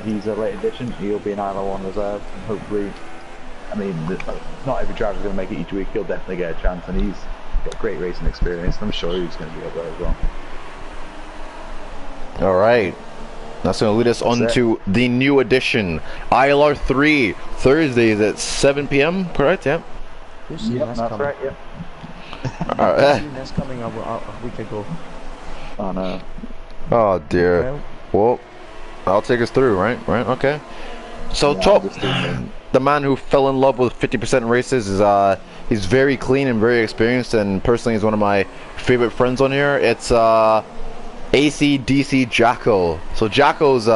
he's a late addition. He'll be an ILR1 reserve, and hopefully, I mean, not every driver's going to make it each week. He'll definitely get a chance, and he's got great racing experience. I'm sure he's going to be up there as well. All right. That's going to lead us on to the new edition, ILR 3, Thursdays at 7 p.m., correct? Yeah. Yep, that's right, yeah. I've seen this coming a week ago. Oh no. Oh dear. Well, I'll take us through, right? Okay. So the man who fell in love with 50% races is he's very clean and very experienced, and personally he's one of my favorite friends on here. It's ACDC Jacko. So Jacko's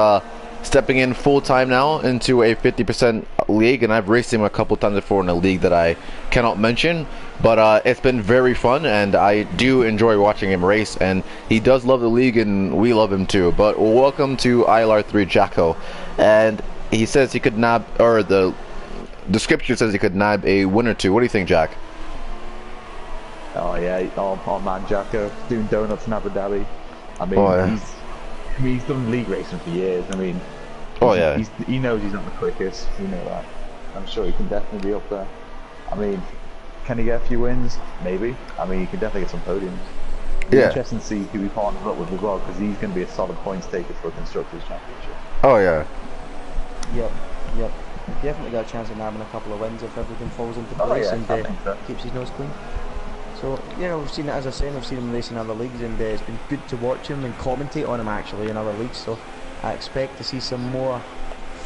stepping in full time now into a 50% league, and I've raced him a couple times before in a league that I cannot mention, but it's been very fun, and I do enjoy watching him race, and he does love the league, and we love him too. But welcome to ILR 3 Jacko, and he says he could nab, or the description says he could nab a win or two. What do you think, Jack? Oh yeah, oh man, Jacko doing donuts in Abu Dhabi. I mean, he's done league racing for years. I mean, he knows he's not the quickest. We know that. I'm sure he can definitely be up there. I mean, can he get a few wins? Maybe. I mean, he can definitely get some podiums. It'll be interesting to see who he partners up with as well, because he's going to be a solid points taker for a constructors championship. Oh yeah. Yep. Definitely got a chance of nabbing a couple of wins if everything falls into place and keeps his nose clean. So, you know, we've seen it, as I said, we've seen him race in other leagues, and it's been good to watch him and commentate on him actually in other leagues, so I expect to see some more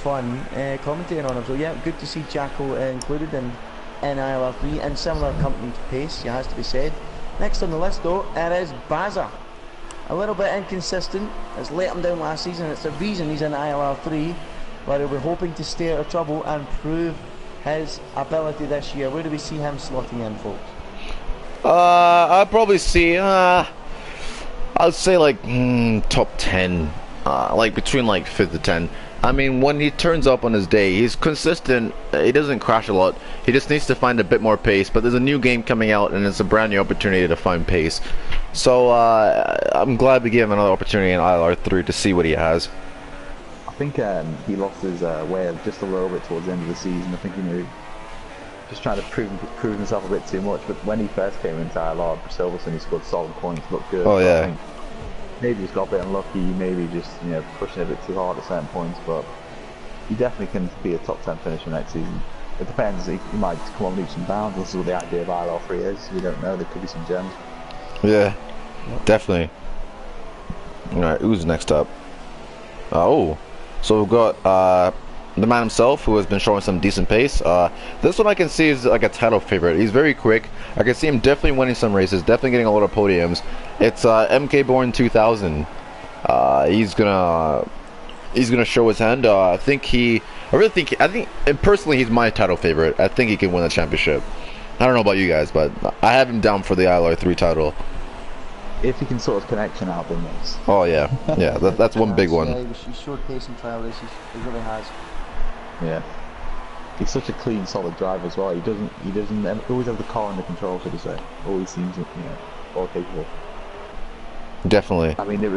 fun commentating on him. So yeah, good to see Jacko included in ILR 3 and similar company to Pace, it has to be said. Next on the list though, it is Baza. A little bit inconsistent, it's let him down last season, it's the reason he's in ILR 3, but he'll be hoping to stay out of trouble and prove his ability this year. Where do we see him slotting in, folks? I'd probably see, I'd say like top 10, like between like 5th to 10. I mean, when he turns up on his day, he's consistent, he doesn't crash a lot, he just needs to find a bit more pace, but there's a new game coming out and it's a brand new opportunity to find pace. So, I'm glad we gave him another opportunity in ILR 3 to see what he has. I think he lost his way just a little bit towards the end of the season. I think he just trying to prove himself a bit too much, but when he first came into ILR for Silverstone, he scored solid points, looked good. Oh yeah. I think maybe he's got a bit unlucky, maybe just pushing it a bit too hard at certain points, but he definitely can be a top 10 finisher next season. It depends, he might come on leaps and bounds. This is what the idea of ILR 3 is. We don't know, there could be some gems. Yeah, definitely. Alright, who's next up? Oh, so we've got the man himself, who has been showing some decent pace. This one I can see is like a title favorite. He's very quick. I can see him definitely winning some races, definitely getting a lot of podiums. It's MK Born 2000. He's gonna show his hand. I think personally he's my title favorite. I think he can win the championship. I don't know about you guys, but I have him down for the ILR 3 title. If he can sort his connection out, then yes. Oh yeah, that's one big one. Yeah, he showed pace in trial races. He really has. Yeah, he's such a clean, solid driver as well. He doesn't always have the car under control, so to say. Always seems, all capable. Definitely. I mean, he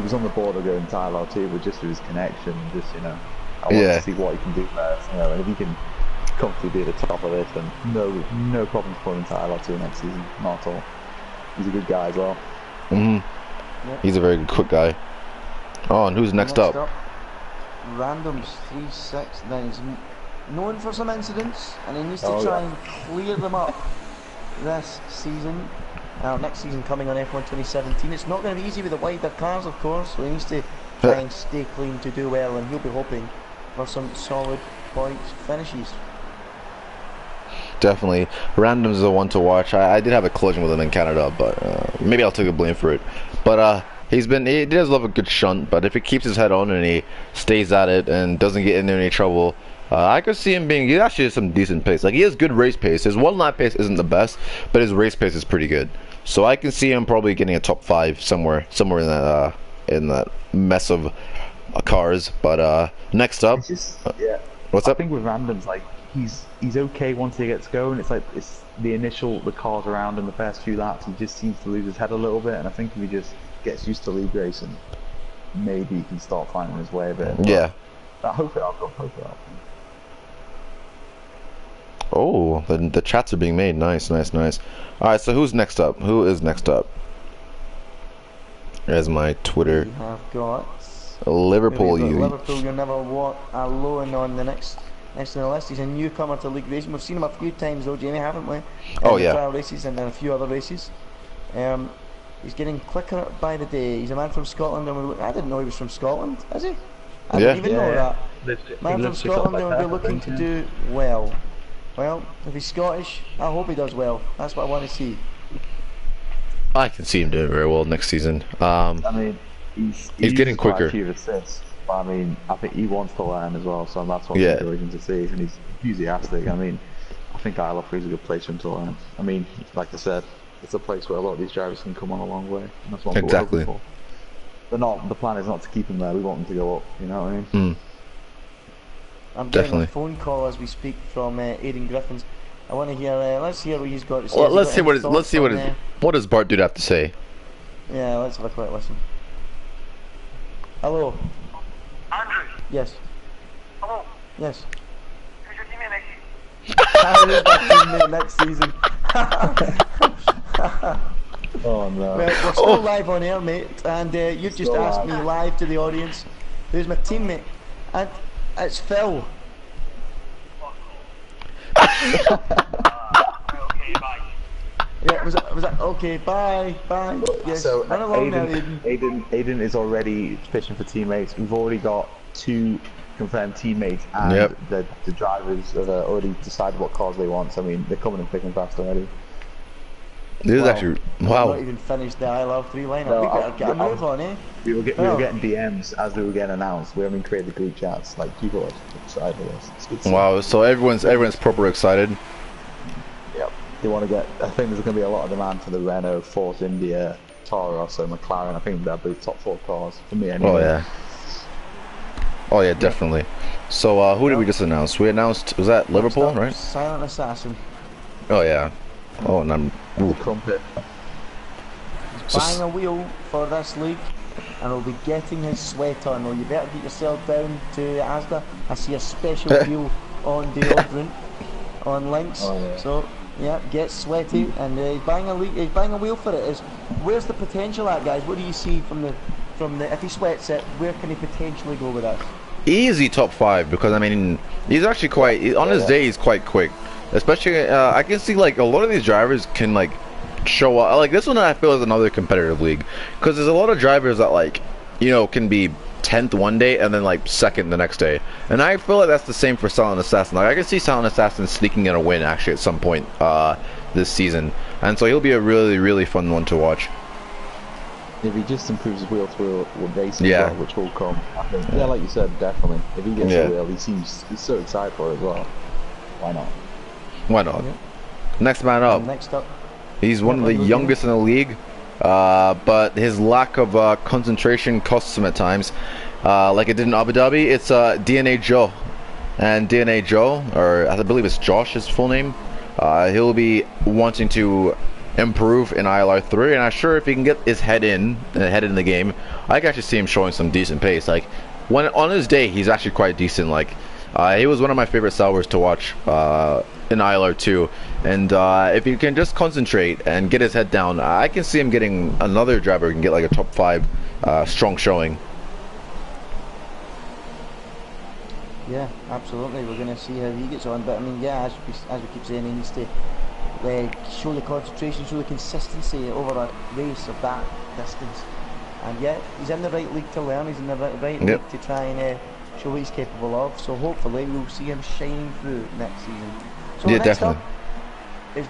was on the board of going to ILR 2, but just through his connection, I I want to see what he can do there. You know, and if he can comfortably be at the top of this, then no problems pulling into ILR2 next season. Not at all. He's a good guy as well. Yep. He's a very good, quick guy. Oh, and who's next up? Randoms 3-6. Then he's known for some incidents, and he needs to try and clear them up this season. Next season coming on F1 2017. It's not going to be easy with the wider cars, of course, so he needs to try and stay clean to do well, and he'll be hoping for some solid points finishes. Definitely. Randoms is the one to watch. I did have a collision with him in Canada, but maybe I'll take the blame for it. But he does love a good shunt, but if he keeps his head on and he stays at it and doesn't get into any trouble, I could see him he actually has some decent pace. Like, he has good race pace. His one lap pace isn't the best, but his race pace is pretty good. So I can see him probably getting a top 5 somewhere in that mess of cars. But next up, what's up? I think with Randoms, like, he's okay once he gets going. It's like the cars around in the first few laps, he just seems to lose his head a little bit, and I think if he just gets used to league racing, maybe he can start finding his way a bit. Yeah. But hope it helps. Oh, the chats are being made. Nice. Alright, so who's next up? Who is next up? There's my Twitter. We have got Liverpool. Liverpool, you'll never walk alone on the next on the list. He's a newcomer to league racing. We've seen him a few times though, Jamie, haven't we? Oh yeah. Trial races and then a few other races. He's getting quicker by the day. He's a man from Scotland, and I didn't know he was from Scotland. Is he? I didn't even know that. Man from Scotland, and will be looking to do well. Well, if he's Scottish, I hope he does well. That's what I want to see. I can see him doing very well next season. I mean, he's getting quicker. A few assists, but I mean, I think he wants to learn as well, so that's what I'm encouraging to see. And he's enthusiastic. I mean, I think ILR3 is a good place for him to learn. I mean, like I said, it's a place where a lot of these drivers can come on a long way, and that's what we're hoping for. The plan is not to keep him there. We want him to go up. You know what I mean? I'm getting a phone call as we speak from Aidan Griffins. I want to hear. Let's hear what he's got to say. Well, let's see what does Bart Dude have to say. Yeah, let's have a quick listen. Hello. Andrew. Yes. Hello. Yes. Who's your teammate next season? How is my teammate next season? Oh no. Well, we're still live on air, mate, and you've just asked me live to the audience who's my teammate, and it's Phil. Okay, bye. Yeah, was that okay? Bye. Yes. So run along now, Aidan. Aidan is already fishing for teammates. We've already got 2 confirmed teammates, and the drivers have already decided what cars they want. So I mean, they're coming and picking fast already. This is actually wow. Not even finished the ILR3 lineup. No, we better get a move on, eh? We were getting DMs as they were getting announced. We haven't created group chats. Like, people are excited for this. It's good. Wow. So everyone's proper excited. Yep. They want to get. I think there's going to be a lot of demand for the Renault, Force India, Toro, so McLaren. I think they'll be the top 4 cars for me anyway. Oh yeah, definitely. So who did we just announce? We announced, was that Liverpool, right? Silent Assassin. Oh yeah. Oh, and I'm Crumpet. He's buying a wheel for this league, and he'll be getting his sweat on. Well, you better get yourself down to Asda. I see a special deal on deodorant on links. Oh, yeah. So yeah, get sweaty, and he's buying a wheel for it. Where's the potential at, guys? What do you see from the if he sweats it, where can he potentially go with that? Easy top 5, because I mean he's actually quite on his day. He's quite quick. Especially, I can see like a lot of these drivers can like show up. Like this one, I feel is another competitive league, because there's a lot of drivers that like, you know, can be 10th one day and then like 2nd the next day. And I feel like that's the same for Silent Assassin. Like I can see Silent Assassin sneaking in a win actually at some point this season, and so he'll be a really fun one to watch. If he just improves his wheel-to-wheel racing, as well, which will come, I think. Yeah, like you said, definitely. If he gets a wheel, he's so excited for it as well. Why not? Why not? Yeah. Next man up. Next up. He's one of the youngest in the league, but his lack of concentration costs him at times. Like it did in Abu Dhabi. It's DNA Joe. And DNA Joe, or I believe it's Josh, his full name, he'll be wanting to improve in ILR3, and I'm sure if he can get his head in the game, I can actually see him showing some decent pace. Like when on his day, he's actually quite decent. Like, he was one of my favorite salvers to watch in ILR 2. And if he can just concentrate and get his head down, I can see him getting another driver who can get like a top 5 strong showing. Yeah, absolutely. We're going to see how he gets on. But I mean, yeah, as we keep saying, he needs to show the concentration, show the consistency over a race of that distance. And yet, he's in the right league to learn. He's in the right league to try and show what he's capable of. So hopefully, we'll see him shining through next season. So Yeah, next definitely. up is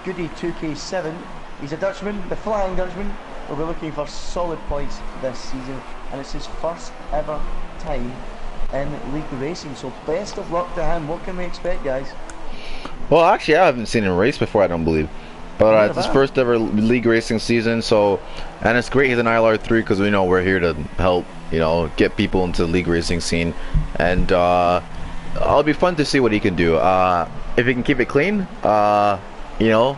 Goody 2K7. He's a Dutchman, the Flying Dutchman. We'll be looking for solid points this season, and it's his first ever time in league racing. So best of luck to him. What can we expect, guys? Well, actually, I haven't seen him race before, I don't believe. But it's his first ever league racing season, so, and it's great he's in ILR 3 because we know we're here to help, you know, get people into the league racing scene. And it'll be fun to see what he can do. If he can keep it clean, you know,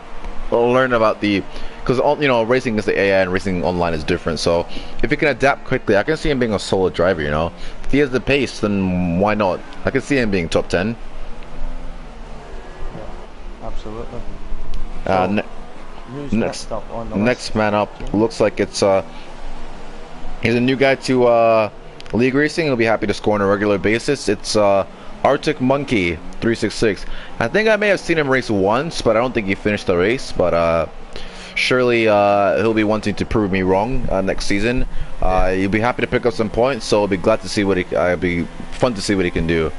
we'll learn about the, because, you know, racing against the AI and racing online is different. So if he can adapt quickly, I can see him being a solid driver, you know. If he has the pace, then why not? I can see him being top 10. Yeah, absolutely. Who's Next up on the list? next man up looks like it's he's a new guy to league racing. He'll be happy to score on a regular basis. It's Arctic Monkey 366. I think I may have seen him race once, but I don't think he finished the race. But surely he'll be wanting to prove me wrong next season. He'll be happy to pick up some points, so I'll be glad to see what it'll be fun to see what he can do.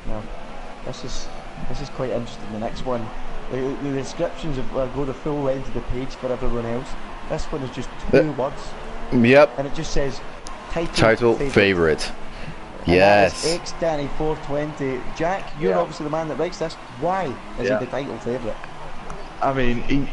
No, this is quite interesting. The next one, the descriptions go the full length of the page for everyone else. This one is just 2 words, Yep. and it just says Title favorite. And Yes. that is X Danny 420. Jack, you're obviously the man that writes this. Why is he the title favourite? I mean,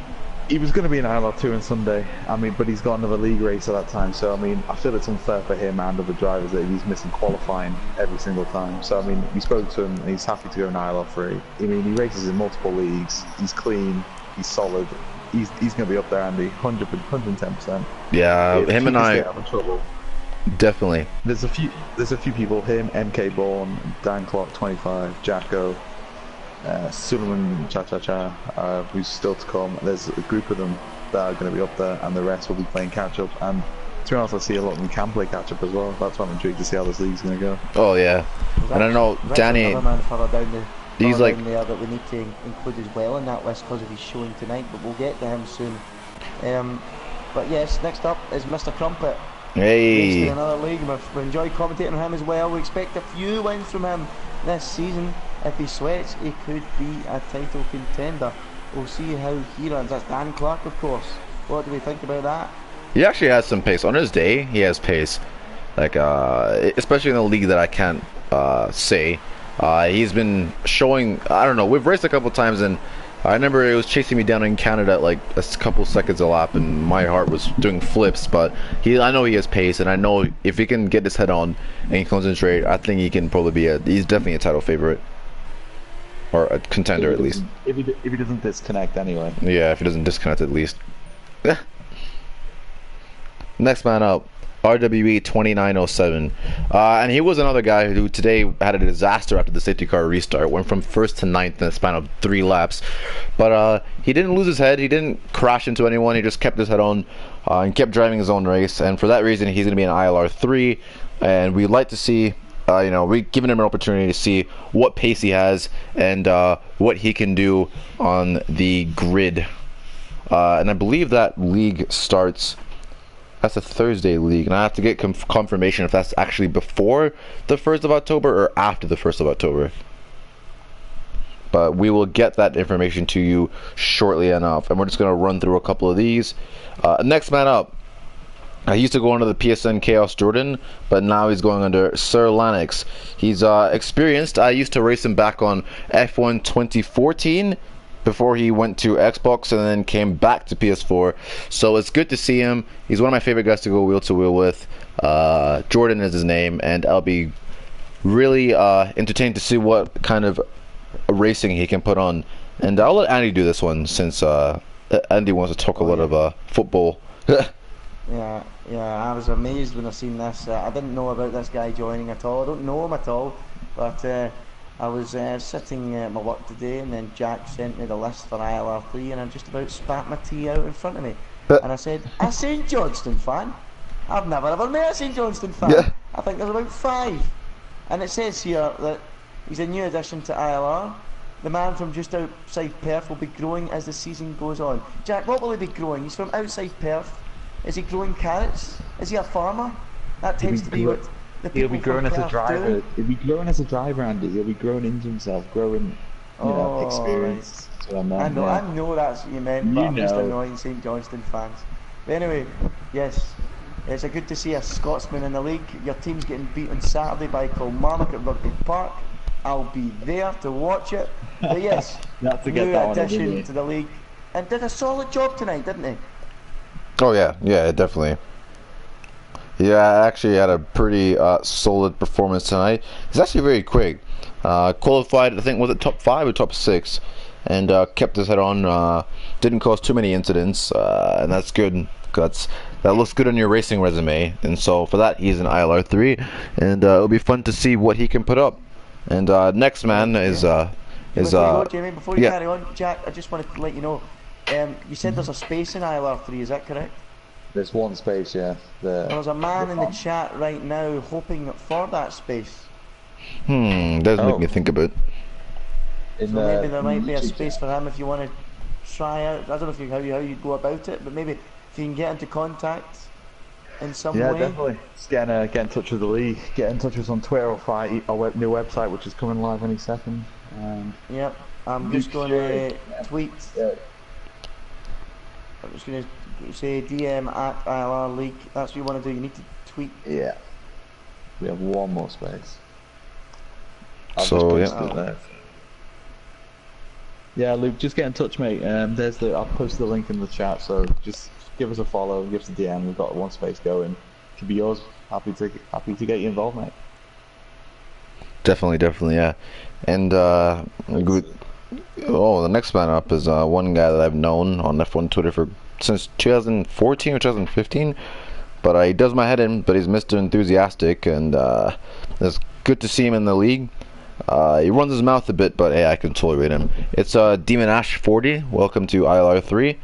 he was going to be in ILR 2 on Sunday. I mean, but he's got another league race at that time. So I mean, I feel it's unfair for him and other drivers that he's missing qualifying every single time. So I mean, we spoke to him and he's happy to go in ILR 3. I mean, he races in multiple leagues. He's clean. He's solid. He's going to be up there, Andy. 110%. Yeah, him and I definitely. There's a few people. Him, MK Bourne, Dan Clock 25, Jacko, Suleiman Cha, who's still to come. There's a group of them that are going to be up there, and the rest will be playing catch up. And to be honest, I see a lot of them can play catch up as well. That's why I'm intrigued to see how this league's going to go. Oh yeah, and I know Danny. Man further down He's like there that we need to include as well in that list because of his showing tonight. But we'll get to him soon. But yes, next up is Mr. Crumpet. Hey. In another league. We enjoy commentating on him as well. We expect a few wins from him this season. If he sweats, he could be a title contender. We'll see how he runs. That's Dan Clark, of course. What do we think about that? He actually has some pace. On his day, he has pace. Like, especially in the league that I can't say. He's been showing, I don't know, we've raced a couple times and I remember it was chasing me down in Canada at like a couple seconds a lap and my heart was doing flips, but I know he has pace and I know if he can get his head on and concentrate, I think he can probably he's definitely a title favorite. Or a contender at least. If he doesn't disconnect anyway. Yeah, if he doesn't disconnect at least. Next man up, RWE 2907. And he was another guy who today had a disaster after the safety car restart. Went from 1st to 9th in the span of 3 laps. But he didn't lose his head. He didn't crash into anyone. He just kept his head on and kept driving his own race. And for that reason, he's going to be in ILR 3. And we'd like to see, you know, we're giving him an opportunity to see what pace he has and what he can do on the grid. And I believe that league starts... That's a Thursday league, and I have to get confirmation if that's actually before the 1st of October or after the 1st of October. But we will get that information to you shortly enough, and we're just going to run through a couple of these. Next man up. He used to go under the PSN Chaos Jordan, but now he's going under Sir Lanix. He's experienced. I used to race him back on F1 2014. Before he went to Xbox and then came back to PS4. So it's good to see him. He's one of my favorite guys to go wheel to wheel with. Jordan is his name, and I'll be really entertained to see what kind of racing he can put on. And I'll let Andy do this one since Andy wants to talk a lot of football. I was amazed when I seen this. I didn't know about this guy joining at all. I don't know him at all, but I was sitting at my work today, and then Jack sent me the list for ILR3, and I just about spat my tea out in front of me. And I said, a St Johnston fan? I've never ever met a St Johnston fan. Yeah. I think there's about 5. And it says here that he's a new addition to ILR. The man from just outside Perth will be growing as the season goes on. Jack, what will he be growing? He's from outside Perth. Is he growing carrots? Is he a farmer? That tends to be what the people He'll be growing from as a Perth driver. do. He'll be growing as a driver, Andy. He'll be growing into himself, growing, experience. That's what I meant. I know that's what you meant, but I'm just annoying St Johnston fans. But anyway, yes, it's a good to see a Scotsman in the league. Your team's getting beat on Saturday by Kilmarnock at Rugby Park. I'll be there to watch it. But yes, new addition to the league, and did a solid job tonight, didn't he? Oh yeah, definitely. Yeah, I actually had a pretty solid performance tonight. It's actually very quick. Qualified, I think, was it top 5 or top 6, and kept his head on. Didn't cause too many incidents, and that's good. That looks good on your racing resume, and so for that he's an ILR3, and it'll be fun to see what he can put up. And next man is Jamie, before you carry on, Jack, I just wanted to let you know. You said there's a space in ILR3, is that correct? There's one space, yeah. There's a man in the chat right now hoping for that space. Does make me think about it. So maybe there might be a space for him if you want to try out. I don't know if how you go about it, but maybe if you can get into contact in some way. Yeah, definitely. Just get in touch with the league. Get in touch with us on Twitter or via our new website, which is coming live any second. Yep, I'm just going to tweet. Yeah. I'm just going to say DM at ILR League. That's what you want to do. You need to tweet. Yeah. We have one more space. So yeah, Luke, just get in touch, mate. I'll post the link in the chat. So just give us a follow, give us a DM. We've got one space going. It could be yours. Happy to get you involved, mate. Definitely, yeah. And good. Oh, the next man up is one guy that I've known on F1 Twitter since 2014 or 2015. But he does my head in, but he's Mr. Enthusiastic, and it's good to see him in the league. He runs his mouth a bit, but hey, I can tolerate him. It's Demon Ash 40. Welcome to ILR3.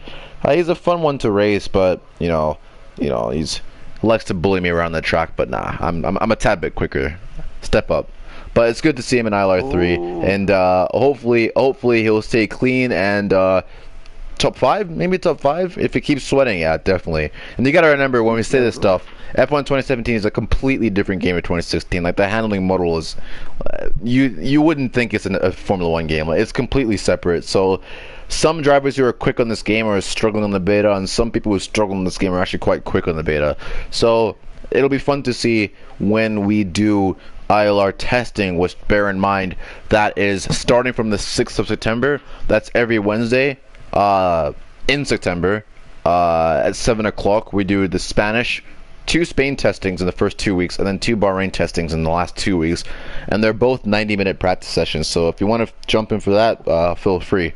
He's a fun one to race, but you know, he's likes to bully me around the track. But nah, I'm a tad bit quicker. Step up. But it's good to see him in ILR3, and hopefully he'll stay clean and top 5, maybe top 5 if he keeps sweating. Yeah, definitely. And you gotta remember when we say this stuff, F1 2017 is a completely different game of 2016. Like the handling model is, you wouldn't think it's a Formula 1 game. Like, it's completely separate. So some drivers who are quick on this game are struggling on the beta, and some people who struggle on this game are actually quite quick on the beta. So it'll be fun to see when we do ILR testing, which bear in mind that is starting from the 6th of September. That's every Wednesday in September at 7 o'clock. We do the Spanish, 2 Spain testings in the first 2 weeks, and then 2 Bahrain testings in the last 2 weeks, and they're both 90-minute practice sessions. So if you want to jump in for that, feel free.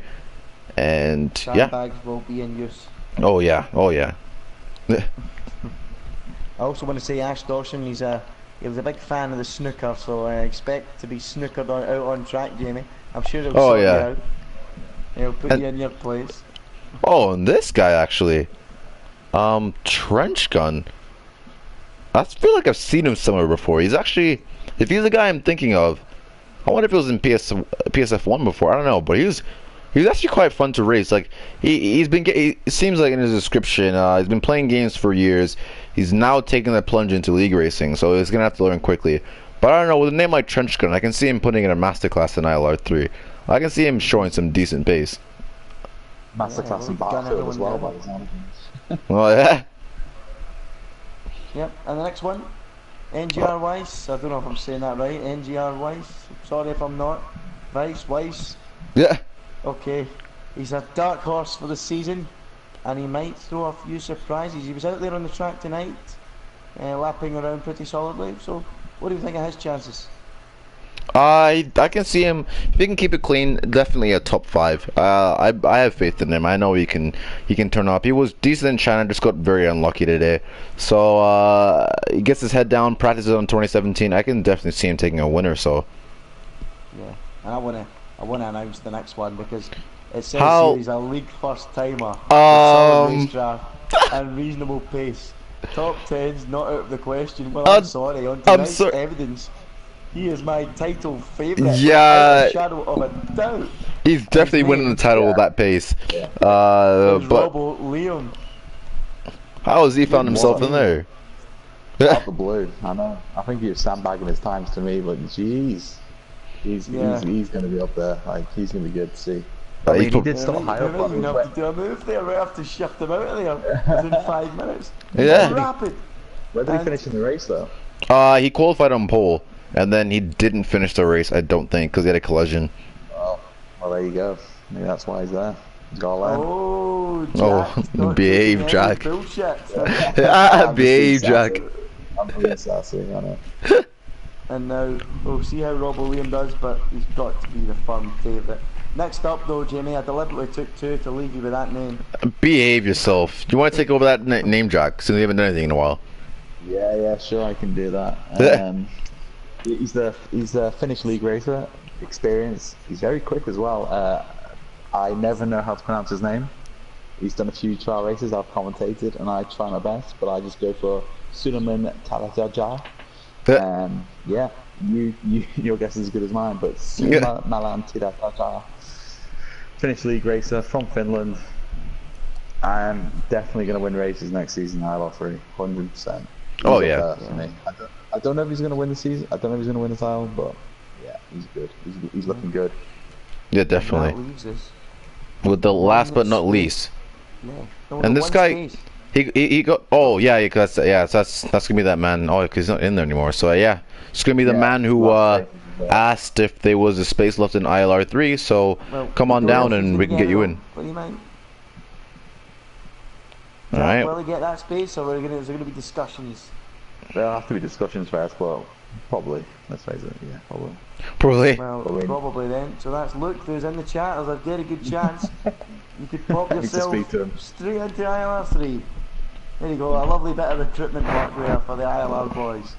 And sandbags will be in use. Oh yeah. I also want to say Ash Dawson, he was a big fan of the snooker, so I expect to be snookered out on track, Jamie. I'm sure he'll sort you out. He'll put you in your place. Oh, and this guy actually, Trench Gun. I feel like I've seen him somewhere before. He's actually, if he's the guy I'm thinking of, I wonder if he was in PSF1 before. I don't know, but he was actually quite fun to race. Like it seems like in his description, he's been playing games for years. He's now taking the plunge into league racing, so he's gonna have to learn quickly. But I don't know, with a name like Trench Gun, I can see him putting in a masterclass in ILR3. I can see him showing some decent pace. Masterclass in Battlefield as well, by the sound of things. Oh yeah. Yep, and the next one, NGR Weiss. I don't know if I'm saying that right. NGR Weiss. Sorry if I'm not. Weiss. Yeah. Okay, he's a dark horse for the season, and he might throw a few surprises. He was out there on the track tonight, lapping around pretty solidly. So, what do you think of his chances? I can see him if he can keep it clean. Definitely a top 5. I have faith in him. I know he can turn up. He was decent in China, just got very unlucky today. So he gets his head down, practices on 2017. I can definitely see him taking a win or so. Yeah, and I wanna announce the next one because it says How- here he's a league first timer. Solid racecraft and reasonable pace. Top 10's not out of the question. Well, I'm sorry. On I'm tonight's so- evidence, he is my title favourite. Yeah. without a shadow of a doubt. He's definitely winning the title with that pace. But Robbo Liam. how has he found himself in there? Out the blue. I know. I think he was sandbagging his times to me, but jeez, he's going to be up there. Like he's going to be good to see. I mean, he did start high up. You might even have to do a move there. We have to shift him out of there within 5 minutes. Yeah. Rapid. Where did he finish in the race though? He qualified on pole, and then he didn't finish the race. I don't think because he had a collision. Well, there you go. Maybe that's why he's there. He's got a line. Oh, Jack. Oh, behave, Any Jack. bullshit. Behave, Jack. I'm being sassy, I know. And now we'll see how Robbo Liam does, but he's got to be the firm favourite. Next up, though, Jamie, I deliberately took 2 to leave you with that name. Behave yourself. You want to take over that name, Jack? Since we haven't done anything in a while. Yeah, sure, I can do that. He's the Finnish league racer, experience. He's very quick as well. I never know how to pronounce his name. He's done a few trial races I've commentated, and I try my best, but I just go for Suleiman Talajaja. Yeah, your guess is as good as mine, but Suleiman Talajaja, Finnish league racer from Finland. I'm definitely going to win races next season. ILR 3, 100%. Oh yeah. For me. I don't know if he's going to win the season. I don't know if he's going to win the title, but yeah, he's good. He's looking good. Yeah, definitely. And that leaves us. With the last but not least, Yeah. No, and the this one guy, space. he got. Oh yeah, cause that's gonna be that man. Oh, cause he's not in there anymore. So yeah, it's gonna be the man who asked if there was a space left in ILR 3. So Well, come on go down ahead, and we can get you in. What do you mean? All right. Will he get that space, or is there going to be discussions? There'll have to be discussions first, but probably. Let's face it. Yeah, probably. Probably. Well, Probably. probably then. So that's Luke, who's in the chat. There's a very good chance you could pop I need to yourself speak to him. straight into ILR 3. There you go, a lovely bit of recruitment work there for the ILR boys.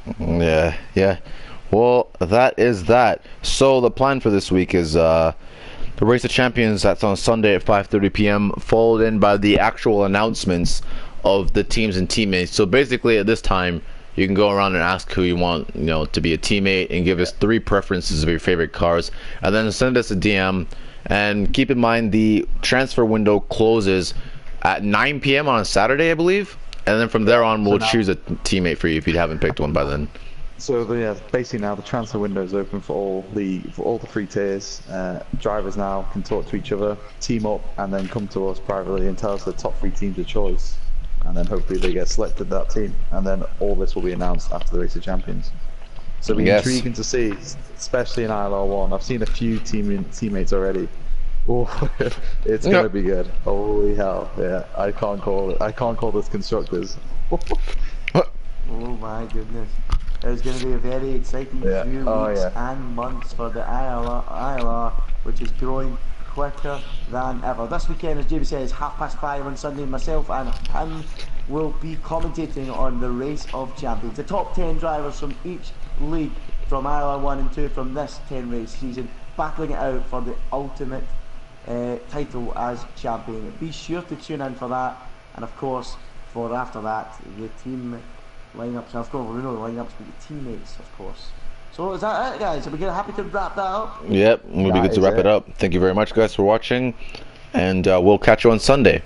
Yeah. Well, that is that. So the plan for this week is the Race of Champions. That's on Sunday at 5:30 p.m. Followed in by the actual announcements of the teams and teammates. So basically, at this time, you can go around and ask who you want, to be a teammate, and give us 3 preferences of your favorite cars, and then send us a DM. And keep in mind, the transfer window closes at 9 p.m. on a Saturday, I believe. And then from there on, we'll choose a teammate for you if you haven't picked one by then. So basically now the transfer window is open for all the 3 tiers. Drivers now can talk to each other, team up, and then come to us privately and tell us the top 3 teams of choice. And then hopefully they get selected that team. And then all this will be announced after the Race of Champions. So it'll be intriguing to see, especially in ILR 1. I've seen a few teammates already. Oh, it's gonna be good. Holy hell! Yeah, I can't call it. I can't call this constructors. Oh my goodness. It's going to be a very exciting few weeks and months for the ILR, which is growing quicker than ever. This weekend, as Jamie says, 5:30 on Sunday, myself and him will be commentating on the Race of Champions. The top 10 drivers from each league, from ILR 1 and 2, from this 10 race season, battling it out for the ultimate title as champion. Be sure to tune in for that, and of course for after that the team lineups. Of course we know the lineups, but the teammates, of course. So is that it, guys? Are we happy to wrap that up? Yep, we'll be good to wrap it up. Thank you very much, guys, for watching, and we'll catch you on Sunday.